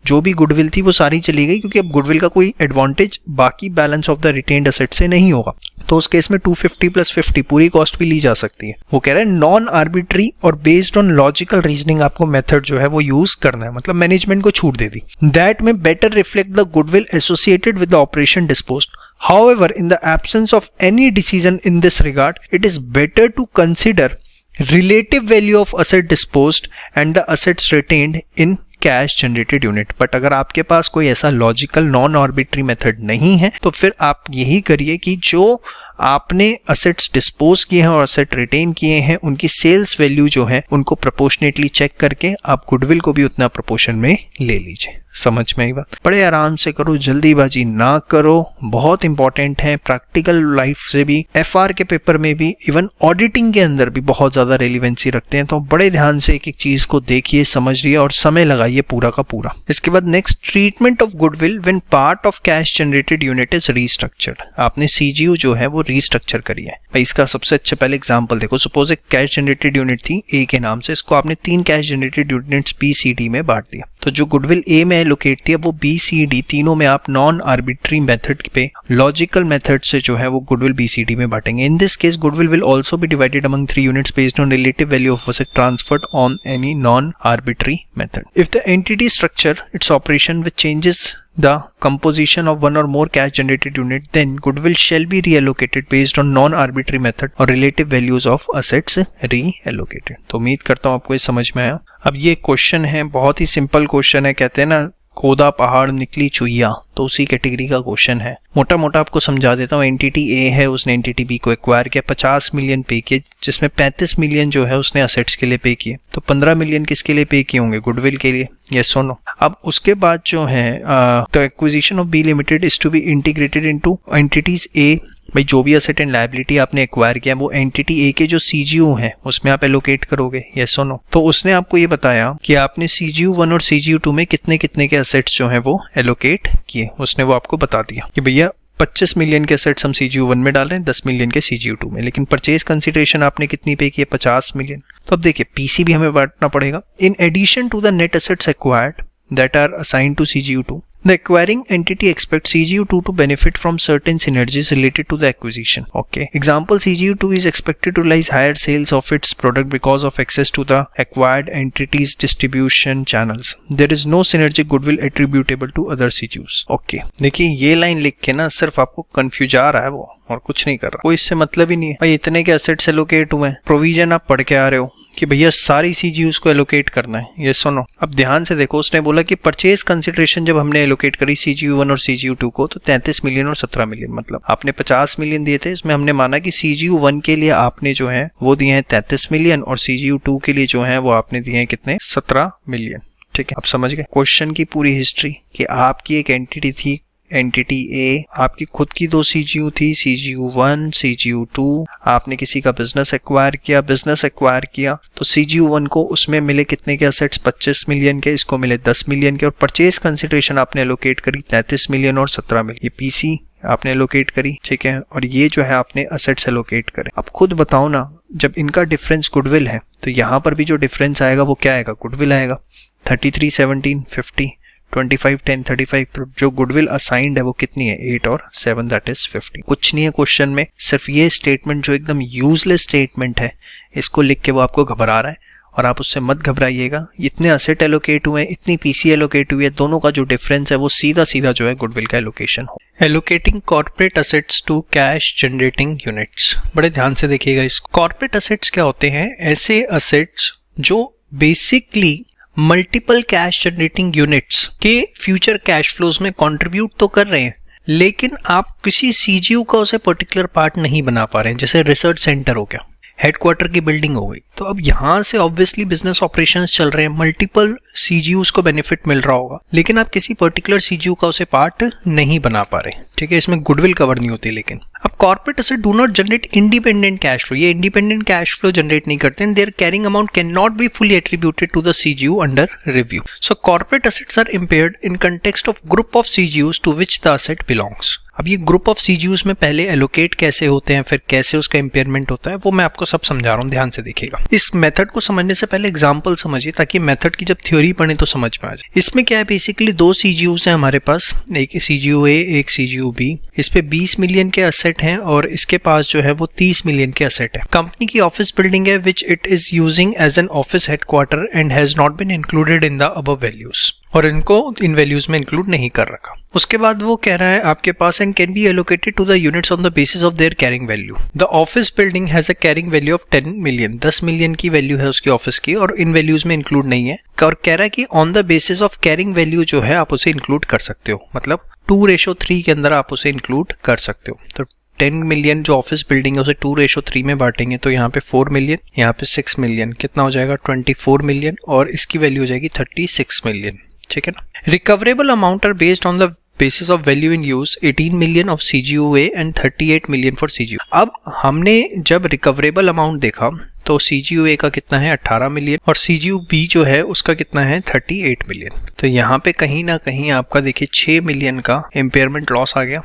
जो भी गुडविल थी वो सारी चली गई, क्योंकि अब गुडविल का कोई एडवांटेज बाकी balance of the retained asset से नहीं होगा। तो उस केस में 250 प्लस 50 पूरी कॉस्ट भी ली जा सकती है। वो कह रहे हैं नॉन आर्बिट्री और बेस्ड ऑन लॉजिकल रीजनिंग आपको मेथड जो है वो यूज करना है, मतलब मैनेजमेंट को छूट दे दी। दैट में better reflect the goodwill associated with the operation disposed. However, in the absence of any decision in this regard, it is better to consider relative value of asset disposed and the assets retained in cash generated unit. But अगर आपके पास कोई ऐसा logical non arbitrary method नहीं है, तो फिर आप यही करिए कि जो आपने असेट्स डिस्पोज किए हैं और असेट रिटेन किए हैं, उनकी सेल्स वैल्यू जो है उनको प्रोपोर्शनेटली चेक करके आप गुडविल को भी उतना प्रोपोर्शन में ले लीजिए। समझ में आई बात? बड़े आराम से करो, जल्दीबाजी ना करो, बहुत इंपॉर्टेंट है। प्रैक्टिकल लाइफ से भी, FR के पेपर में भी, इवन ऑडिटिंग के अंदर भी बहुत ज्यादा रेलिवेंसी रखते हैं। तो बड़े ध्यान से एक एक चीज को देखिए, समझिए और समय लगाइए पूरा का पूरा। इसके बाद next, treatment of goodwill when part of cash generated unit is restructured. आपने CGU जो है वो रीस्ट्रक्चर करी है। भाई इसका सबसे अच्छा पहले एग्जांपल देखो, सपोज एक कैश जनरेटेड यूनिट थी ए के नाम से, इसको आपने 3 cash generated units B C D में बांट दिया, तो जो गुडविल ए में एलोकेट थी वो बी सी डी तीनों में आप नॉन आर्बिट्री मेथड पे लॉजिकल मेथड से जो है वो गुडविल बी सी डी में बांटेंगे। इन this case goodwill will also B divided among 3 units based on relative value of asset transferred on any non arbitrary method. If the entity structure its operation which changes the composition of one or more cash generated unit, then goodwill shall be reallocated based on non-arbitrary method or relative values of assets reallocated। तो उम्मीद करता हूँ आपको ये समझ में आया। अब ये क्वेश्चन है, बहुत ही सिंपल क्वेश्चन है, कहते हैं ना खोदा पहाड़ निकली चुईया, तो उसी कैटेगरी का क्वेश्चन है। मोटा मोटा आपको समझा देता हूँ। एंटिटी ए है, उसने एंटिटी बी को एक्वायर किया, 50 मिलियन पे किए, जिसमें 35 मिलियन जो है उसने असेट्स के लिए पे किए, तो 15 मिलियन किसके लिए पे किए होंगे? गुडविल के लिए, यस और नो। अब उसके बाद जो है the acquisition of B limited is to be integrated into entities A. भाई जो भी असेट एंड लायबिलिटी आपने एक्वायर किया वो एंटिटी ए के जो सीजीयू है उसमें आप एलोकेट करोगे, यस और नो। तो उसने आपको ये बताया कि आपने सीजीयू 1 और सीजीयू 2 में कितने कितने के असेट्स जो हैं वो एलोकेट किए, उसने वो आपको बता दिया कि भैया 25 मिलियन के असेट्स हम सीजीयू 1 में डाल रहे हैं, 10 मिलियन के सीजीयू 2 में, लेकिन परचेज कंसिडरेशन आपने कितनी पे की है? 50 मिलियन। तो अब देखिए पीसी भी हमें बांटना पड़ेगा। In addition to the net assets acquired that are assigned to CGU2, the acquiring entity expects CGU2 to benefit from certain synergies related to the acquisition. Okay. Example, CGU2 is expected to realize higher sales of its product because of access to the acquired entity's distribution channels. There is no synergic goodwill attributable to other CGUs. Okay. देखिए ये line लिख के ना सिर्फ आपको confuse आ रहा है वो, और कुछ नहीं कर रहा, कोई इससे मतलब ही नहीं है। भाई इतने के एसेट्स एलोकेट हुए हैं, प्रोविजन आप पढ़ के आ रहे हो कि भैया सारी सीजीयूज को एलोकेट करना है, ये सुनो। अब ध्यान से देखो, उसने बोला कि परचेज कंसिडरेशन जब हमने एलोकेट करी सीजीयू 1 और सीजीयू 2 को, तो 33 मिलियन और 17 मिलियन, मतलब आपने 50 मिलियन दिए थे, इसमें हमने माना कि सीजीयू 1 के लिए आपने जो है वो दिए हैं 33 मिलियन और सीजीयू 2 के लिए जो है वो आपने दिए हैं कितने? 17 मिलियन। ठीक है, अब समझ गए क्वेश्चन की पूरी हिस्ट्री कि आपकी एक एंटिटी थी, एंटिटी ए, आपकी खुद की 2 सीजीयू थी, सीजीयू 1, सीजीयू 2, आपने किसी का बिजनेस एक्वायर किया, तो सीजीयू 1 को उसमें मिले कितने के असेट्स? 25 मिलियन के, इसको मिले 10 मिलियन के, और परचेज कंसिडरेशन आपने एलोकेट करी 33 मिलियन और 17 मिलियन। ये पीसी आपने एलोकेट करी, ठीक है, और ये जो है आपने असेट्स एलोकेट करे। अब खुद बताओ ना, जब इनका डिफरेंस गुडविल है तो यहाँ पर भी जो डिफरेंस आएगा वो क्या आएगा? गुडविल आएगा। 33 17 50 25 10 35, जो गुडविल असाइंड है वो कितनी है? 8 और 7 दैट इज 50। कुछ नहीं है क्वेश्चन में, सिर्फ ये स्टेटमेंट जो एकदम यूजलेस स्टेटमेंट है इसको लिख के वो आपको घबरा रहा है, और आप उससे मत घबराइएगा। इतने असेट एलोकेट हुए हैं, इतनी पीसी एलोकेट हुई है, दोनों का जो डिफरेंस है वो सीधा सीधा जो है गुडविल का एलोकेशन हो। Allocating corporate assets to cash generating units, बड़े ध्यान से देखिएगा इसको। कॉर्पोरेट असेट्स क्या होते हैं? ऐसे असेट्स जो basically multiple cash generating units के फ्यूचर कैश फ्लोज में कंट्रीब्यूट तो कर रहे हैं, लेकिन आप किसी सीजीयू का उसे पर्टिकुलर पार्ट नहीं बना पा रहे हैं। जैसे रिसर्च सेंटर हो गया, हेडक्वार्टर की बिल्डिंग हो गई, तो अब यहाँ से ऑब्वियसली बिजनेस ऑपरेशंस चल रहे हैं, मल्टीपल सीजीयूज को बेनिफिट मिल रहा होगा, लेकिन आप किसी पर्टिकुलर सीजीयू का उसे पार्ट नहीं बना पा रहे। ठीक है, इसमें गुडविल कवर नहीं होती। लेकिन अब corporate asset do not generate independent cash flow, ये इंडिपेंडेंट कैश फ्लो जनरेट नहीं करते हैं। Their carrying amount can not be fully attributed to the CGU under review. So corporate assets are impaired in context of group of CGUs to which the asset belongs. अब ये group of सीजीयूज में पहले allocate कैसे होते हैं, फिर कैसे उसका इम्पेयरमेंट होता है, वो मैं आपको सब समझा रहा हूँ, ध्यान से देखिएगा। इस मेथड को समझने से पहले एग्जांपल समझिए, ताकि मेथड की जब थ्योरी पढ़े तो समझ में आ जाए। इसमें क्या है, बेसिकली 2 सीजीयूज हैं हमारे पास, एक सीजीयू ए, एक सीजीयू बी। इस पे 20 मिलियन के असेट हैं और इसके पास जो है वो 30 मिलियन के असेट है। कंपनी की ऑफिस बिल्डिंग है which it is using as an office headquarter and has not been included in the above values, और इनको इन वैल्यूज में इंक्लूड नहीं कर रखा। उसके बाद वो कह रहा है आपके पास and can be allocated to the units on the basis of their carrying value. The office building has a carrying value of 10 million, 10 million की वैल्यू है उसकी ऑफिस की, और इन वैल्यूज में इंक्लूड नहीं है। और कह रहा है कि on the basis of carrying value जो है आप उसे इंक्लूड कर सकते हो, मतलब 2:3 के अंदर आप उसे इंक्लूड कर सकते हो। तो 10 मिलियन जो ऑफिस बिल्डिंग है उसे 2:3 में बांटेंगे, तो यहाँ पे 4 मिलियन, यहाँ पे 6 मिलियन, कितना हो जाएगा? 24 मिलियन, और इसकी वैल्यू हो जाएगी 36 मिलियन। ठीक है ना। Recoverable amount are based on the basis of value in use 18 million of CGU A and 38 million for CGU. अब हमने जब रिकवरेबल अमाउंट देखा तो सीजीयू ए का कितना है? 18 मिलियन, और सीजीयू बी जो है उसका कितना है? 38 मिलियन। तो यहाँ पे कहीं ना कहीं आपका देखिए 6 मिलियन का इम्पेयरमेंट लॉस आ गया।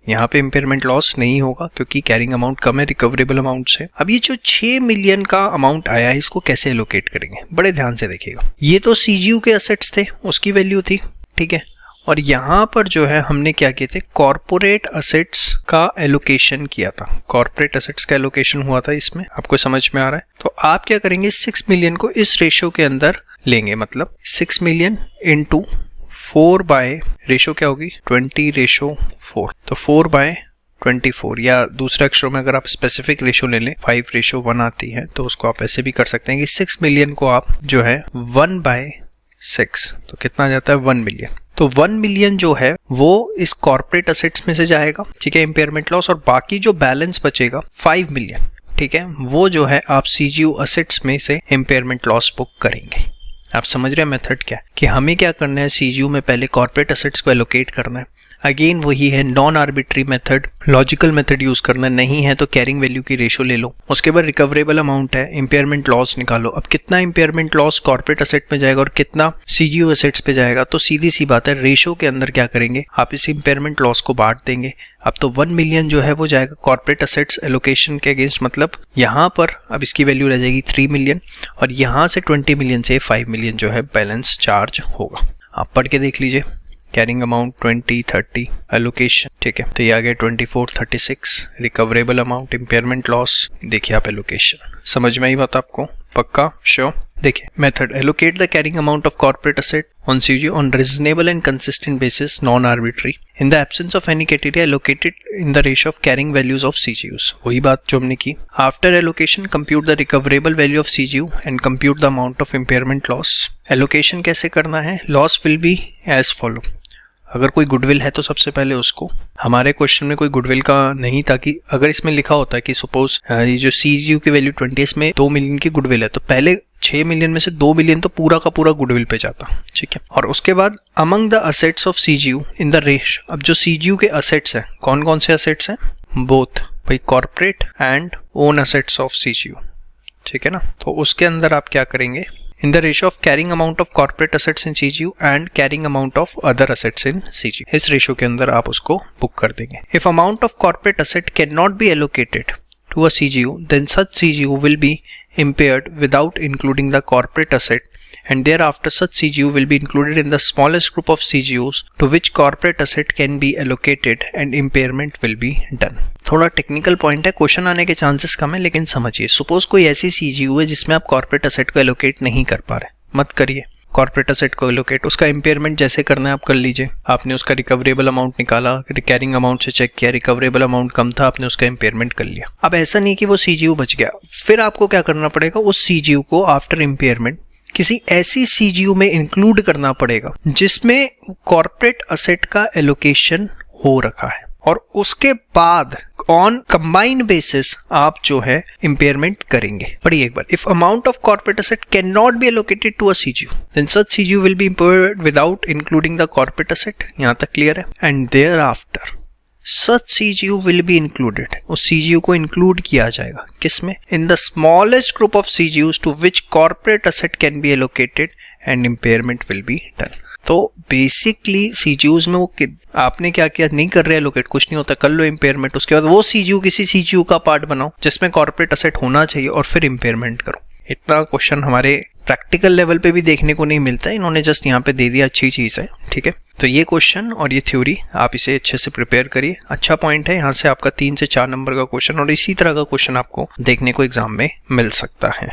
यहाँ पे इम्पेयरमेंट लॉस नहीं होगा क्योंकि कैरिंग अमाउंट कम है रिकवरेबल अमाउंट से। अब ये जो 6 मिलियन का अमाउंट आया है इसको कैसे एलोकेट करेंगे, बड़े ध्यान से देखिएगा। ये तो सीजीयू के असेट्स थे, उसकी वैल्यू थी, ठीक है। और यहाँ पर जो है हमने क्या किए थे, कॉर्पोरेट असेट्स का एलोकेशन किया था। कॉर्पोरेट असेट्स का एलोकेशन हुआ था इसमें, आपको समझ में आ रहा है। तो आप क्या करेंगे, 6 मिलियन को इस रेशो के अंदर लेंगे, मतलब 6 मिलियन इंटू 4 बाय रेशो क्या होगी 20:4, तो 4/24, या दूसरे अक्षरों में अगर आप स्पेसिफिक रेशो ले लें 5:1 आती है, तो उसको आप ऐसे भी कर सकते हैं कि 6 मिलियन को आप जो है 1/6, तो कितना आ जाता है 1 मिलियन। तो 1 मिलियन जो है वो इस कॉर्पोरेट असेट्स में से जाएगा, ठीक है, इम्पेयरमेंट लॉस, और बाकी जो बैलेंस बचेगा 5 मिलियन, ठीक है, वो जो है आप सीजीयू असेट्स में से इम्पेयरमेंट लॉस बुक करेंगे। आप समझ रहे हैं मेथड क्या है, कि हमें क्या करना है, सीजीयू में पहले कॉर्पोरेट असेट्स को एलोकेट करना है। अगेन वही है, non arbitrary method, logical method use करना, नहीं है तो कैरिंग वैल्यू की रेशो ले लो। उसके बाद रिकवरेबल अमाउंट है, इम्पेयरमेंट लॉस निकालो। अब कितना इम्पेयरमेंट लॉस कॉर्पोरेट असेट में जाएगा और कितना सीजीयू असेट्स पे जाएगा, तो सीधी सी बात है, रेशो के अंदर क्या करेंगे, आप इस इम्पेयरमेंट लॉस को बांट देंगे। अब तो 1 मिलियन जो है वो जाएगा कॉर्पोरेट असेट्स एलोकेशन के अगेंस्ट, मतलब यहाँ पर अब इसकी वैल्यू रह जाएगी 3 मिलियन, और यहाँ से 20 मिलियन से 5 मिलियन जो है बैलेंस चार्ज होगा। आप पढ़ के देख लीजिए, कैरिंग अमाउंट 20, 30 एलोकेशन, ठीक है, तो ये आ गया 24, 36 रिकवरेबल अमाउंट, इम्पेयरमेंट लॉस, देखिए आप एलोकेशन। समझ में आई बात आपको, पक्का श्योर? देखिए method, allocate the carrying amount of corporate asset on CGU on reasonable and consistent basis, non arbitrary, in the absence of any criteria allocated in the ratio of carrying values of CGUs. वही बात जो हमने की। After allocation compute the recoverable value of CGU and compute the amount of impairment loss. Allocation कैसे करना है, loss will be as follow. अगर कोई गुडविल है तो सबसे पहले उसको, हमारे क्वेश्चन में कोई गुडविल का नहीं था, कि अगर इसमें लिखा होता है कि सपोज ये जो सीजीयू की वैल्यू 20 इसमें 2 मिलियन की गुडविल है, तो पहले 6 मिलियन में से 2 मिलियन तो पूरा का पूरा गुडविल पे जाता, ठीक है। और उसके बाद among the assets of CGU in the रेश, अब जो सीजीयू के असेट्स हैं, कौन कौन से असेट्स हैं, बोथ भाई corporate and own assets of CGU, ठीक है ना। तो उसके अंदर आप क्या करेंगे, in the ratio of carrying amount of corporate assets in CGU and carrying amount of other assets in CGU, इस रेशियो के अंदर आप उसको बुक कर देंगे। If amount of corporate asset cannot be allocated to a CGU, then such CGU will be impaired without including the corporate asset, and thereafter such CGU will be included in the smallest group of CGUs to which corporate asset can be allocated and impairment will be done। थोड़ा technical point है, question आने के chances कम है, लेकिन समझिए, suppose कोई ऐसी CGU है जिसमें आप कॉर्पोरेट असेट को एलोकेट नहीं कर पा रहे, मत करिए कॉर्पोरेट असेट को एलोकेट, उसका इम्पेयरमेंट जैसे करना है आप कर लीजिए। आपने उसका रिकवरेबल अमाउंट निकाला, कैरिंग अमाउंट से चेक किया, रिकवरेबल अमाउंट कम था, आपने उसका इम्पेयरमेंट कर लिया। अब ऐसा नहीं कि वो सीजीयू बच गया, फिर आपको क्या करना पड़ेगा, उस सीजीयू को आफ्टर इम्पेयरमेंट किसी ऐसी सीजीयू में इंक्लूड करना पड़ेगा जिसमें कॉर्पोरेट असेट का एलोकेशन हो रखा है, और उसके बाद ऑन कंबाइंड बेसिस आप जो है इम्पेयरमेंट करेंगे। पढ़िए एक बार, if amount of corporate asset can not be allocated to a CGU, then such CGU will be impaired without including the corporate asset. यहां तक क्लियर है? And thereafter such CGU will be included, उस CGU को include किया जाएगा किसमें, in the smallest group of CGUs to which corporate asset can be allocated and impairment will be done। तो basically CGUs में वो आपने क्या किया, नहीं कर रहे एलोकेट, कुछ नहीं होता, कर लो इम्पेयरमेंट, उसके बाद वो CGU किसी CGU का पार्ट बनाओ जिसमें कॉर्पोरेट असेट होना चाहिए और फिर इम्पेयरमेंट करो। इतना क्वेश्चन हमारे प्रैक्टिकल लेवल पे भी देखने को नहीं मिलता है, इन्होंने जस्ट यहाँ पे दे दिया, अच्छी चीज़ है, ठीक है। तो ये क्वेश्चन और ये थ्योरी आप इसे अच्छे से प्रिपेयर करिए, अच्छा पॉइंट है, यहाँ से आपका 3 से 4 नंबर का क्वेश्चन और इसी तरह का क्वेश्चन आपको देखने को एग्जाम में मिल सकता है।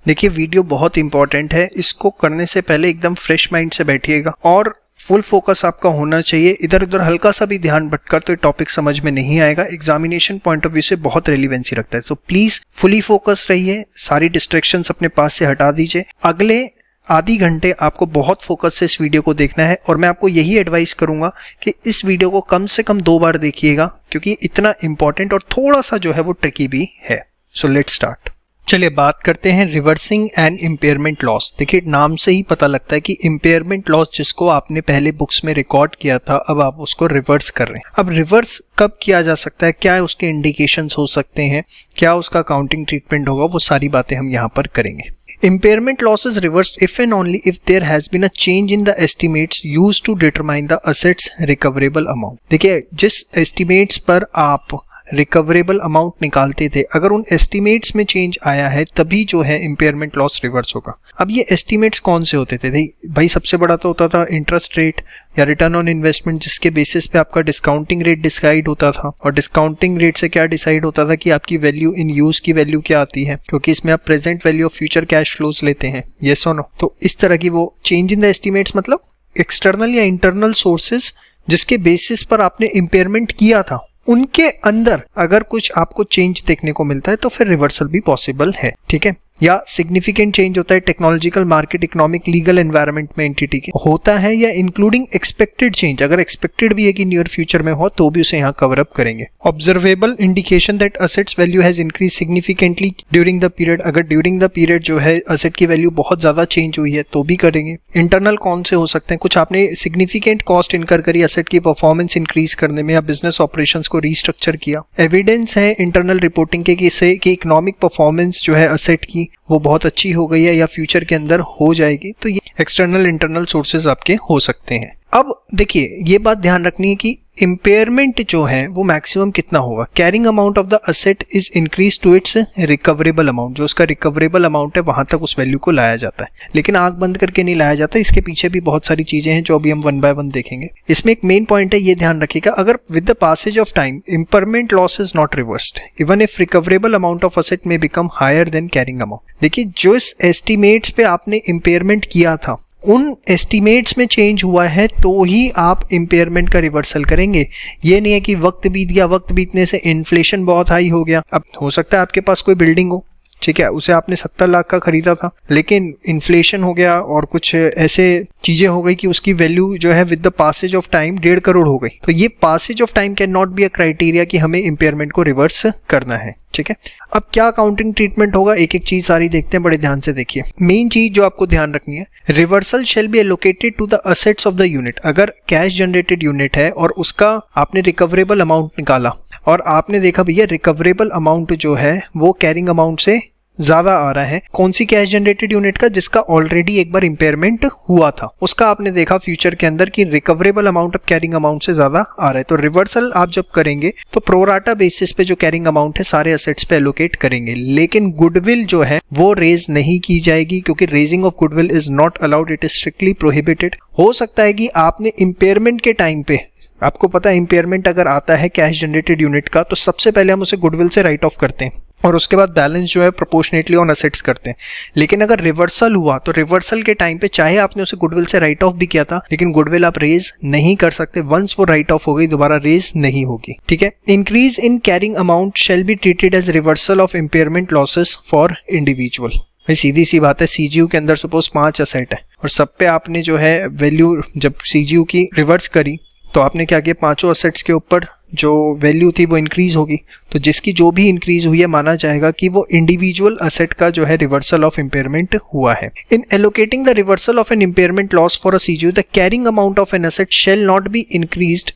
देखिए वीडियो बहुत इंपॉर्टेंट है, इसको करने से पहले एकदम फ्रेश माइंड से बैठिएगा और फुल फोकस आपका होना चाहिए। इधर उधर हल्का सा भी ध्यान भटकर तो ये टॉपिक समझ में नहीं आएगा, एग्जामिनेशन पॉइंट ऑफ व्यू से बहुत रेलिवेंसी रखता है। तो प्लीज फुली फोकस रहिए, सारी डिस्ट्रैक्शंस अपने पास से हटा दीजिए। अगले आधी घंटे आपको बहुत फोकस से इस वीडियो को देखना है और मैं आपको यही एडवाइस करूंगा कि इस वीडियो को कम से कम 2 बार देखिएगा, क्योंकि इतना इंपॉर्टेंट और थोड़ा सा जो है वो ट्रिकी भी है। So let's start. चलिए बात करते हैं रिवर्सिंग एंड इम्पेयरमेंट लॉस। देखिए नाम से ही पता लगता है कि इम्पेयरमेंट लॉस जिसको आपने पहले बुक्स में रिकॉर्ड किया था, अब आप उसको रिवर्स कर रहे हैं। अब रिवर्स कब किया जा सकता है, क्या उसके इंडिकेशंस हो सकते हैं, क्या उसका अकाउंटिंग ट्रीटमेंट होगा, वो सारी बातें हम यहाँ पर करेंगे। Impairment loss is reversed if and only if there has been a change in the estimates used to determine the assets recoverable amount. देखिए, जिस estimates पर आप रिकवरेबल अमाउंट निकालते थे, अगर उन एस्टिमेट्स में चेंज आया है तभी जो है इम्पेयरमेंट लॉस रिवर्स होगा। अब ये एस्टिमेट्स कौन से होते थे भाई? सबसे बड़ा तो होता था इंटरेस्ट रेट या रिटर्न ऑन इन्वेस्टमेंट, जिसके बेसिस पे आपका डिस्काउंटिंग रेट डिसाइड होता था। और डिस्काउंटिंग रेट से क्या डिसाइड होता था कि आपकी वैल्यू इन यूज की वैल्यू क्या आती है, क्योंकि इसमें आप present value of future cash flows लेते हैं, यस और नो। तो इस तरह की वो चेंज इन द एस्टिमेट्स मतलब एक्सटर्नल या इंटरनल सोर्सेज जिसके बेसिस पर आपने इम्पेयरमेंट किया था, उनके अंदर अगर कुछ आपको चेंज देखने को मिलता है तो फिर रिवर्सल भी पॉसिबल है, ठीक है। या सिग्निफिकेंट चेंज होता है technological, market, economic, legal environment में एंटिटी के होता है, या इंक्लूडिंग एक्सपेक्टेड चेंज, अगर एक्सपेक्टेड भी है कि नियर फ्यूचर में हो तो भी उसे यहाँ कवर अप करेंगे। Observable indication that assets value has increase significantly during the period, अगर ड्यूरिंग द पीरियड जो है असेट की वैल्यू बहुत ज्यादा चेंज हुई है तो भी करेंगे। इंटरनल कौन से हो सकते हैं? कुछ आपने सिग्निफिकेंट कॉस्ट इनकर करी असेट की परफॉर्मेंस इंक्रीज करने में या बिजनेस ऑपरेशंस को रीस्ट्रक्चर किया। एविडेंस है इंटरनल रिपोर्टिंग के कि इकोनॉमिक परफॉर्मेंस जो है असेट की वो बहुत अच्छी हो गई है या फ्यूचर के अंदर हो जाएगी, तो ये एक्सटर्नल इंटरनल सोर्सेज आपके हो सकते हैं। अब देखिए, ये बात ध्यान रखनी है कि इम्पेयरमेंट जो है वो मैक्सिमम कितना होगा। Carrying amount of the asset is increase to its recoverable amount, जो उसका रिकवरेबल अमाउंट है वहां तक उस वैल्यू को लाया जाता है, लेकिन आंख बंद करके नहीं लाया जाता। इसके पीछे भी बहुत सारी चीजें हैं जो अभी हम वन बाय वन देखेंगे। इसमें एक मेन पॉइंट है, ये ध्यान रखिएगा, अगर with the passage of time impairment loss is not reversed even if recoverable amount of asset में become higher than carrying amount. देखिए, जो इस एस्टिमेट्स पे आपने इम्पेयरमेंट किया था उन एस्टिमेट्स में चेंज हुआ है तो ही आप इम्पेयरमेंट का रिवर्सल करेंगे। ये नहीं है कि वक्त बीत गया, वक्त बीतने से इन्फ्लेशन बहुत हाई हो गया। अब हो सकता है आपके पास कोई बिल्डिंग हो, ठीक है, उसे आपने 70 लाख का खरीदा था, लेकिन इन्फ्लेशन हो गया और कुछ ऐसे चीजें हो गई कि उसकी वैल्यू जो है with the passage of time 1.5 crore हो गई। तो ये passage of time can not be a criteria कि हमें इम्पेयरमेंट को रिवर्स करना है, ठीक है। अब क्या अकाउंटिंग ट्रीटमेंट होगा, एक एक चीज सारी देखते हैं, बड़े ध्यान से देखिए। मेन चीज जो आपको ध्यान रखनी है, reversal shall be allocated to the assets of the unit. अगर कैश जनरेटेड यूनिट है और उसका आपने रिकवरेबल अमाउंट निकाला और आपने देखा भैया रिकवरेबल अमाउंट जो है वो कैरिंग अमाउंट से ज्यादा आ रहा है, कौन सी कैश जनरेटेड यूनिट का? जिसका ऑलरेडी एक बार इम्पेयरमेंट हुआ था, उसका आपने देखा फ्यूचर के अंदर कि रिकवरेबल अमाउंट अब कैरिंग अमाउंट से ज्यादा आ रहा है। तो रिवर्सल आप जब करेंगे तो प्रोराटा बेसिस पे जो कैरिंग अमाउंट है सारे एसेट्स पे एलोकेट करेंगे, लेकिन गुडविल जो है वो रेज नहीं की जाएगी, क्योंकि raising of goodwill is not allowed, it is strictly prohibited. हो सकता है कि आपने इम्पेयरमेंट के टाइम पे, आपको पता है इम्पेयरमेंट अगर आता है कैश जनरेटेड यूनिट का तो सबसे पहले हम उसे गुडविल से राइट ऑफ करते हैं और उसके बाद बैलेंस जो है प्रोपोर्शनेटली ऑन असेट्स करते हैं। लेकिन अगर रिवर्सल हुआ तो रिवर्सल के टाइम पे चाहे आपने उसे गुडविल से राइट ऑफ भी किया था, लेकिन गुडविल आप रेज नहीं कर सकते, वंस वो राइट ऑफ हो गई दोबारा रेज नहीं होगी, ठीक है। Increase in carrying amount shall be treated as reversal of impairment losses for individual. भाई सीधी सी बात है, सीजीयू के अंदर सपोज 5 असेट है और सब पे आपने जो है वैल्यू जब सीजीयू की रिवर्स करी तो आपने क्या किया, 5 असेट्स के ऊपर जो वैल्यू थी वो इंक्रीज होगी, तो जिसकी जो भी इंक्रीज हुई है माना जाएगा कि वो इंडिविजुअल असेट का जो है रिवर्सल ऑफ इम्पेयरमेंट हुआ है। In allocating the reversal of an impairment loss for a CGU the carrying amount of an asset shall not be increased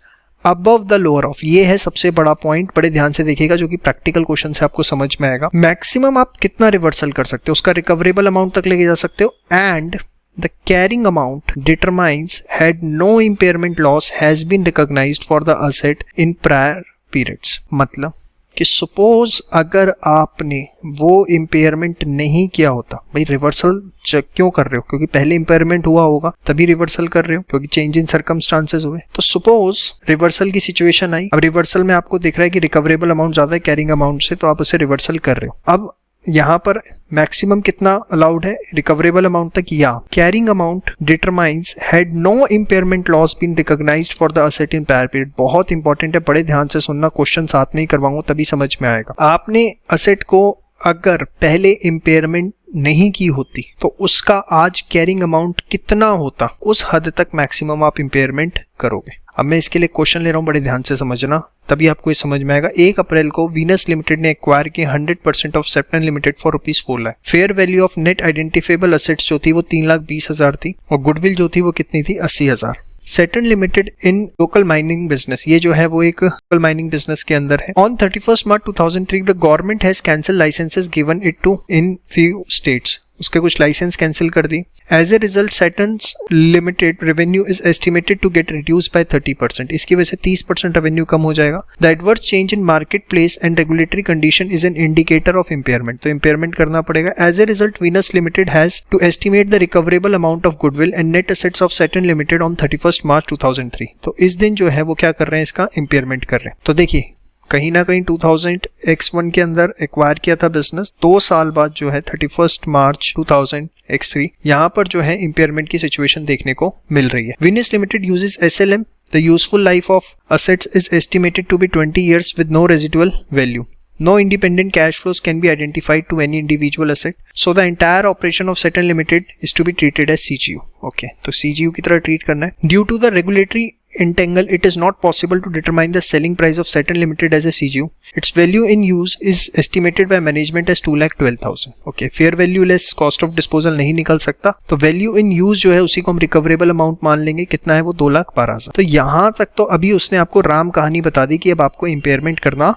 above the lower of. ये है सबसे बड़ा पॉइंट, बड़े ध्यान से देखिएगा, जो कि प्रैक्टिकल क्वेश्चन से आपको समझ में आएगा। मैक्सिमम आप कितना रिवर्सल कर सकते हो, उसका रिकवरेबल अमाउंट तक लेके जा सकते हो, and the carrying amount determines had no impairment loss has been recognized for the asset in prior periods। मतलब कि सपोज अगर आपने वो इम्पेयरमेंट नहीं किया होता, भाई रिवर्सल क्यों कर रहे हो? क्योंकि पहले इम्पेयरमेंट हुआ होगा तभी रिवर्सल कर रहे हो, क्योंकि चेंज इन सर्कमस्टांसेस हुए। तो सपोज रिवर्सल की सिचुएशन आई, अब रिवर्सल में आपको दिख रहा है कि रिकवरेबल अमाउंट ज्यादा है कैरिंग अमाउंट से, तो आप उसे रिवर्सल कर रहे हो। अब यहाँ पर मैक्सिमम कितना अलाउड है रिकवरेबल अमाउंट तक, या carrying amount determines had no impairment loss been recognised for the asset in prior period. बहुत इंपॉर्टेंट है, बड़े ध्यान से सुनना, क्वेश्चन साथ में ही करवाऊंगा तभी समझ में आएगा। आपने असेट को अगर पहले इम्पेयरमेंट नहीं की होती तो उसका आज कैरिंग अमाउंट कितना होता, उस हद तक मैक्सिमम आप इम्पेयरमेंट करोगे। अब मैं इसके लिए क्वेश्चन ले रहा हूं, बड़े ध्यान से समझना, तभी आपको ये समझ में आएगा। 1 अप्रैल को वीनस लिमिटेड ने एक्वायर की 100% of Septon limited for ₹4 lakh. Fair value of net identifiable assets जो थी वो 3,20,000 थी और गुडविल जो थी वो कितनी थी, 80,000। सेटन लिमिटेड इन लोकल माइनिंग बिजनेस, ये जो है वो एक लोकल माइनिंग बिजनेस के अंदर है। On 31 March 2003 the government has cancel licenses given it to in few states. उसके कुछ लाइसेंस कैंसिल कर दी। As a result Saturn limited revenue is estimated to get reduce by 30%। इसकी वजह से 30% रेवेन्यू कम हो जाएगा। The adverse change in market place and regulatory condition is an indicator of impairment, तो इम्पेयरमेंट करना पड़ेगा। As a result Venus limited has to estimate the recoverable amount of goodwill and net assets of Saturn limited on 31 March 2003। तो इस दिन जो है वो क्या कर रहे हैं, इसका इम्पेयरमेंट कर रहे हैं। तो देखिए कहीं ना कहीं 2000X1 के अंदर एक्वायर किया था बिजनेस, 2 साल बाद जो है 31 मार्च 2000X3 यहाँ पर जो है इम्पेयरमेंट की सिचुएशन देखने को मिल रही है। Venus limited uses SLM, the useful life of assets is estimated to be 20 years with no residual value. No independent cash flows can be identified to any individual asset, so the entire operation of Saturn Limited is to be treated as CGU. Okay, तो CGU की तरह treat करना है। Due to the regulatory entangle, it is not possible to determine the selling price of Saturn Limited as a CGU. Its value in use is estimated by management as 2,12,000. Okay, fair value less cost of disposal नहीं निकल सकता, तो value in use जो है उसी को हम recoverable amount मान लेंगे। कितना है वो 2,12,000। तो यहाँ तक तो अभी उसने आपको राम कहानी बता दी कि अब आपको इम्पेयरमेंट करना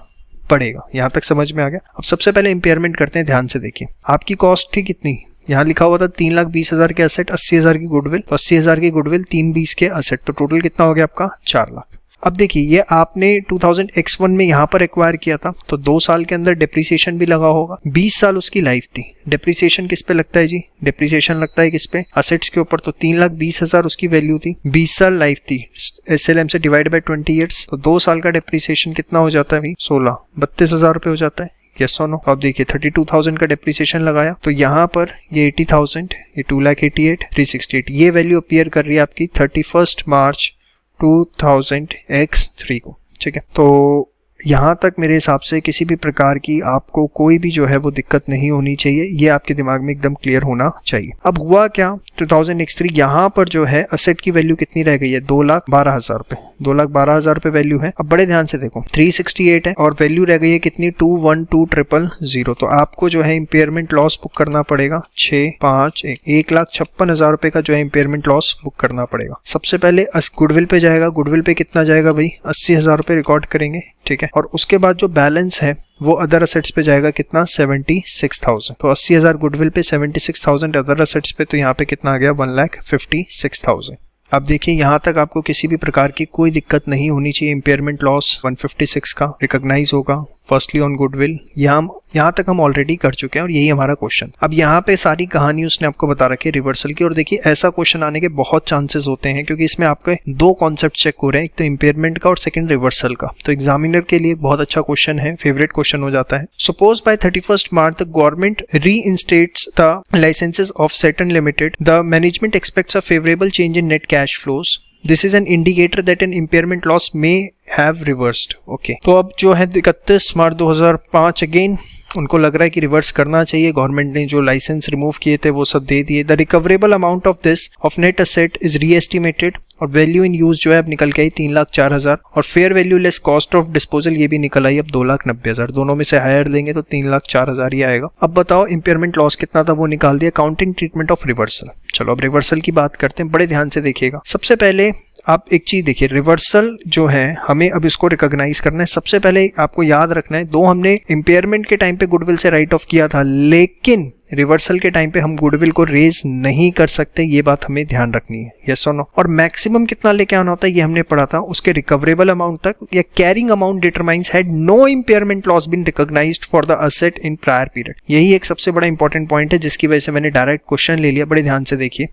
पड़ेगा। यहाँ तक समझ में आ गया। अब सबसे पहले इम्पेयरमेंट करते हैं, ध्यान से देखिए। आपकी कॉस्ट थी कितनी, यहाँ लिखा हुआ था 3,20,000 के असेट, 80,000 की गुडविल, तो 80,000 की गुडविल, 320 के असेट, तो टोटल कितना हो गया आपका 4 लाख। अब देखिए ये आपने 2000X1 में यहाँ पर एक्वायर किया था, तो 2 साल के अंदर डिप्रिसिएशन भी लगा होगा। 20 साल उसकी लाइफ थी। डिप्रिसिएशन किस पे लगता है जी, डिप्रिसिएशन लगता है किस पे, असेट्स के ऊपर। तो 3,20,000 उसकी वैल्यू थी, 20 साल लाइफ थी, SLM से डिवाइड बाय 20 years, तो 2 साल का डिप्रिसिएशन कितना हो जाता है भाई, 16, 32,000 रुपये हो जाता है। यस और नो। तो आप देखिए 32,000 का डेप्रिसिएशन लगाया, तो यहाँ पर ये 80,000, ये 2,88,368, ये वैल्यू अपीयर कर रही है आपकी 31 मार्च 2000X3 को। ठीक है, तो यहाँ तक मेरे हिसाब से किसी भी प्रकार की आपको कोई भी जो है वो दिक्कत नहीं होनी चाहिए, ये आपके दिमाग में एकदम क्लियर होना चाहिए। अब हुआ क्या, 2000X3 यहाँ पर जो है असेट की वैल्यू कितनी रह गई है, 2,12,000 रुपए, 2,12,000 रुपए वैल्यू है। अब बड़े ध्यान से देखो 368 है और वैल्यू रह गई है कितनी, 212,000। तो आपको जो है इम्पेयरमेंट लॉस बुक करना पड़ेगा 1,56,000 रुपए का जो है इम्पेयरमेंट लॉस बुक करना पड़ेगा। सबसे पहले गुडविल पे जाएगा, गुडविल पे कितना जाएगा भाई, 80,000 रुपए रिकॉर्ड करेंगे। ठीक है, और उसके बाद जो बैलेंस है वो अदर असेट्स पे जाएगा कितना, 76,000। तो 80,000 गुडविल पे, 76,000 अदर असेट्स पे, तो यहाँ पे कितना आ गया, 1,56,000। अब देखिए यहाँ तक आपको किसी भी प्रकार की कोई दिक्कत नहीं होनी चाहिए। इम्पेयरमेंट लॉस 156 का रिकॉग्नाइज होगा फर्स्टली ऑन गुडविल। यहाँ तक हम ऑलरेडी कर चुके हैं और यही हमारा क्वेश्चन। अब यहाँ पे सारी कहानी उसने आपको बता रखी है रिवर्सल की, और देखिए ऐसा क्वेश्चन आने के बहुत चांसेस होते हैं क्योंकि इसमें आपके 2 कॉन्सेप्ट चेक हो रहे हैं, एक तो इम्पेयरमेंट का और सेकंड रिवर्सल का। तो एग्जामिनर के लिए बहुत अच्छा क्वेश्चन है, फेवरेट क्वेश्चन हो जाता है। Suppose by 31 March the government reinstates the licenses of Saturn limited, the management expects a favourable change in net cash flows. This is an indicator that an impairment loss may have reversed. Okay, तो अब जो है 31 मार्च 2005 again उनको लग रहा है कि reverse करना चाहिए। गवर्नमेंट ने जो लाइसेंस रिमूव किए थे वो सब दे दिए। The recoverable amount of this of net asset is re-estimated, और वैल्यू इन यूज जो है अब निकल के आई 3,04,000, और fair value less cost of disposal ये भी निकल आई अब 2,90,000। दोनों में से हायर देंगे तो 3,04,000 ही आएगा। अब बताओ इम्पेयरमेंट लॉस कितना था, वो निकाल दिया। Accounting treatment of reversal. चलो अब रिवर्सल की बात करते हैं, बड़े ध्यान से देखिएगा। सबसे पहले आप एक चीज देखिए, रिवर्सल जो है हमें अब इसको रिकॉग्नाइज करना है। सबसे पहले आपको याद रखना है, 2 हमने इम्पेयरमेंट के टाइम पे गुडविल से राइट ऑफ किया था, लेकिन रिवर्सल के टाइम पे हम गुडविल को रेज नहीं कर सकते, ये बात हमें ध्यान रखनी है। यस और नो। और मैक्सिमम कितना लेके आना होता है ये हमने पढ़ा था, उसके रिकवरेबल अमाउंट तक या carrying amount determines had no impairment loss been recognised for the asset in prior period. यही एक सबसे बड़ा इंपॉर्टेंट पॉइंट है जिसकी वजह से मैंने डायरेक्ट क्वेश्चन ले लिया। बड़े ध्यान से देखिए,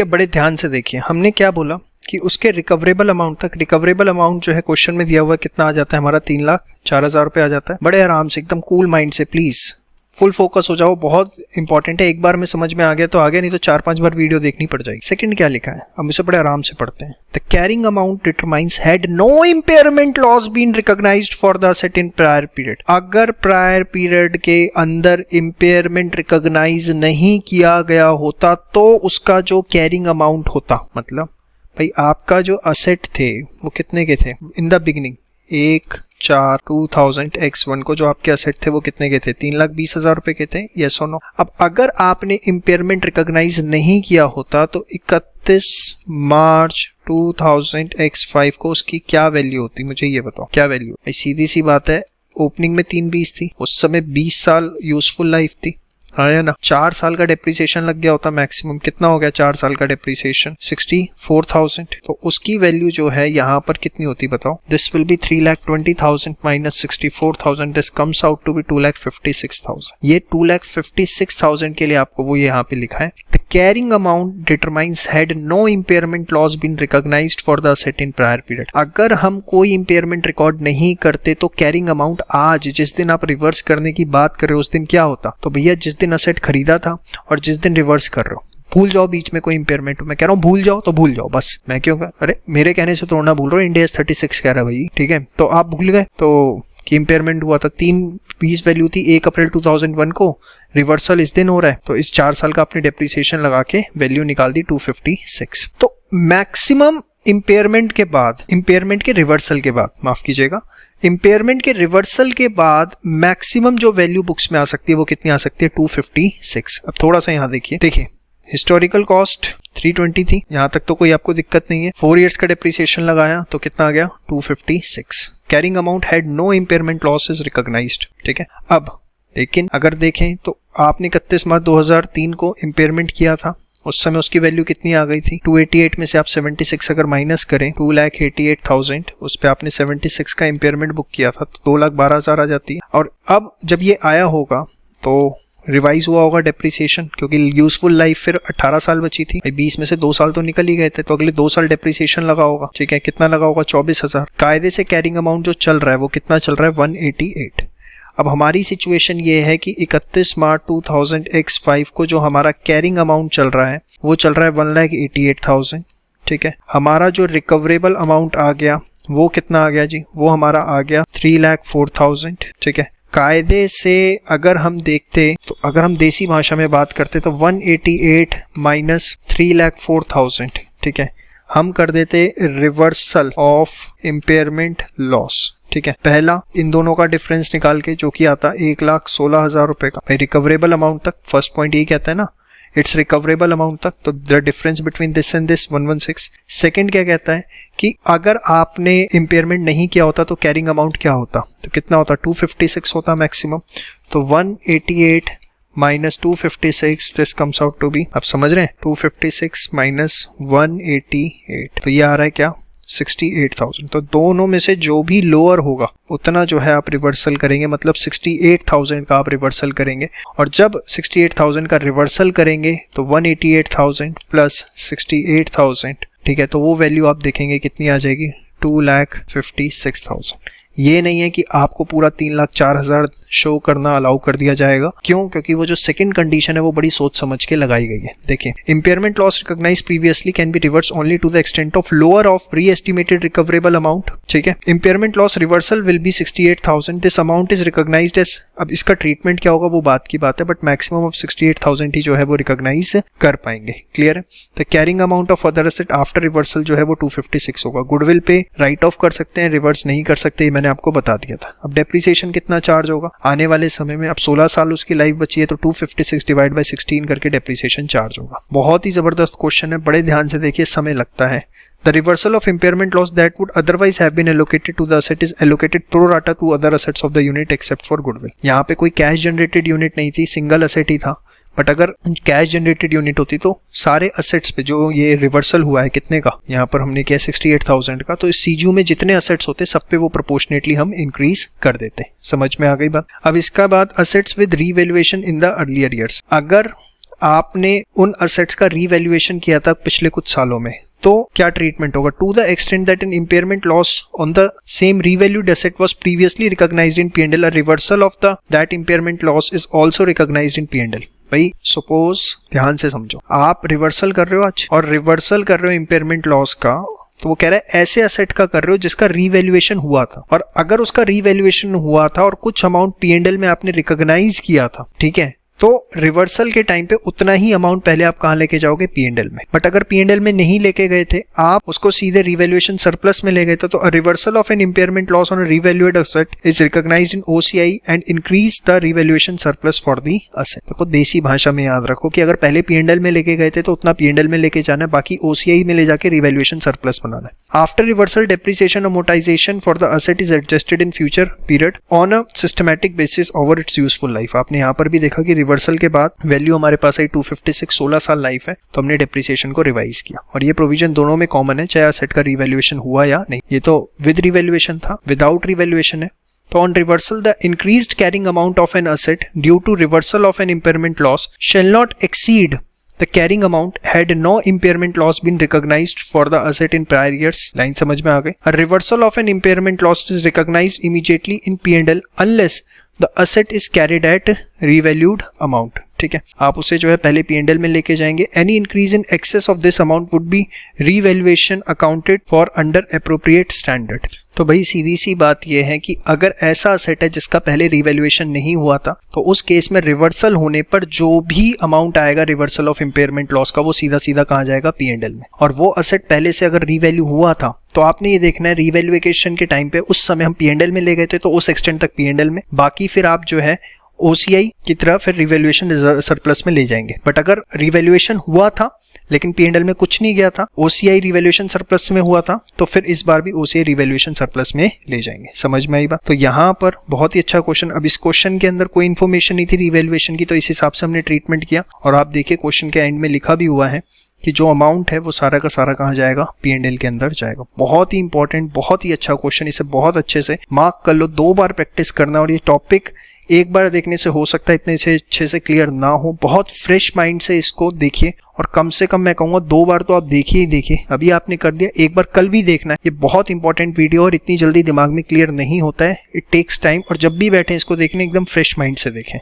बड़े ध्यान से देखिए, हमने क्या बोला कि उसके रिकवरेबल अमाउंट तक, रिकवरेबल अमाउंट जो है क्वेश्चन में दिया हुआ कितना आ जाता है हमारा, 3,04,000 रुपए आ जाता है। बड़े आराम से एकदम कूल माइंड से प्लीज फुल फोकस हो जाओ, बहुत इंपॉर्टेंट है। एक बार में समझ में आ गया तो आ गया, नहीं तो 4-5 बार वीडियो देखनी पड़ जाएगी। सेकंड क्या लिखा है, हम इसे बड़े आराम से पढ़ते हैं। The carrying amount determines had no impairment loss been recognised for the asset in prior period. अगर प्रायर पीरियड के अंदर इम्पेयरमेंट रिकॉग्नाइज नहीं किया गया होता तो उसका जो कैरिंग अमाउंट होता, मतलब भाई आपका जो असेट थे वो कितने के थे इन द बिगिनिंग, 1/4/2000X1 को जो आपके असेट थे वो कितने के थे, 3,20,000 रुपए के थे। यस और नो। अब अगर आपने इम्पेयरमेंट रिकॉग्नाइज नहीं किया होता तो 31 मार्च 2000X5 को उसकी क्या वैल्यू होती, मुझे ये बताओ क्या वैल्यू। भाई सीधी सी बात है, ओपनिंग में 320 थी, उस समय 20 साल यूजफुल लाइफ थी, आया ना, 4 साल का डेप्रिसिएशन लग गया होता मैक्सिमम। कितना हो गया 4 साल का डेप्रिसिएशन? 64,000। तो उसकी वैल्यू जो है यहाँ पर कितनी होती बताओ? This will be 3,20,000 minus 64,000, this comes out to be 2,56,000। ये 2,56,000 के लिए आपको वो यहाँ पे लिखा है, the carrying amount determines had no impairment loss been recognised for the asset in prior period. अगर हम कोई इम्पेयरमेंट रिकॉर्ड नहीं करते तो कैरिंग अमाउंट आज जिस दिन आप रिवर्स करने की बात कर रहे हो उस दिन क्या होता? तो भैया जिस दिन असेट खरीदा था और जिस दिन रिवर्स कर रहे हो, भूल जाओ बीच में कोई इंपेयरमेंट। मैं कह रहा हूँ भूल जाओ तो भूल जाओ बस। मैं क्यों अरे मेरे कहने से तोड़ना भूल रहा हूँ, इंडिया 36 कह रहा है भाई, ठीक है? तो आप भूल गए तो कि इंपेयरमेंट हुआ था 320 वैल्यू थी 1 अप्रैल 2001 को, रिवर्सल इस दिन हो रहा है, तो इस 4 साल का आपने डेप्रिसिएशन लगा के वैल्यू निकाल दी 256। तो मैक्सिमम इंपेयरमेंट के बाद, इंपेयरमेंट के रिवर्सल के बाद, माफ कीजिएगा, इंपेयरमेंट के रिवर्सल के बाद मैक्सिमम जो वैल्यू बुक्स में आ सकती है वो कितनी आ सकती है? 256। अब थोड़ा सा यहाँ देखिए हिस्टोरिकल कॉस्ट 320 थी, यहाँ तक तो कोई आपको दिक्कत नहीं है। 4 इयर्स का डेप्रिसिएशन लगाया तो कितना आ गया? 256। Carrying amount had no impairment losses recognised, ठीक है? अब लेकिन अगर देखें तो आपने 31 मार्च 2003 को इम्पेयरमेंट किया था, उस समय उसकी वैल्यू कितनी आ गई थी? 288 में से आप 76 अगर माइनस करें, 2,88,000, उस पे आपने 76 का इम्पेयरमेंट बुक किया था तो 2,12,000 आ जाती है। और अब जब ये आया होगा तो रिवाइज हुआ होगा डेप्रिसिएशन, क्योंकि यूजफुल लाइफ फिर 18 साल बची थी, 20 में से 2 साल तो निकल ही गए थे, तो अगले 2 साल डेप्रिसिएशन लगा होगा, ठीक है? कितना लगा होगा? 24,000। कायदे से कैरिंग अमाउंट जो चल रहा है वो कितना चल रहा है? 188। अब हमारी सिचुएशन ये है कि 31 मार्च 2000x5 को जो हमारा कैरिंग अमाउंट चल रहा है वो चल रहा है 1,88,000, ठीक है? हमारा जो रिकवरेबल अमाउंट आ गया वो कितना आ गया जी? वो हमारा आ गया 3,04,000, ठीक है? कायदे से अगर हम देखते तो, अगर हम देसी भाषा में बात करते तो 188 माइनस 3,04,000, ठीक है, हम कर देते रिवर्सल ऑफ इम्पेयरमेंट लॉस, ठीक है? पहला इन दोनों का डिफरेंस निकाल के जो कि आता 1,16,000 रुपए का, भाई रिकवरेबल अमाउंट तक, फर्स्ट पॉइंट यही कहता है ना, इट्स रिकवरेबल अमाउंट तक, तो the difference between this and this 116। Second क्या कहता है कि अगर आपने इम्पेयरमेंट नहीं किया होता तो कैरिंग अमाउंट क्या होता? तो कितना होता? 256 होता मैक्सिमम। तो 188 minus 256, this comes out to be, आप समझ रहे हैं, 256 माइनस 188, तो ये आ रहा है क्या? 68,000। तो दोनों में से जो भी लोअर होगा उतना जो है आप रिवर्सल करेंगे, मतलब 68,000 का आप रिवर्सल करेंगे। और जब 68,000 का रिवर्सल करेंगे तो 188,000 प्लस 68,000, ठीक है, तो वो वैल्यू आप देखेंगे कितनी आ जाएगी? 2,56,000। ये नहीं है कि आपको पूरा 3,04,000 शो करना अलाउ कर दिया जाएगा। क्यों? क्योंकि वो जो सेकंड कंडीशन है वो बड़ी सोच समझ के लगाई गई है। देखिए, impairment loss recognise previously can be reverse only to the extent of lower of reestimated recoverable amount, ठीक है? Impairment loss reversal will be 68,000, this amount is recognised as, अब इसका ट्रीटमेंट क्या होगा वो बात की बात है, बट मैक्सिमम ऑफ 68,000 ही जो है वो रिकॉग्नाइज कर पाएंगे। क्लियर है? The carrying amount of other asset after reversal जो है वो 256 होगा। गुडविल पे राइट ऑफ कर सकते हैं, रिवर्स नहीं कर सकते, मैंने आपको बता दिया था। अब डेप्रिसिएशन कितना चार्ज होगा आने वाले समय में? अब 16 साल उसकी लाइफ बची है तो 256 डिवाइड बाय 16 करके डेप्रिसिएशन चार्ज होगा। बहुत ही जबरदस्त क्वेश्चन है, बड़े ध्यान से देखिए, समय लगता है। The reversal of impairment loss that would otherwise have been allocated to the asset is allocated pro rata to other assets of the unit except for goodwill। यहाँ पे कोई कैश जनरेटेड यूनिट नहीं थी, सिंगल असेट ही था, but अगर cash generated unit होती तो सारे असेट्स पे जो ये रिवर्सल हुआ है कितने का, यहाँ पर हमने किया 68,000 का, तो इस सीजू में जितने असेट्स होते सब पे वो प्रोपोर्शनेटली हम इंक्रीज कर देते। समझ में आ गई बात? अब इसका बाद assets with revaluation in the earlier years. अगर आपने उन असेट्स का रीवैल्यूएशन किया था पिछले कुछ सालों में तो क्या ट्रीटमेंट होगा? To the extent that an impairment loss on the same revalued asset was previously recognised in P&L, a reversal of the that impairment loss is also recognised in P&L। भाई सपोज, ध्यान से समझो, आप reversal कर रहे हो आज और रिवर्सल कर रहे हो इम्पेयरमेंट लॉस का, तो वो कह रहा है ऐसे असेट का कर रहे हो जिसका रीवैल्यूएशन हुआ था, और अगर उसका रीवैल्यूएशन हुआ था और कुछ अमाउंट P&L में आपने रिकॉग्नाइज किया था, ठीक है, तो रिवर्सल के टाइम पे उतना ही अमाउंट पहले आप कहां लेके जाओगे? P&L में। बट अगर P&L में नहीं लेके गए थे, आप उसको सीधे रिवैल्यूएशन सरप्लस में ले गए थे, तो reversal of an impairment loss on a revalued asset is recognised in OCI and increase the revaluation surplus for the asset. देखो, देसी भाषा में याद रखो कि अगर पहले P&L में लेके गए थे तो उतना P&L में लेके जाना है, बाकी OCI में ले जाके रिवैल्यूएशन सरप्लस बनाना है। After reversal depreciation amortisation for the asset is adjusted in future period on a systematic basis over it's useful life. आपने यहाँ पर भी देखा कि रिवर्सल के बाद वैल्यू हमारे पास आई 256, 16 साल लाइफ है, तो हमने डेप्रिसिएशन को रिवाइज किया। और ये प्रोविजन दोनों में कॉमन है, चाहे एसेट का रिवैल्यूएशन हुआ या नहीं। ये तो विद रिवैल्यूएशन था, विदाउट रिवैल्यूएशन है। तो on reversal the increased carrying amount of an asset due to reversal of an impairment loss shall not exceed the carrying amount had no impairment loss been recognized for the asset in prior years। Line समझ में आ गई। A reversal of an impairment loss is recognized immediately in P&L unless the asset is carried at revalued amount। ठीक है, आप उसे जो है पहले P&L में लेके जाएंगे। Any increase in excess of this amount would be revaluation accounted for under appropriate standard। तो भाई सीधी सी बात यह है कि अगर ऐसा असेट है जिसका पहले रिवैल्यूएशन नहीं हुआ था, तो उस केस में रिवर्सल होने पर जो भी अमाउंट आएगा रिवर्सल ऑफ इम्पेयरमेंट लॉस का, वो सीधा सीधा कहाँ जाएगा, P&L में। और वो असेट पहले से अगर रिवैल्यू हुआ था तो आपने ये देखना है रिवैल्यूएशन के टाइम पे उस समय हम P&L में ले गए थे, तो उस एक्सटेंट तक P&L में, बाकी फिर आप जो है OCI की तरह फिर रिवैल्यूएशन सरप्लस में ले जाएंगे। बट अगर रिवैल्यूएशन हुआ था लेकिन P&L में कुछ नहीं गया था, OCI रिवैल्यूएशन सरप्लस में हुआ था, तो फिर इस बार भी OCI रिवैल्यूएशन सरप्लस में ले जाएंगे। समझ में आई बात? तो यहाँ पर बहुत ही अच्छा क्वेश्चन। अब इस क्वेश्चन के अंदर कोई इन्फॉर्मेशन नहीं थी रिवैल्यूएशन की, तो इस हिसाब से हमने ट्रीटमेंट किया। और आप देखिए क्वेश्चन के एंड में लिखा भी हुआ है कि जो अमाउंट है वो सारा का सारा कहाँ जाएगा, P&L के अंदर जाएगा। बहुत ही इंपॉर्टेंट, बहुत ही अच्छा क्वेश्चन, इसे बहुत अच्छे से मार्क कर लो, 2 बार प्रैक्टिस करना। और ये टॉपिक एक बार देखने से हो सकता है इतने से अच्छे से क्लियर ना हो, बहुत फ्रेश माइंड से इसको देखिए। और कम से कम मैं कहूँगा 2 बार तो आप देखिए ही देखिए। अभी आपने कर दिया, एक बार कल भी देखना है। ये बहुत इंपॉर्टेंट वीडियो और इतनी जल्दी दिमाग में क्लियर नहीं होता है, इट टेक्स टाइम। और जब भी बैठे इसको देखने एकदम फ्रेश माइंड से देखें।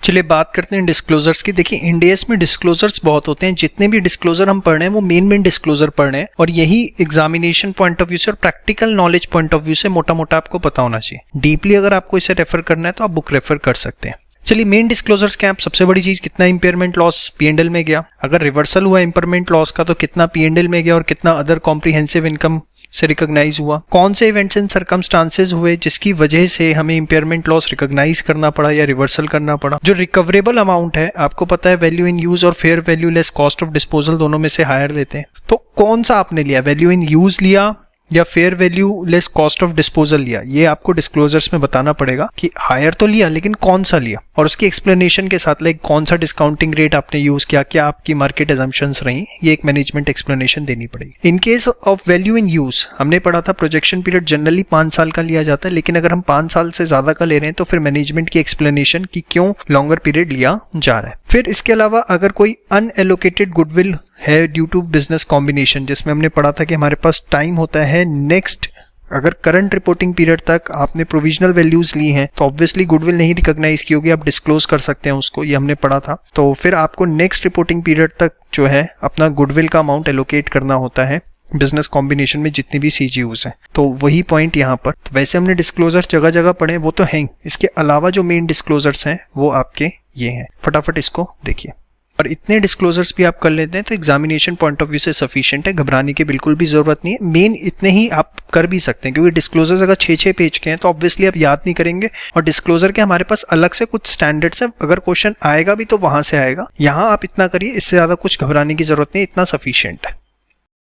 चलिए बात करते हैं डिस्क्लोजर्स की। देखिए इंडियस में डिस्क्लोजर्स बहुत होते हैं, जितने भी डिस्क्लोजर हम पढ़ रहे हैं वो मेन डिस्क्लोजर पढ़ रहे हैं, और यही एग्जामिनेशन पॉइंट ऑफ व्यू से और practical knowledge point of view से मोटा मोटा आपको पता होना चाहिए। डीपली अगर आपको इसे रेफर करना है तो आप बुक रेफर कर सकते हैं। चलिए मेन डिस्क्लोजर्स क्या है? सबसे बड़ी चीज, कितना इंपेयरमेंट लॉस P&L में गया, अगर रिवर्सल हुआ इंपेयरमेंट लॉस का तो कितना P&L में गया और कितना अदर कॉम्प्रिहेंसिव इनकम से रिकॉग्नाइज हुआ, कौन से इवेंट्स एंड सर्कमस्टांसेस हुए जिसकी वजह से हमें इंपेयरमेंट लॉस रिकॉग्नाइज करना पड़ा या रिवर्सल करना पड़ा। जो रिकवरेबल अमाउंट है, आपको पता है वैल्यू इन यूज और fair value less cost of disposal दोनों में से हायर लेते हैं, तो कौन सा आपने लिया, वैल्यू इन यूज लिया या fair value less cost of disposal लिया? ये आपको डिस्क्लोजर्स में बताना पड़ेगा कि हायर तो लिया लेकिन कौन सा लिया, और उसकी एक्सप्लेनेशन के साथ, लाइक कौन सा डिस्काउंटिंग रेट आपने यूज किया, क्या आपकी मार्केट अजम्पशंस रही, ये एक मैनेजमेंट एक्सप्लेनेशन देनी पड़ेगी। In case of value in use हमने पढ़ा था प्रोजेक्शन पीरियड जनरली 5 साल का लिया जाता है, लेकिन अगर हम 5 साल से ज्यादा का ले रहे हैं तो फिर मैनेजमेंट की एक्सप्लेनेशन कि क्यों लॉन्गर पीरियड लिया जा रहा है। फिर इसके अलावा अगर कोई अनएलोकेटेड गुडविल है ड्यू टू बिजनेस कॉम्बिनेशन, जिसमें हमने पढ़ा था कि हमारे पास टाइम होता है नेक्स्ट, अगर करंट रिपोर्टिंग पीरियड तक आपने प्रोविजनल वैल्यूज ली हैं तो ऑब्वियसली गुडविल नहीं रिकॉग्नाइज की होगी, आप डिस्क्लोज कर सकते हैं उसको, ये हमने पढ़ा था। तो फिर आपको नेक्स्ट रिपोर्टिंग पीरियड तक जो है अपना गुडविल का अमाउंट एलोकेट करना होता है बिजनेस कॉम्बिनेशन में जितनी भी CGUs हैं, तो वही पॉइंट यहाँ पर। तो वैसे हमने डिस्क्लोजर जगह जगह पढ़े, वो तो हैं, इसके अलावा जो मेन डिस्क्लोजर्स हैं वो आपके ये हैं। फटाफट इसको देखिए, और इतने डिस्क्लोजर्स भी आप कर लेते हैं तो एग्जामिनेशन पॉइंट ऑफ व्यू से सफिशिएंट है, घबराने की बिल्कुल भी जरूरत नहीं है। मेन इतने ही आप कर भी सकते हैं, क्योंकि डिस्क्लोजर्स अगर 6-6 पेज के हैं तो ऑब्वियसली आप याद नहीं करेंगे, और डिस्क्लोजर के हमारे पास अलग से कुछ स्टैंडर्ड्स है, अगर क्वेश्चन आएगा भी तो वहां से आएगा। यहाँ आप इतना करिए, इससे ज्यादा कुछ घबराने की जरूरत नहीं, इतना सफिशिएंट है।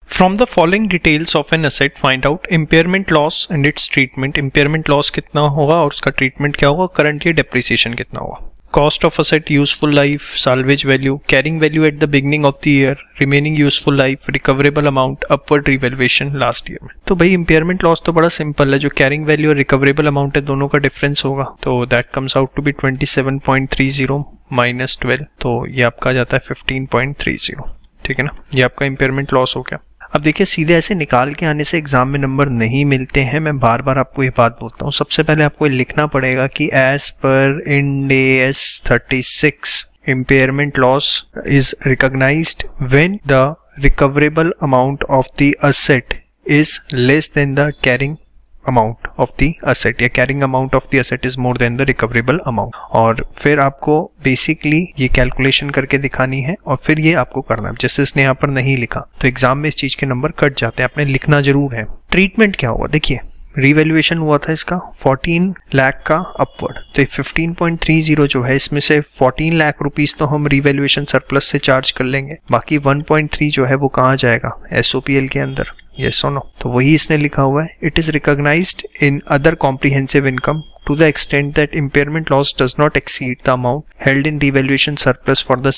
From the following details of an asset, find out impairment loss and its treatment। impairment loss कितना होगा और उसका ट्रीटमेंट क्या होगा, करंट ईयर डेप्रिसिएशन कितना होगा, cost of asset, useful life, salvage value, carrying value at the beginning of the year, remaining useful life, recoverable amount, upward revaluation last year में। तो भाई impairment loss तो बड़ा सिंपल है, जो carrying value और recoverable amount है दोनों का डिफरेंस होगा, तो that comes out to be 27.30 minus 12, तो ये आपका जाता है 15.30। ठीक है ना, ये आपका impairment loss हो गया। अब देखिए सीधे ऐसे निकाल के आने से एग्जाम में नंबर नहीं मिलते हैं, मैं बार बार आपको ये बात बोलता हूँ। सबसे पहले आपको लिखना पड़ेगा कि as per Ind AS 36 impairment loss is recognized when the recoverable amount of the asset is less than the carrying amount of the asset, या carrying amount of the asset is more than the recoverable amount। और फिर आपको basically ये calculation करके दिखानी है और फिर ये आपको करना है। जैसे इसने यहाँ पर नहीं लिखा तो एग्जाम में इस चीज के नंबर कट जाते हैं, आपने लिखना जरूर है। ट्रीटमेंट क्या होगा, देखिए रीवैल्यूएशन हुआ था इसका 14 लाख का अपवर्ड, तो 15.30 जो है इसमें से 14 लाख रुपीस तो हम रीवैल्यूएशन सरप्लस से चार्ज कर लेंगे, बाकी 1.3 जो है वो कहाँ जाएगा, एसओपीएल के अंदर, यस और नो। तो वही इसने लिखा हुआ है, it is recognised in other comprehensive income to the extent that impairment loss does not exceed the amount held in revaluation surplus for the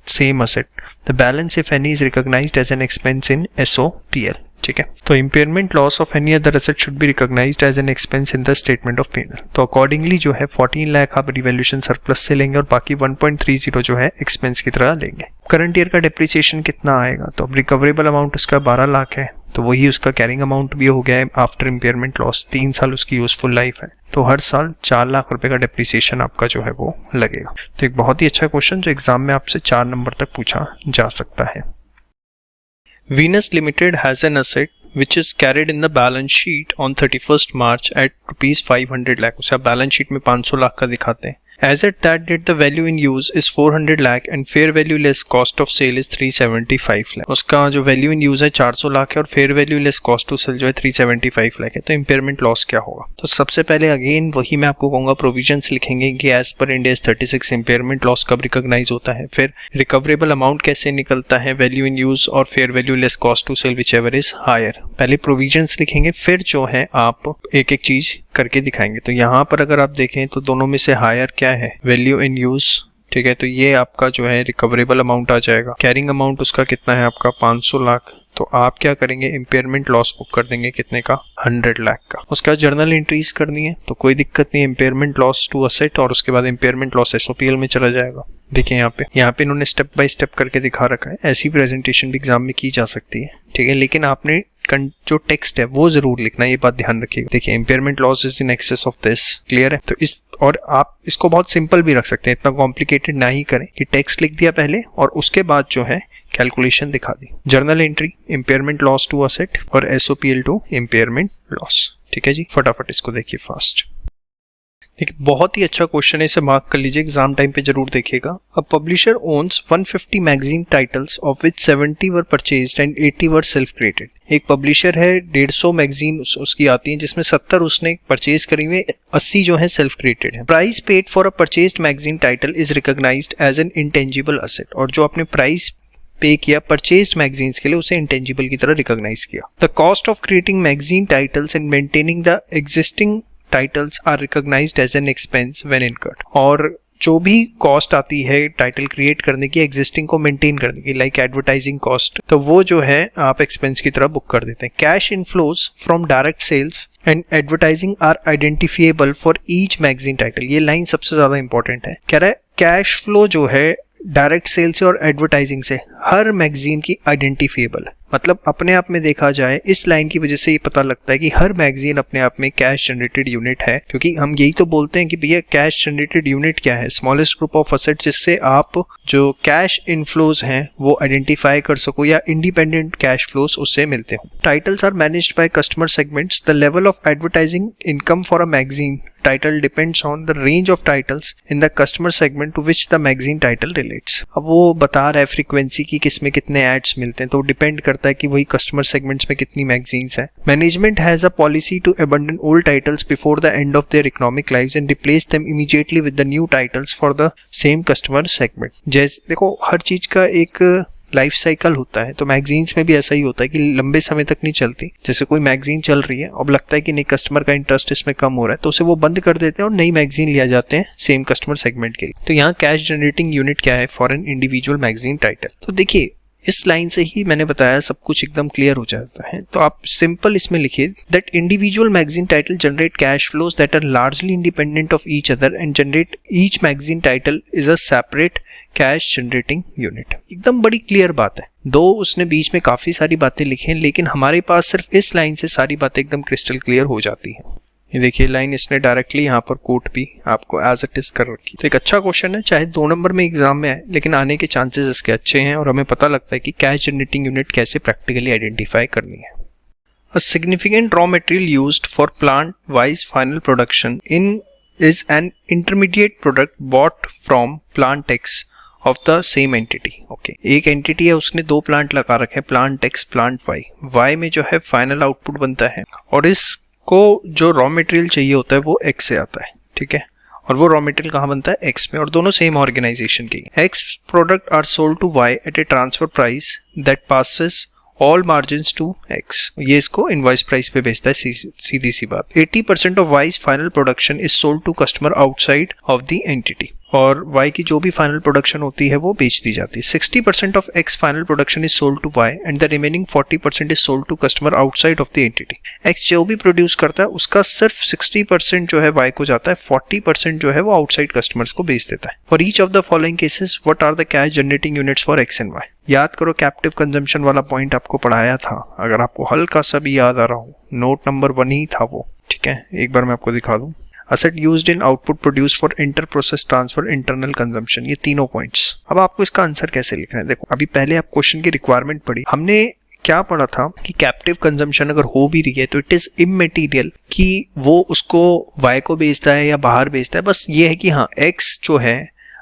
same asset. The balance, if any, is recognized as an expense in SOPL. ठीक है, तो impairment loss of any other asset should be recognized as an expense in the statement of P&L. तो accordingly जो है 14 लाख आप revaluation surplus से लेंगे और बाकी 1.30 जो है expense की तरह लेंगे। करंट ईयर का डेप्रिसिएशन कितना आएगा, तो अब रिकवरेबल अमाउंट उसका 12 लाख है, तो वही उसका कैरिंग अमाउंट भी हो गया है आफ्टर इम्पेयरमेंट लॉस। 3 साल उसकी यूजफुल लाइफ है, तो हर साल 4 लाख रुपए का डेप्रिसिएशन आपका जो है वो लगेगा। तो एक बहुत ही अच्छा क्वेश्चन जो एग्जाम में आपसे 4 नंबर तक पूछा जा सकता है। Venus Limited has an asset which is carried in the balance sheet on 31st March at rupees 500 lakh। उसे आप बैलेंस शीट में 500 लाख का दिखाते हैं। As at that date, the value in use is 400 lakh and fair value less cost of sale is 375 lakh। उसका जो value in use है 400 लाख है और fair value less cost to sell जो है 375 लाख है। तो इम्पेयरमेंट लॉस क्या होगा, तो सबसे पहले अगेन वही मैं आपको कहूंगा, प्रोविजंस लिखेंगे कि as per Ind AS 36 impairment loss कब रिकॉग्नाइज होता है, फिर रिकवरेबल अमाउंट कैसे निकलता है, वैल्यू इन यूज और fair value less cost to sell whichever is higher. पहले प्रोविजंस लिखेंगे, फिर जो है आप एक एक चीज करके दिखाएंगे। तो यहाँ पर अगर आप देखें तो दोनों में से हायर क्या है, वैल्यू इन यूज, ठीक है, तो ये आपका जो है रिकवरेबल अमाउंट आ जाएगा। कैरिंग अमाउंट उसका कितना है आपका 500 लाख, तो आप क्या करेंगे, इम्पेयरमेंट लॉस बुक कर देंगे कितने का, 100 लाख का। उसका जर्नल एंट्रीज करनी है तो कोई दिक्कत नहीं, इम्पेयरमेंट लॉस टू असेट और उसके बाद इम्पेयरमेंट लॉस एसओपीएल में चला जाएगा। देखिए यहाँ पे इन्होंने स्टेप बाय स्टेप करके दिखा रखा है, ऐसी प्रेजेंटेशन भी एग्जाम में की जा सकती है, ठीक है, लेकिन आपने जो टेक्स्ट है वो जरूर लिखना, ये बात ध्यान रखिएगा। देखिए impairment loss is in excess of this, clear है। तो इस और आप इसको बहुत सिंपल भी रख सकते हैं, इतना कॉम्प्लिकेटेड ना ही करें कि टेक्स्ट लिख दिया पहले और उसके बाद जो है कैलकुलेशन दिखा दी। Journal entry, impairment loss to asset और एसओपीएल टू इम्पेयरमेंट लॉस, ठीक है जी। फटाफट इसको देखिए फास्ट। एक बहुत ही अच्छा क्वेश्चन है, इसे मार्क कर लीजिए, एग्जाम टाइम पे जरूर देखिएगा। A publisher owns 150 magazine titles of which 70 were purchased and 80 were self created. एक पब्लिशर है, 150 मैगजीन उसकी आती है जिसमें 70 उसने परचेज करी हुई, 80 जो है सेल्फ क्रिएटेड है। Price paid for a purchased magazine title is recognised as an intangible asset, और जो आपने प्राइस पे किया परचेज्ड मैगजीन्स के लिए उसे इंटेंजिबल की तरह रिकॉग्नाइज किया। The cost of creating magazine titles and maintaining the existing titles are recognised as an expense when incurred. और जो भी कॉस्ट आती है टाइटल क्रिएट करने की, एग्जिस्टिंग को मेंटेन करने की, लाइक एडवर्टाइजिंग कॉस्ट, तो वो जो है आप एक्सपेंस की तरह बुक कर देते हैं। Cash inflows from direct sales and advertising are identifiable for each magazine title. ये लाइन सबसे ज्यादा इंपॉर्टेंट है, कह रहा है कैश फ्लो जो है डायरेक्ट सेल से और एडवर्टाइजिंग से हर मैगजीन की आइडेंटिफिएबल है। मतलब अपने आप में देखा जाए इस लाइन की वजह से ये पता लगता है कि हर मैगजीन अपने आप में कैश जनरेटेड यूनिट है, क्योंकि हम यही तो बोलते हैं कि भैया कैश जनरेटेड यूनिट क्या है, स्मॉलेस्ट ग्रुप ऑफ असेट्स जिससे आप जो कैश इनफ्लोज हैं वो आइडेंटिफाई कर सको या इंडिपेंडेंट कैश फ्लोज उससे मिलते हो। Titles are managed by customer segments. The level of advertising income for a magazine title depends on the range of titles in the customer segment to which the magazine title relates. अब वो बता रहा है frequency की, किसमें कितने ads मिलते हैं, तो डिपेंड करता है कि वही कस्टमर सेगमेंट्स में कितनी मैगजीन्स है। Management has a policy to abandon old titles before the end of their economic lives and replace them immediately with the new titles for the same customer segment. जैसे देखो हर चीज का एक life cycle होता है, तो magazines में भी ऐसा ही होता है कि लंबे समय तक नहीं चलती। जैसे कोई मैगजीन चल रही है, अब लगता है कि नहीं कस्टमर का इंटरेस्ट इसमें कम हो रहा है, तो उसे वो बंद कर देते हैं और नई मैगजीन लिया जाते हैं सेम कस्टमर सेगमेंट के लिए। तो यहाँ कैश जनरेटिंग यूनिट क्या है for an individual magazine title. तो देखिए इस लाइन से ही मैंने बताया सब कुछ एकदम क्लियर हो जाता है। तो आप सिंपल इसमें लिखिए that individual magazine title generate cash flows that are largely independent of each other and generate each magazine title is a separate cash generating unit. एकदम बड़ी क्लियर बात है। दो उसने बीच में काफी सारी बातें लिखी हैं, लेकिन हमारे पास सिर्फ इस लाइन से सारी बातें एकदम क्रिस्टल क्लियर हो जाती हैं। ये देखिए लाइन इसने डायरेक्टली यहाँ पर कोट भी आपको एज इट इज कर रखी। तो एक अच्छा क्वेश्चन है, चाहे 2 नंबर में एग्जाम में आए, लेकिन आने के चांसेस इसके अच्छे हैं और हमें पता लगता है कि कैश जनरेटिंग यूनिट कैसे प्रैक्टिकली आइडेंटिफाई करनी है। A significant raw material used for plant-wise final production is an intermediate product bought from plant X of the same entity. Okay, एक एंटिटी है, उसने 2 प्लांट लगा रखे हैं, plant X, plant Y। Y में जो है फाइनल आउटपुट बनता है और इस को जो रॉ मटेरियल चाहिए होता है वो एक्स से आता है, ठीक है, और वो रॉ मटेरियल कहाँ बनता है, एक्स में, और दोनों सेम ऑर्गेनाइजेशन की। X product are sold to Y at a transfer price that passes all margins to X. ये इसको इनवॉइस प्राइस पे बेचता है, सीधी सी बात। 80% of Y's final production is sold to customer outside of the entity, और Y की जो भी फाइनल प्रोडक्शन होती है वो बेच दी जाती है। 60% of X final production is sold to Y and the remaining 40% is sold to customer outside of the entity. X जो भी प्रोड्यूस करता है उसका सिर्फ 60% जो है वाई को जाता है, 40% जो है वो आउटसाइड कस्टमर्स को बेच देता है। For each of the following cases what are the cash generating units for X and Y. याद करो कैप्टिव कंजम्पशन वाला पॉइंट आपको पढ़ाया था, अगर आपको हल्का सा भी याद आ रहा हो, नोट नंबर 1 ही था वो, ठीक है, एक बार मैं आपको दिखा दूं। Asset used in output produced for inter-process transfer, internal consumption, ये तीनों पॉइंट्स। अब आपको इसका आंसर कैसे लिखना है, देखो अभी पहले आप क्वेश्चन की रिक्वायरमेंट पढ़ी, हमने क्या पढ़ा था कि कैप्टिव कंजम्पशन अगर हो भी रही है तो इट इज इमटेरियल कि वो उसको वाई को बेचता है या बाहर बेचता है, बस ये है कि हाँ एक्स जो है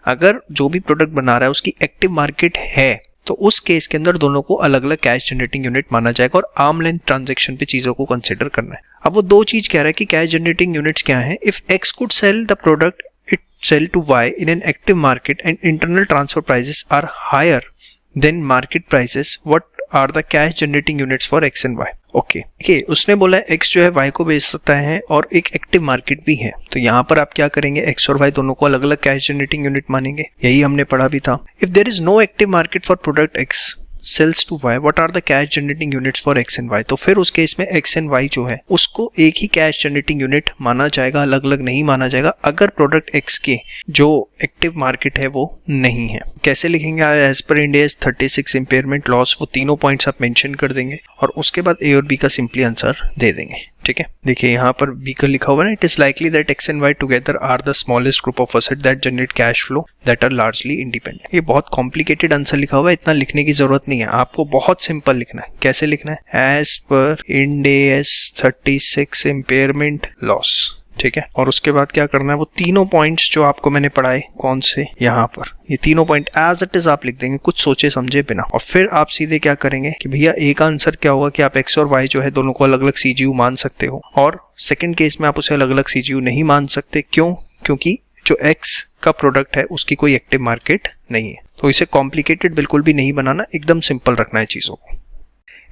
अगर जो भी प्रोडक्ट बना रहा है उसकी एक्टिव मार्केट है तो उस केस के अंदर दोनों को अलग अलग कैश जनरेटिंग यूनिट माना जाएगा और आर्म लेंथ ट्रांजैक्शन पे चीजों को कंसिडर करना है। अब वो दो चीज कह रहा है कि कैश जनरेटिंग यूनिट्स क्या है। If X could sell the product it sell to Y in an active market and internal transfer prices are higher than market prices, what are the cash generating units for X and Y. Okay, उसने बोला x जो है Y को बेच सकता है और एक एक्टिव मार्केट भी है, तो यहाँ पर आप क्या करेंगे, एक्स और वाई दोनों को अलग अलग कैश जनरेटिंग यूनिट मानेंगे, यही हमने पढ़ा भी था। If there is no active market for product X sells to Y, what are the cash generating units for X and Y. तो फिर उस केस में एक्स एंड वाई जो है उसको एक ही कैश जनरेटिंग यूनिट माना जाएगा, अलग अलग नहीं माना जाएगा अगर प्रोडक्ट एक्स के जो एक्टिव मार्केट है वो नहीं है। कैसे लिखेंगे, as per Ind AS 36 impairment loss, वो तीनों पॉइंट्स आप मेंशन कर देंगे और उसके बाद ए और बी का सिंपली आंसर दे देंगे, ठीक है। देखिए यहाँ पर बी का लिखा हुआ है, it is likely that X and Y together are the smallest group of asset that generate cash flow that are largely independent. ये बहुत कॉम्प्लिकेटेड आंसर लिखा हुआ है, इतना लिखने की जरूरत नहीं है, आपको बहुत सिंपल लिखना है। कैसे लिखना है, as per Ind AS 36 impairment loss, ठीक है, और उसके बाद क्या करना है, वो तीनों पॉइंट्स जो आपको मैंने पढ़ाए, कौन से, यहाँ पर ये तीनों पॉइंट एज इट इज आप लिख देंगे कुछ सोचे समझे बिना, और फिर आप सीधे क्या करेंगे कि भैया एक आंसर क्या होगा कि आप एक्स और वाई जो है दोनों को अलग अलग सीजीयू मान सकते हो, और सेकंड केस में आप उसे अलग अलग सीजीयू नहीं मान सकते। क्यों? क्योंकि जो एक्स का प्रोडक्ट है उसकी कोई एक्टिव मार्केट नहीं है। तो इसे कॉम्प्लिकेटेड बिल्कुल भी नहीं बनाना, एकदम सिंपल रखना है चीजों को।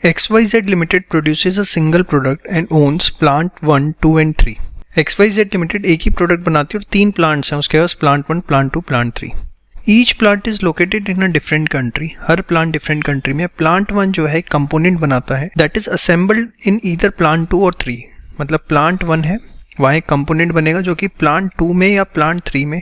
XYZ Limited produces a single product and owns plant 1, 2 and 3। XYZ Limited एक ही प्रोडक्ट बनाती है और 3 प्लांट्स हैं उसके पास, plant 1, plant 2, plant 3। Each plant is located in a different country, हर प्लांट डिफरेंट कंट्री में। प्लांट 1 जो है कंपोनेंट बनाता है that is assembled in either plant 2 और 3, मतलब प्लांट 1 है वहाँ एक कंपोनेंट बनेगा जो कि प्लांट 2 में या प्लांट 3 में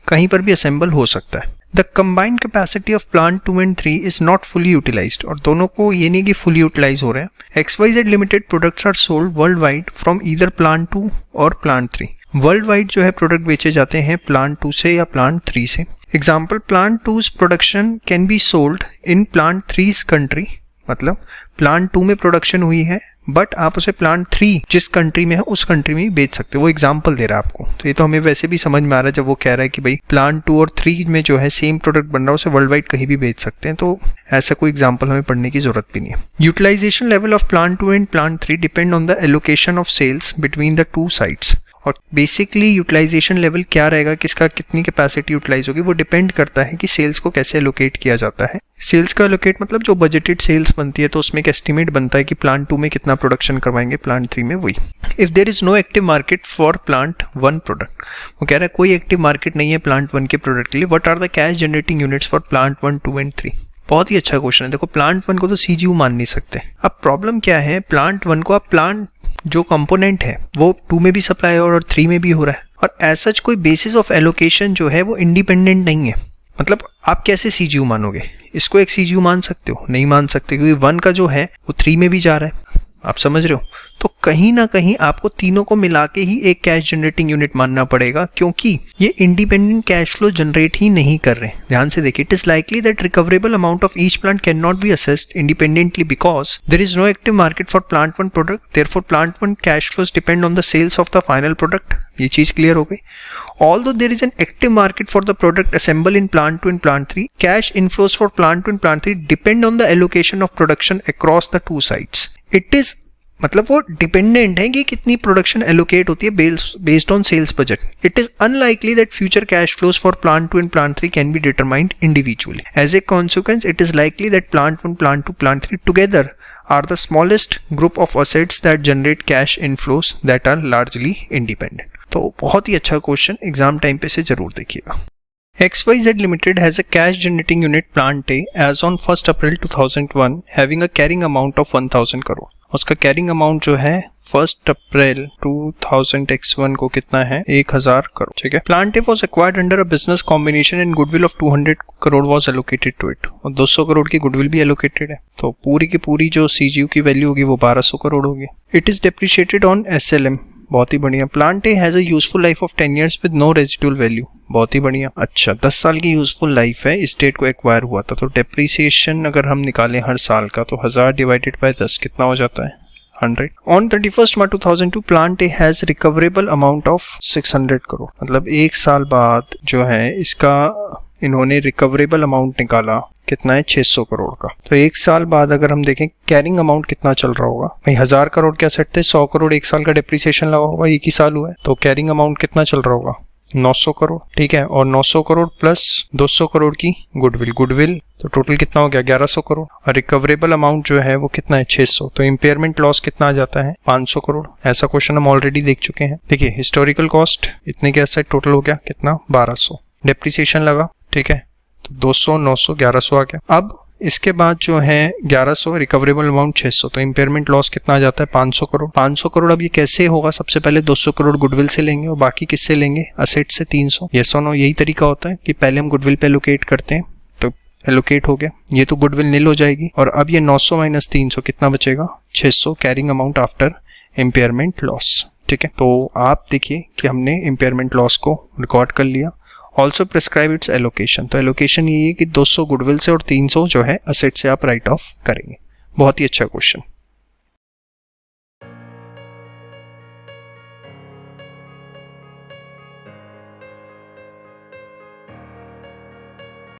कहीं पर भी असेंबल हो सकता है। The combined capacity of plant 2 and 3 is not fully utilised, और दोनों को ये नहीं कि फुली यूटिलाइज हो रहे हैं। XYZ limited products are sold world from either plant 2 और प्लांट 3। वर्ल्ड वाइड जो है प्रोडक्ट बेचे जाते हैं प्लांट 2 से या प्लांट 3 से। Example, plant 2's production can be sold in plant 3's country, मतलब प्लांट 2 में प्रोडक्शन हुई है बट आप उसे प्लांट 3 जिस कंट्री में है उस कंट्री में ही बेच सकते हो। वो एग्जांपल दे रहा है आपको, तो ये तो हमें वैसे भी समझ में आ रहा है जब वो कह रहा है कि भाई प्लांट 2 और 3 में जो है सेम प्रोडक्ट बन रहा है उसे वर्ल्ड वाइड कहीं भी बेच सकते हैं, तो ऐसा कोई एग्जांपल हमें पढ़ने की जरूरत भी नहीं है। Utilisation level of plant 2 and plant 3 depend on the allocation of sales between the 2 sites. और बेसिकली यूटिलाइजेशन लेवल क्या रहेगा, किसका कितनी कैपेसिटी यूटिलाइज होगी, वो डिपेंड करता है कि सेल्स को कैसे एलोकेट किया जाता है। सेल्स का एलोकेट मतलब जो बजटेड सेल्स बनती है तो उसमें एक एस्टिमेट बनता है कि प्लांट 2 में कितना प्रोडक्शन करवाएंगे, प्लांट 3 में वही। If there is no active market for plant 1 product, वो कह रहा है कोई एक्टिव मार्केट नहीं है प्लांट 1 के प्रोडक्ट के लिए, what are the cash generating units for plant 1, 2 and 3। बहुत ही अच्छा क्वेश्चन है। देखो प्लांट 1 को तो सीजीयू मान नहीं सकते। अब प्रॉब्लम क्या है, प्लांट 1 को आप प्लांट जो कंपोनेंट है वो 2 में भी सप्लाई और 3 में भी हो रहा है, और एज सच कोई बेसिस ऑफ एलोकेशन जो है वो इंडिपेंडेंट नहीं है। मतलब आप कैसे सीजीयू मानोगे, इसको एक सीजीयू मान सकते हो? नहीं मान सकते, क्योंकि 1 का जो है वो 3 में भी जा रहा है, आप समझ रहे हो। तो कहीं ना कहीं आपको तीनों को मिला के ही एक कैश जनरेटिंग यूनिट मानना पड़ेगा, क्योंकि ये इंडिपेंडेंट कैश फ्लो जनरेट ही नहीं कर रहे। ध्यान से देखिए, it is likely that recoverable amount of each plant can not be assessed independently because there is no active market for plant 1 product, therefore plant 1 cash flows depend on the sales of the final product. ये चीज clear हो गई। Although there is an active market for the product assembled in plant 2 and plant 3, cash inflows for plant 2 and plant 3 depend on the allocation of production across the 2 sites. It is मतलब वो dependent है कि कितनी production allocate होती है based on sales budget. It is unlikely that future cash flows for plant 2 and plant 3 can be determined individually. As a consequence it is likely that plant 1, plant 2, plant 3 together are the smallest group of assets that generate cash inflows that are largely independent. तो बहुत ही अच्छा question, exam time पे से जरूर देखिएगा. XYZ Limited has a cash generating unit Plant A as on 1st April 2001 having a carrying amount of 1000 crore. उसका carrying amount जो है 1st April 2000x1 को कितना है 1000 करोड़. ठीक है. Plant A was acquired under a business combination and goodwill of 200 crore was allocated to it. और 200 करोड़ की goodwill भी allocated है. तो पूरी की पूरी जो CGU की वैल्यू होगी वो 1200 करोड़ होगी. It is depreciated on SLM. बहुत ही बढ़िया. Plant A has a useful life of 10 years with no residual value. बहुत ही बढ़िया. अच्छा, 10 साल की यूजफुल लाइफ है, इस डेट को एक्वायर हुआ था. तो डेप्रिसिएशन अगर हम निकालें हर साल का तो 1000 डिवाइडेड बाय 10 कितना हो जाता है 100. On 31st March 2002 plant A has recoverable amount of 600 crore. मतलब एक साल बाद जो है इसका इन्होंने रिकवरेबल अमाउंट निकाला कितना है 600 करोड़ का. तो एक साल बाद अगर हम देखें कैरिंग अमाउंट कितना चल रहा होगा भाई, 1000 करोड़ के असेट थे, 100 करोड़ एक साल का डेप्रिसिएशन लगा होगा, एक ही साल हुआ है, तो कैरिंग अमाउंट कितना चल रहा होगा 900 करोड़. ठीक है. और 900 करोड़ प्लस 200 करोड़ की गुडविल तो टोटल कितना हो गया 1100 करोड़. और रिकवरेबल अमाउंट जो है वो कितना है 600. तो इम्पेयरमेंट लॉस कितना आ जाता है 500 करोड़. ऐसा क्वेश्चन हम ऑलरेडी देख चुके हैं. देखिए हिस्टोरिकल कॉस्ट इतने के असेट टोटल हो गया कितना 1200. डेप्रिसिएशन लगा. ठीक है. तो 200 900 1100 आ गया. अब इसके बाद जो है 1100 रिकवरेबल अमाउंट 600. तो इम्पेयरमेंट लॉस कितना आ जाता है 500 करोड़. 500 करोड़ अब ये कैसे होगा, सबसे पहले 200 करोड़ गुडविल से लेंगे और बाकी किससे लेंगे असेट से 300. यस और नो, यही तरीका होता है कि पहले हम गुडविल पे एलोकेट करते हैं. तो एलोकेट हो गया, ये तो गुडविल नील हो जाएगी. और अब ये 900 माइनस 300 कितना बचेगा 600 carrying amount after impairment loss. ठीक है. तो आप देखिए कि हमने इम्पेयरमेंट लॉस को रिकॉर्ड कर लिया. Also prescribe it's allocation. तो एलोकेशन ये है कि 200 गुडविल से और 300 जो है असेट से आप राइट ऑफ करेंगे. बहुत ही अच्छा क्वेश्चन.